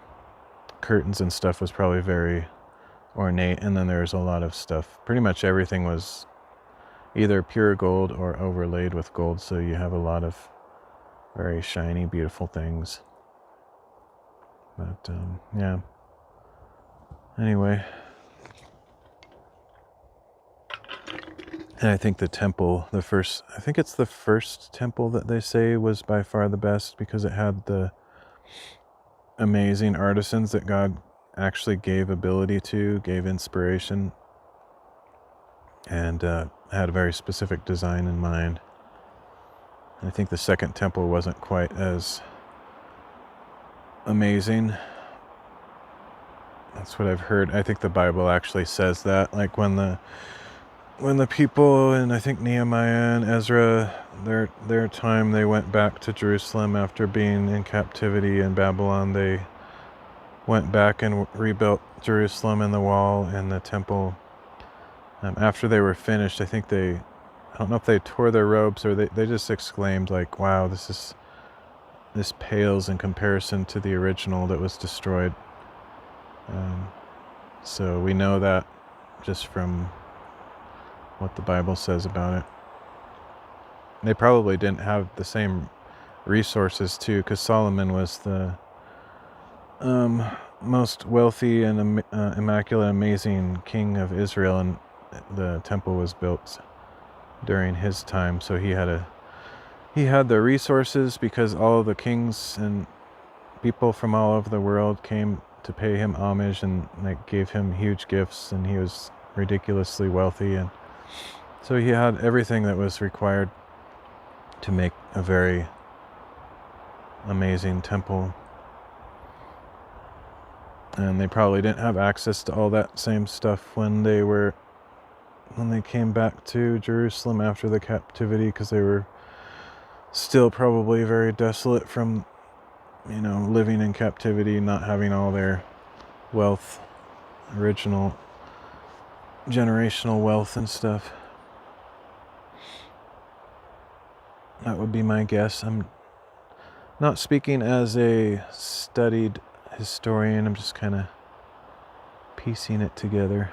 curtains and stuff was probably very ornate. And then there's a lot of stuff. Pretty much everything was either pure gold or overlaid with gold, so you have a lot of very shiny, beautiful things. But yeah. Anyway. And I think the temple, I think it's the first temple that they say was by far the best, because it had the amazing artisans that God actually gave ability to, gave inspiration, and had a very specific design in mind. I think the second temple wasn't quite as amazing. That's what I've heard. I think the Bible actually says that, like when the people, and I think Nehemiah and Ezra, their time, they went back to Jerusalem after being in captivity in Babylon. They went back and rebuilt Jerusalem and the wall and the temple. After they were finished, I think I don't know if they tore their robes or they just exclaimed like, wow, this pales in comparison to the original that was destroyed. So we know that just from what the Bible says about it. They probably didn't have the same resources too, because Solomon was the most wealthy and immaculate, amazing king of Israel, and the temple was built during his time, so he had the resources because all of the kings and people from all over the world came to pay him homage, and like gave him huge gifts, and he was ridiculously wealthy, and so he had everything that was required to make a very amazing temple. And they probably didn't have access to all that same stuff when they came back to Jerusalem after the captivity, because they were still probably very desolate from, living in captivity, not having all their wealth, original generational wealth and stuff. That would be my guess. I'm not speaking as a studied historian. I'm just kind of piecing it together.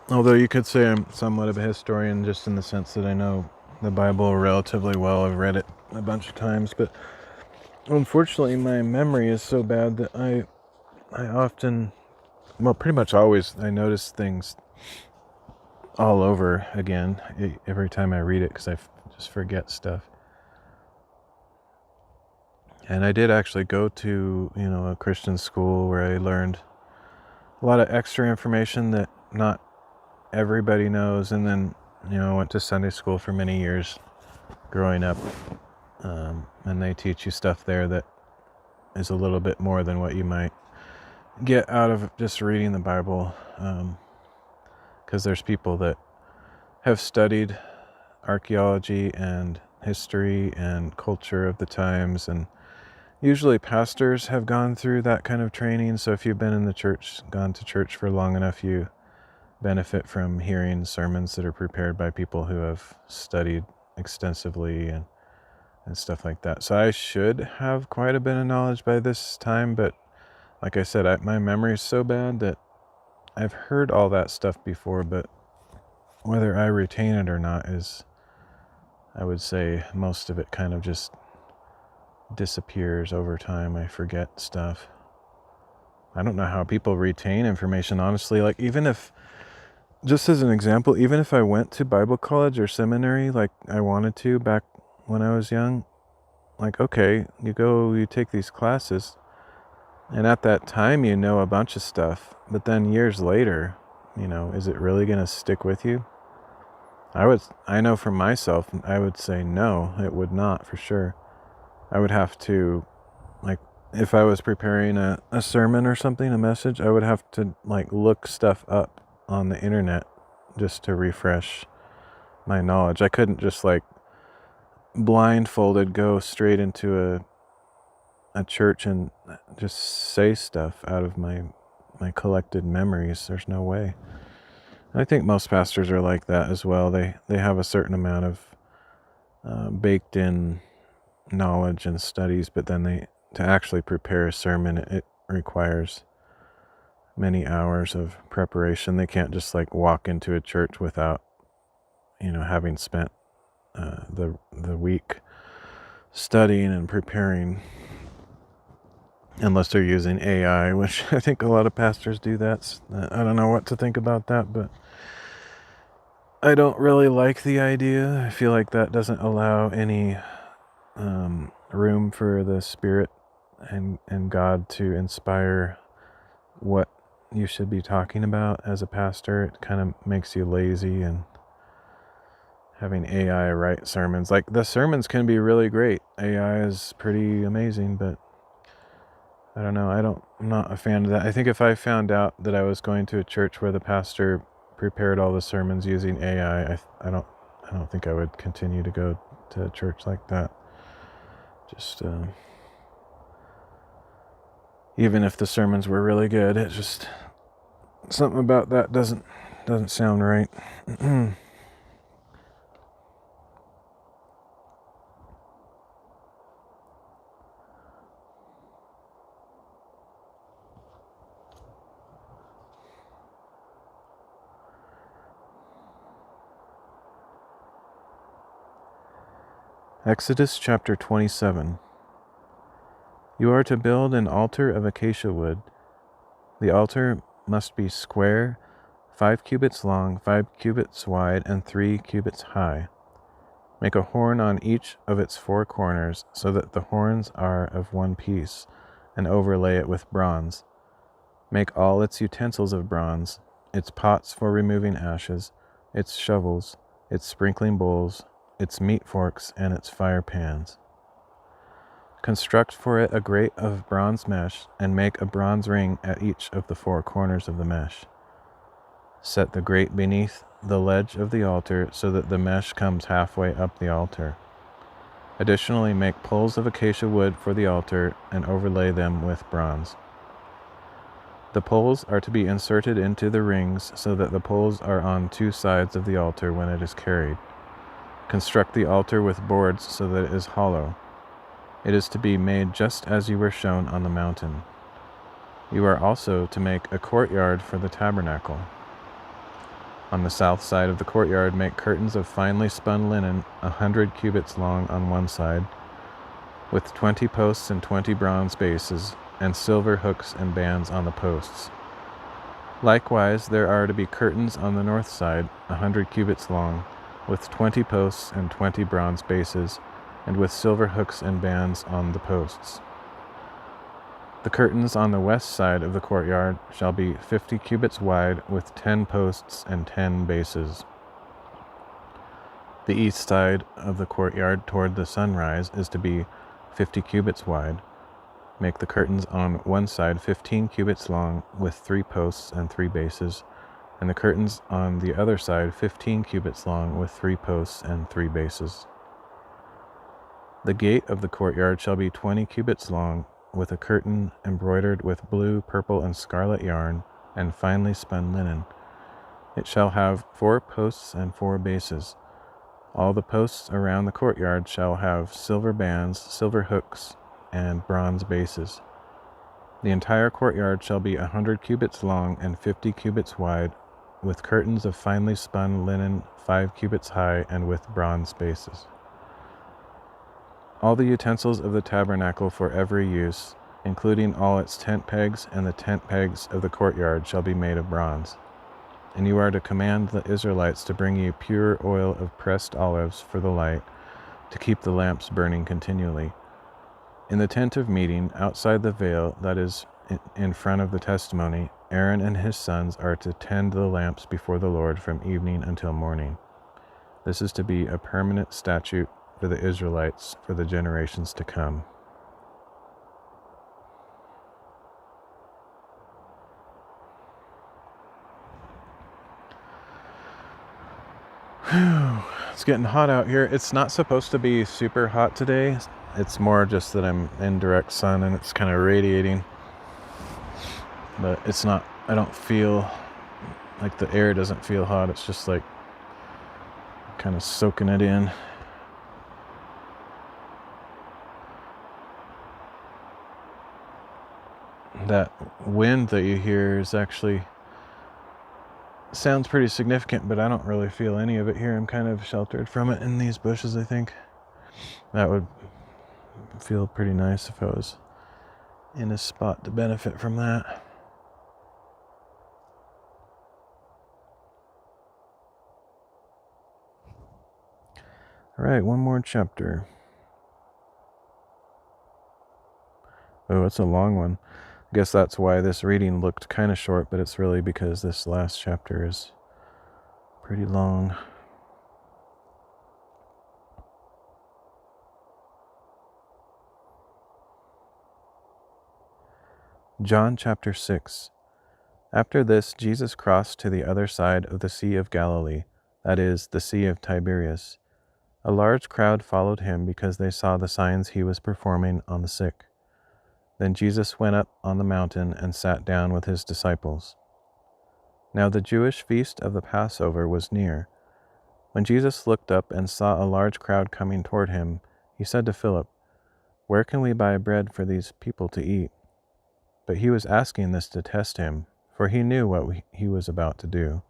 Although you could say I'm somewhat of a historian, just in the sense that I know the Bible relatively well. I've read it a bunch of times, but unfortunately my memory is so bad that I often, pretty much always, I notice things all over again every time I read it, because I just forget stuff. And I did actually go to, a Christian school where I learned a lot of extra information that not everybody knows. And then, I went to Sunday school for many years growing up. And they teach you stuff there that is a little bit more than what you might get out of just reading the Bible. Because there's people that have studied archaeology and history and culture of the times, and usually pastors have gone through that kind of training. So if you've been in the church, gone to church for long enough, you benefit from hearing sermons that are prepared by people who have studied extensively and stuff like that. So I should have quite a bit of knowledge by this time, but like I said, my memory is so bad that I've heard all that stuff before, but whether I retain it or not is, I would say, most of it kind of just disappears over time. I forget stuff. I don't know how people retain information, honestly. Like, even if, just as an example, even if I went to Bible college or seminary like I wanted to back when I was young, like, okay, you take these classes, and at that time you know a bunch of stuff, but then years later, is it really going to stick with you? I know for myself, I would say no, it would not, for sure. I would have to, like, if I was preparing a sermon or something, a message, I would have to, like, look stuff up on the internet just to refresh my knowledge. I couldn't just, like, blindfolded go straight into a church and just say stuff out of my collected memories. There's no way. I think most pastors are like that as well. They have a certain amount of baked in knowledge and studies, but then to actually prepare a sermon, it requires many hours of preparation. They can't just like walk into a church without, having spent the week studying and preparing, unless they're using AI, which I think a lot of pastors do that. I don't know what to think about that, but I don't really like the idea. I feel like that doesn't allow any room for the Spirit and God to inspire what you should be talking about as a pastor. It kind of makes you lazy, and having AI write sermons, like, the sermons can be really great. AI is pretty amazing, but I don't know. I'm not a fan of that. I think if I found out that I was going to a church where the pastor prepared all the sermons using AI, I don't think I would continue to go to a church like that. Just even if the sermons were really good, it's just something about that doesn't sound right. Exodus chapter 27. You are to build an altar of acacia wood. The altar must be square, 5 cubits long, 5 cubits wide, and 3 cubits high. Make a horn on each of its 4 corners, so that the horns are of one piece, and overlay it with bronze. Make all its utensils of bronze, its pots for removing ashes, its shovels, its sprinkling bowls, its meat forks, and its fire pans. Construct for it a grate of bronze mesh, and make a bronze ring at each of the 4 corners of the mesh. Set the grate beneath the ledge of the altar, so that the mesh comes halfway up the altar. Additionally, make poles of acacia wood for the altar, and overlay them with bronze. The poles are to be inserted into the rings, so that the poles are on 2 sides of the altar when it is carried. Construct the altar with boards so that it is hollow. It is to be made just as you were shown on the mountain. You are also to make a courtyard for the tabernacle. On the south side of the courtyard, make curtains of finely spun linen, 100 cubits long on one side, with 20 posts and 20 bronze bases, and silver hooks and bands on the posts. Likewise, there are to be curtains on the north side, 100 cubits long, with 20 posts and 20 bronze bases, and with silver hooks and bands on the posts. The curtains on the west side of the courtyard shall be 50 cubits wide, with 10 posts and 10 bases. The east side of the courtyard toward the sunrise is to be 50 cubits wide. Make the curtains on one side 15 cubits long, with 3 posts and 3 bases, and the curtains on the other side 15 cubits long, with 3 posts and 3 bases. The gate of the courtyard shall be 20 cubits long, with a curtain embroidered with blue, purple, and scarlet yarn, and finely spun linen. It shall have 4 posts and 4 bases. All the posts around the courtyard shall have silver bands, silver hooks, and bronze bases. The entire courtyard shall be 100 cubits long and 50 cubits wide, with curtains of finely spun linen 5 cubits high, and with bronze bases. All the utensils of the tabernacle for every use, including all its tent pegs and the tent pegs of the courtyard, shall be made of bronze. And you are to command the Israelites to bring you pure oil of pressed olives for the light, to keep the lamps burning continually. In the tent of meeting, outside the veil that is in front of the testimony, Aaron and his sons are to tend the lamps before the Lord from evening until morning. This is to be a permanent statute for the Israelites for the generations to come. Whew. It's getting hot out here. It's not supposed to be super hot today. It's more just that I'm in direct sun and it's kind of radiating. But it's not, I don't feel like the air doesn't feel hot. It's just like kind of soaking it in. That wind that you hear is actually sounds pretty significant, but I don't really feel any of it here. I'm kind of sheltered from it in these bushes, I think. That would feel pretty nice if I was in a spot to benefit from that. All right, one more chapter. Oh, it's a long one. I guess that's why this reading looked kind of short, but it's really because this last chapter is pretty long. John chapter 6. After this, Jesus crossed to the other side of the Sea of Galilee, that is, the Sea of Tiberias. A large crowd followed him because they saw the signs he was performing on the sick. Then Jesus went up on the mountain and sat down with his disciples. Now the Jewish feast of the Passover was near. When Jesus looked up and saw a large crowd coming toward him, he said to Philip, "Where can we buy bread for these people to eat?" But he was asking this to test him, for he knew what he was about to do.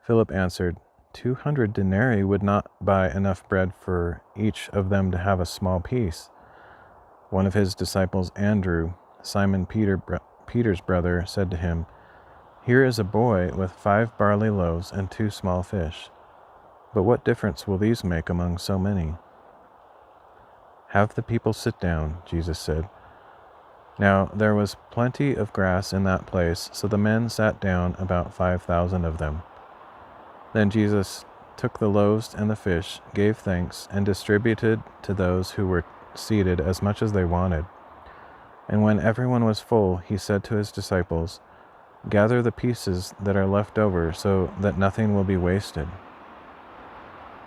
Philip answered, 200 denarii would not buy enough bread for each of them to have a small piece. One of his disciples, Andrew, Simon Peter's brother, said to him, "Here is a boy with 5 barley loaves and 2 small fish. But what difference will these make among so many?" "Have the people sit down," Jesus said. Now there was plenty of grass in that place, so the men sat down, about 5,000 of them. Then Jesus took the loaves and the fish, gave thanks, and distributed to those who were seated as much as they wanted. And when everyone was full, he said to his disciples, "Gather the pieces that are left over, so that nothing will be wasted."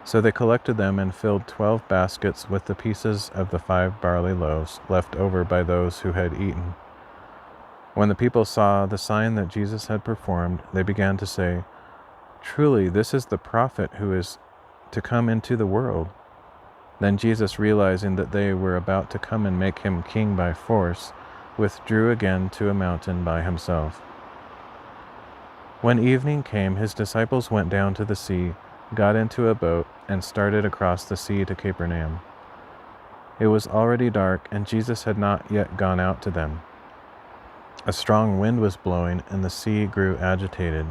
So they collected them and filled 12 baskets with the pieces of the 5 barley loaves left over by those who had eaten. When the people saw the sign that Jesus had performed, they began to say, "Truly, this is the prophet who is to come into the world." Then Jesus, realizing that they were about to come and make him king by force, withdrew again to a mountain by himself. When evening came, his disciples went down to the sea, got into a boat, and started across the sea to Capernaum. It was already dark, and Jesus had not yet gone out to them. A strong wind was blowing, and the sea grew agitated.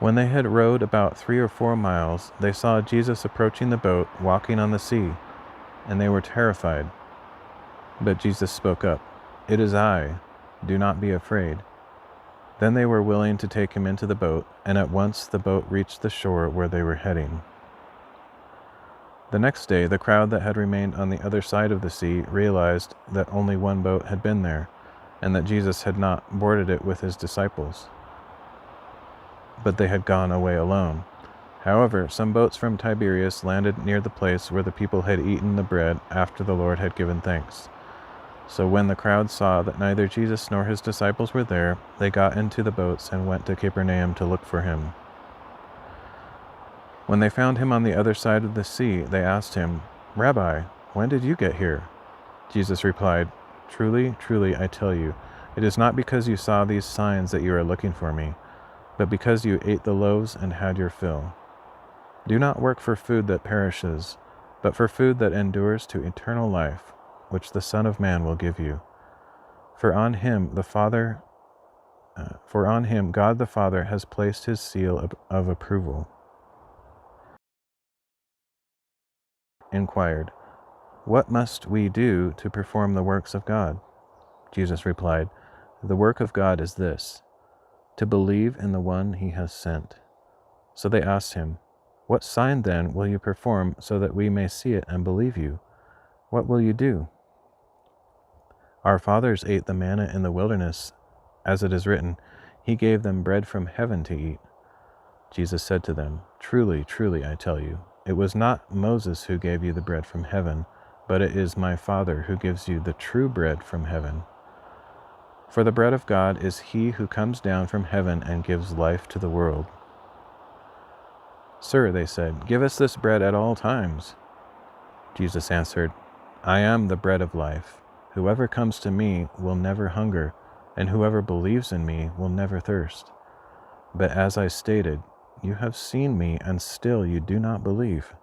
When they had rowed about 3 or 4 miles, they saw Jesus approaching the boat, walking on the sea, and they were terrified. But Jesus spoke up, "It is I. Do not be afraid." Then they were willing to take him into the boat, and at once the boat reached the shore where they were heading. The next day, the crowd that had remained on the other side of the sea realized that only one boat had been there, and that Jesus had not boarded it with his disciples, but they had gone away alone. However, some boats from Tiberias landed near the place where the people had eaten the bread after the Lord had given thanks. So when the crowd saw that neither Jesus nor his disciples were there, they got into the boats and went to Capernaum to look for him. When they found him on the other side of the sea, they asked him, "Rabbi, when did you get here?" Jesus replied, "Truly, truly, I tell you, it is not because you saw these signs that you are looking for me, but because you ate the loaves and had your fill. Do not work for food that perishes, but for food that endures to eternal life, which the Son of Man will give you. For on him God the Father has placed his seal of approval." Inquired, "What must we do to perform the works of God?" Jesus replied, "The work of God is this, to believe in the one he has sent." So they asked him, "What sign then will you perform so that we may see it and believe you? What will you do?" "Our fathers ate the manna in the wilderness, as it is written, 'He gave them bread from heaven to eat.'" Jesus said to them, "Truly, truly, I tell you, it was not Moses who gave you the bread from heaven, but it is my Father who gives you the true bread from heaven. For the bread of God is he who comes down from heaven and gives life to the world." "Sir," they said, "give us this bread at all times." Jesus answered, "I am the bread of life. Whoever comes to me will never hunger, and whoever believes in me will never thirst. But as I stated, you have seen me, and still you do not believe.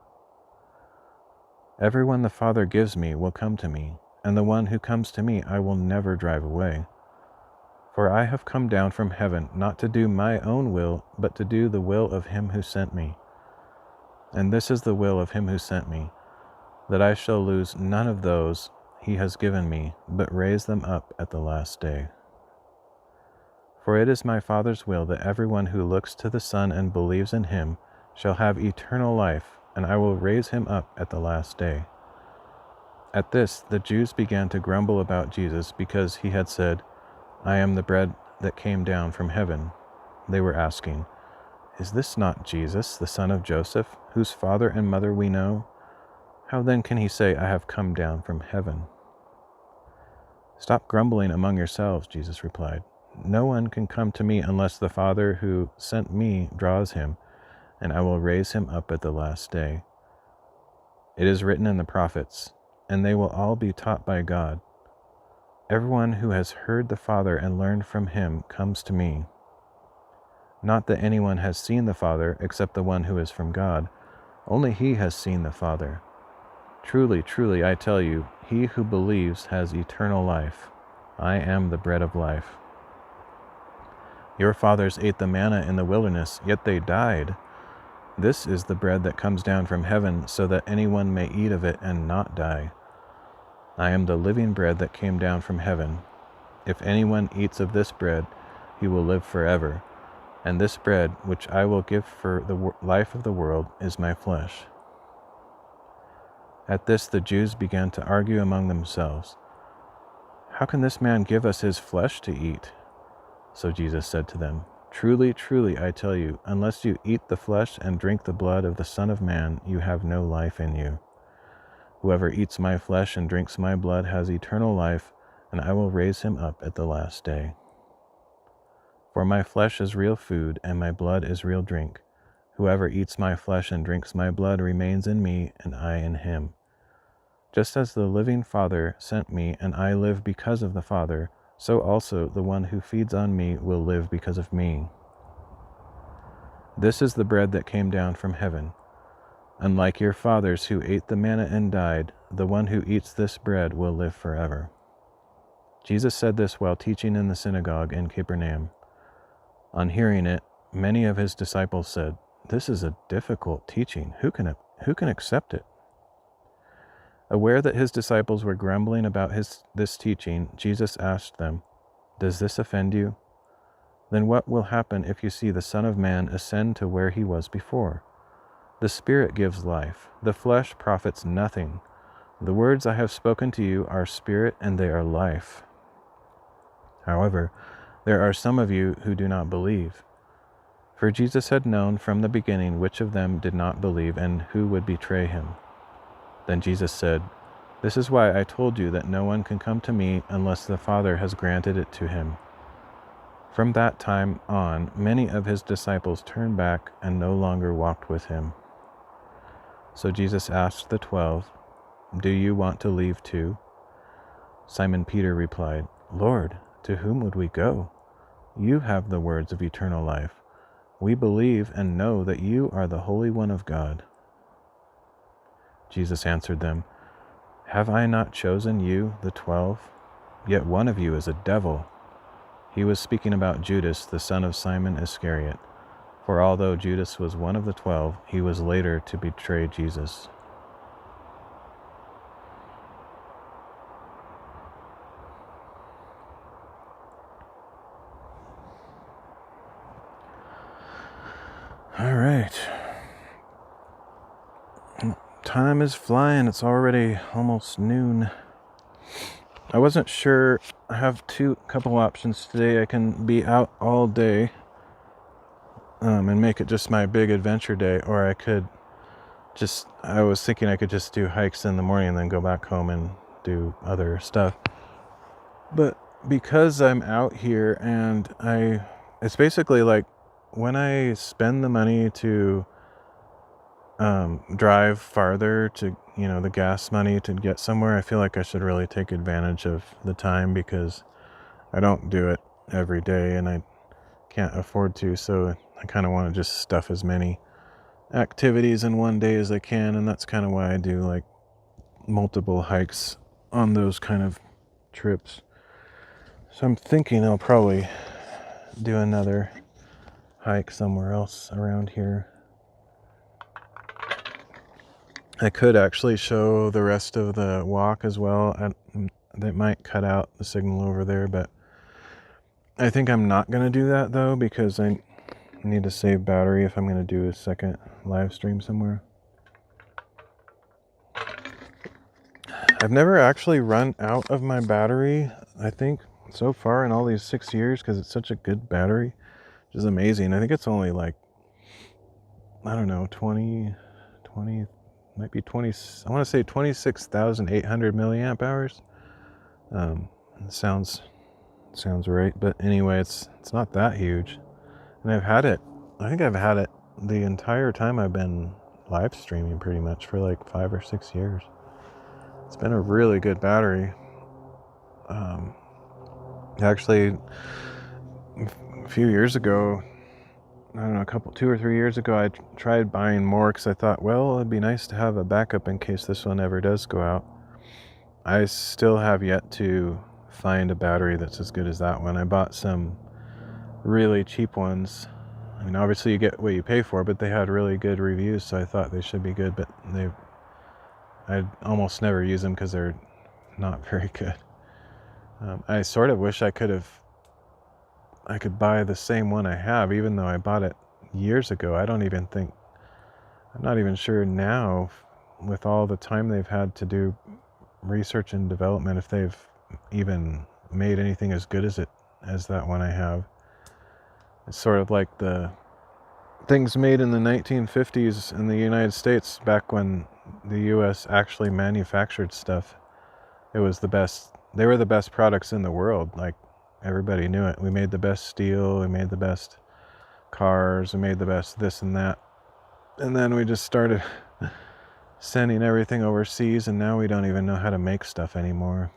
Everyone the Father gives me will come to me, and the one who comes to me I will never drive away. For I have come down from heaven not to do my own will, but to do the will of him who sent me. And this is the will of him who sent me, that I shall lose none of those he has given me, but raise them up at the last day. For it is my Father's will that everyone who looks to the Son and believes in him shall have eternal life, and I will raise him up at the last day." At this, the Jews began to grumble about Jesus because he had said, "I am the bread that came down from heaven." They were asking, "Is this not Jesus, the son of Joseph, whose father and mother we know? How then can he say, 'I have come down from heaven'?" "Stop grumbling among yourselves," Jesus replied. "No one can come to me unless the Father who sent me draws him, and I will raise him up at the last day. It is written in the prophets, and they will all be taught by God. Everyone who has heard the Father and learned from him comes to me. Not that anyone has seen the Father except the one who is from God. Only he has seen the Father. Truly, truly, I tell you, he who believes has eternal life. I am the bread of life. Your fathers ate the manna in the wilderness, yet they died. This is the bread that comes down from heaven, so that anyone may eat of it and not die. I am the living bread that came down from heaven. If anyone eats of this bread, he will live forever. And this bread, which I will give for the life of the world, is my flesh. At this the Jews began to argue among themselves, "How can this man give us his flesh to eat?" So Jesus said to them, "Truly, truly, I tell you, unless you eat the flesh and drink the blood of the Son of Man, you have no life in you. Whoever eats my flesh and drinks my blood has eternal life, and I will raise him up at the last day. For my flesh is real food, and my blood is real drink. Whoever eats my flesh and drinks my blood remains in me, and I in him. Just as the living Father sent me, and I live because of the Father, so also the one who feeds on me will live because of me. This is the bread that came down from heaven. Unlike your fathers who ate the manna and died, the one who eats this bread will live forever." Jesus said this while teaching in the synagogue in Capernaum. On hearing it, many of his disciples said, "This is a difficult teaching. Who can accept it?" Aware that his disciples were grumbling about this teaching, Jesus asked them, "Does this offend you? Then what will happen if you see the Son of Man ascend to where he was before? The Spirit gives life. The flesh profits nothing. The words I have spoken to you are spirit and they are life. However, there are some of you who do not believe." For Jesus had known from the beginning which of them did not believe and who would betray him. Then Jesus said, "This is why I told you that no one can come to me unless the Father has granted it to him." From that time on, many of his disciples turned back and no longer walked with him. So Jesus asked the 12, "Do you want to leave too?" Simon Peter replied, "Lord, to whom would we go? You have the words of eternal life. We believe and know that you are the Holy One of God." Jesus answered them, "Have I not chosen you, the 12? Yet one of you is a devil." He was speaking about Judas, the son of Simon Iscariot. For although Judas was one of the 12, he was later to betray Jesus. All right. Time is flying. It's already almost noon. I wasn't sure. I have couple options today. I can be out all day and make it just my big adventure day, or I was thinking I could just do hikes in the morning and then go back home and do other stuff. But because I'm out here and it's basically like when I spend the money to drive farther to, the gas money to get somewhere, I feel like I should really take advantage of the time because I don't do it every day and I can't afford to. So I kind of want to just stuff as many activities in one day as I can. And that's kind of why I do like multiple hikes on those kind of trips. So I'm thinking I'll probably do another hike somewhere else around here. I could actually show the rest of the walk as well. They might cut out the signal over there, but I think I'm not going to do that though because I need to save battery if I'm going to do a second live stream somewhere. I've never actually run out of my battery, I think, so far in all these 6 years because it's such a good battery, which is amazing. I think it's only like, I don't know, 20, might be 20, I want to say 26,800 milliamp hours. Sounds right, but anyway, it's not that huge. And I think I've had it the entire time I've been live streaming pretty much for like 5 or 6 years. It's been a really good battery. Actually, a few years ago, I don't know, 2 or 3 years ago, I tried buying more because I thought, well, it'd be nice to have a backup in case this one ever does go out. I still have yet to find a battery that's as good as that one. I bought some really cheap ones. I mean, obviously you get what you pay for, but they had really good reviews, so I thought they should be good, but I almost never use them because they're not very good. I sort of wish I could buy the same one I have, even though I bought it years ago. I'm not even sure now, with all the time they've had to do research and development, if they've even made anything as good as that one I have. It's sort of like the things made in the 1950s in the United States, back when the US actually manufactured stuff. It was the best. They were the best products in the world. Like, everybody knew it. We made the best steel, we made the best cars, we made the best this and that. And then we just started sending everything overseas, and now we don't even know how to make stuff anymore.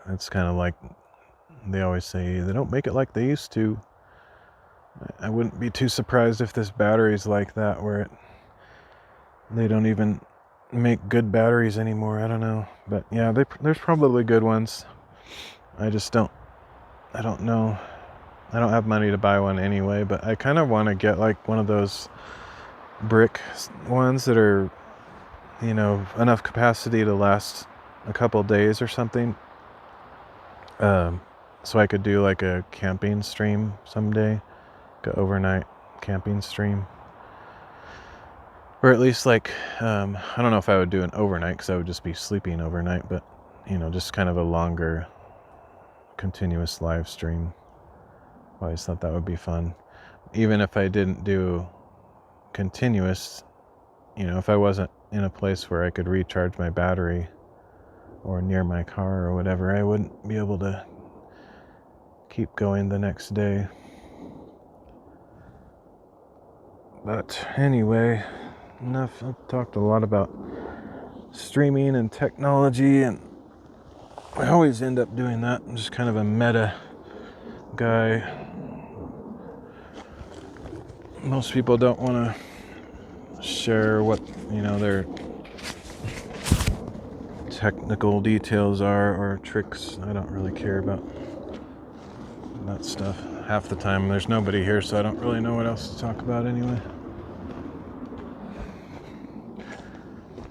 It's kind of like they always say, they don't make it like they used to. I wouldn't be too surprised if this battery's like that, where they don't even make good batteries anymore. I don't know. But yeah, there's probably good ones. I don't know. I don't have money to buy one anyway, but I kind of want to get like one of those brick ones that are, enough capacity to last a couple days or something. So I could do like a camping stream someday, like an overnight camping stream. Or at least like, I don't know if I would do an overnight because I would just be sleeping overnight, but, just kind of a longer continuous live stream. I always thought that would be fun. Even if I didn't do continuous, if I wasn't in a place where I could recharge my battery or near my car or whatever, I wouldn't be able to keep going the next day. But anyway, enough. I've talked a lot about streaming and technology, and I always end up doing that. I'm just kind of a meta guy. Most people don't want to share what, their technical details are or tricks. I don't really care about that stuff. Half the time there's nobody here, so I don't really know what else to talk about anyway.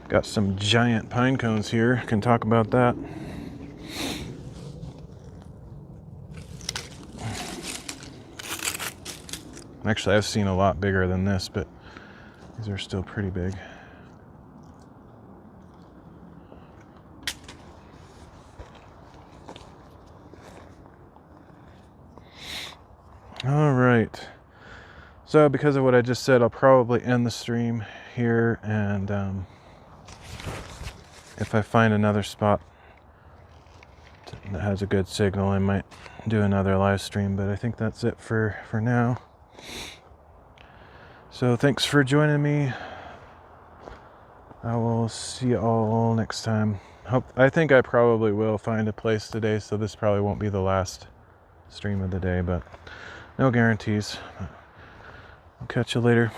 Got some giant pine cones here. Can talk about that. Actually, I've seen a lot bigger than this, but these are still pretty big. All right. So because of what I just said, I'll probably end the stream here, and if I find another spot that has a good signal, I might do another live stream, but I think that's it for now. So thanks for joining me. I will see you all next time. I think I probably will find a place today, so this probably won't be the last stream of the day, but no guarantees. I'll catch you later.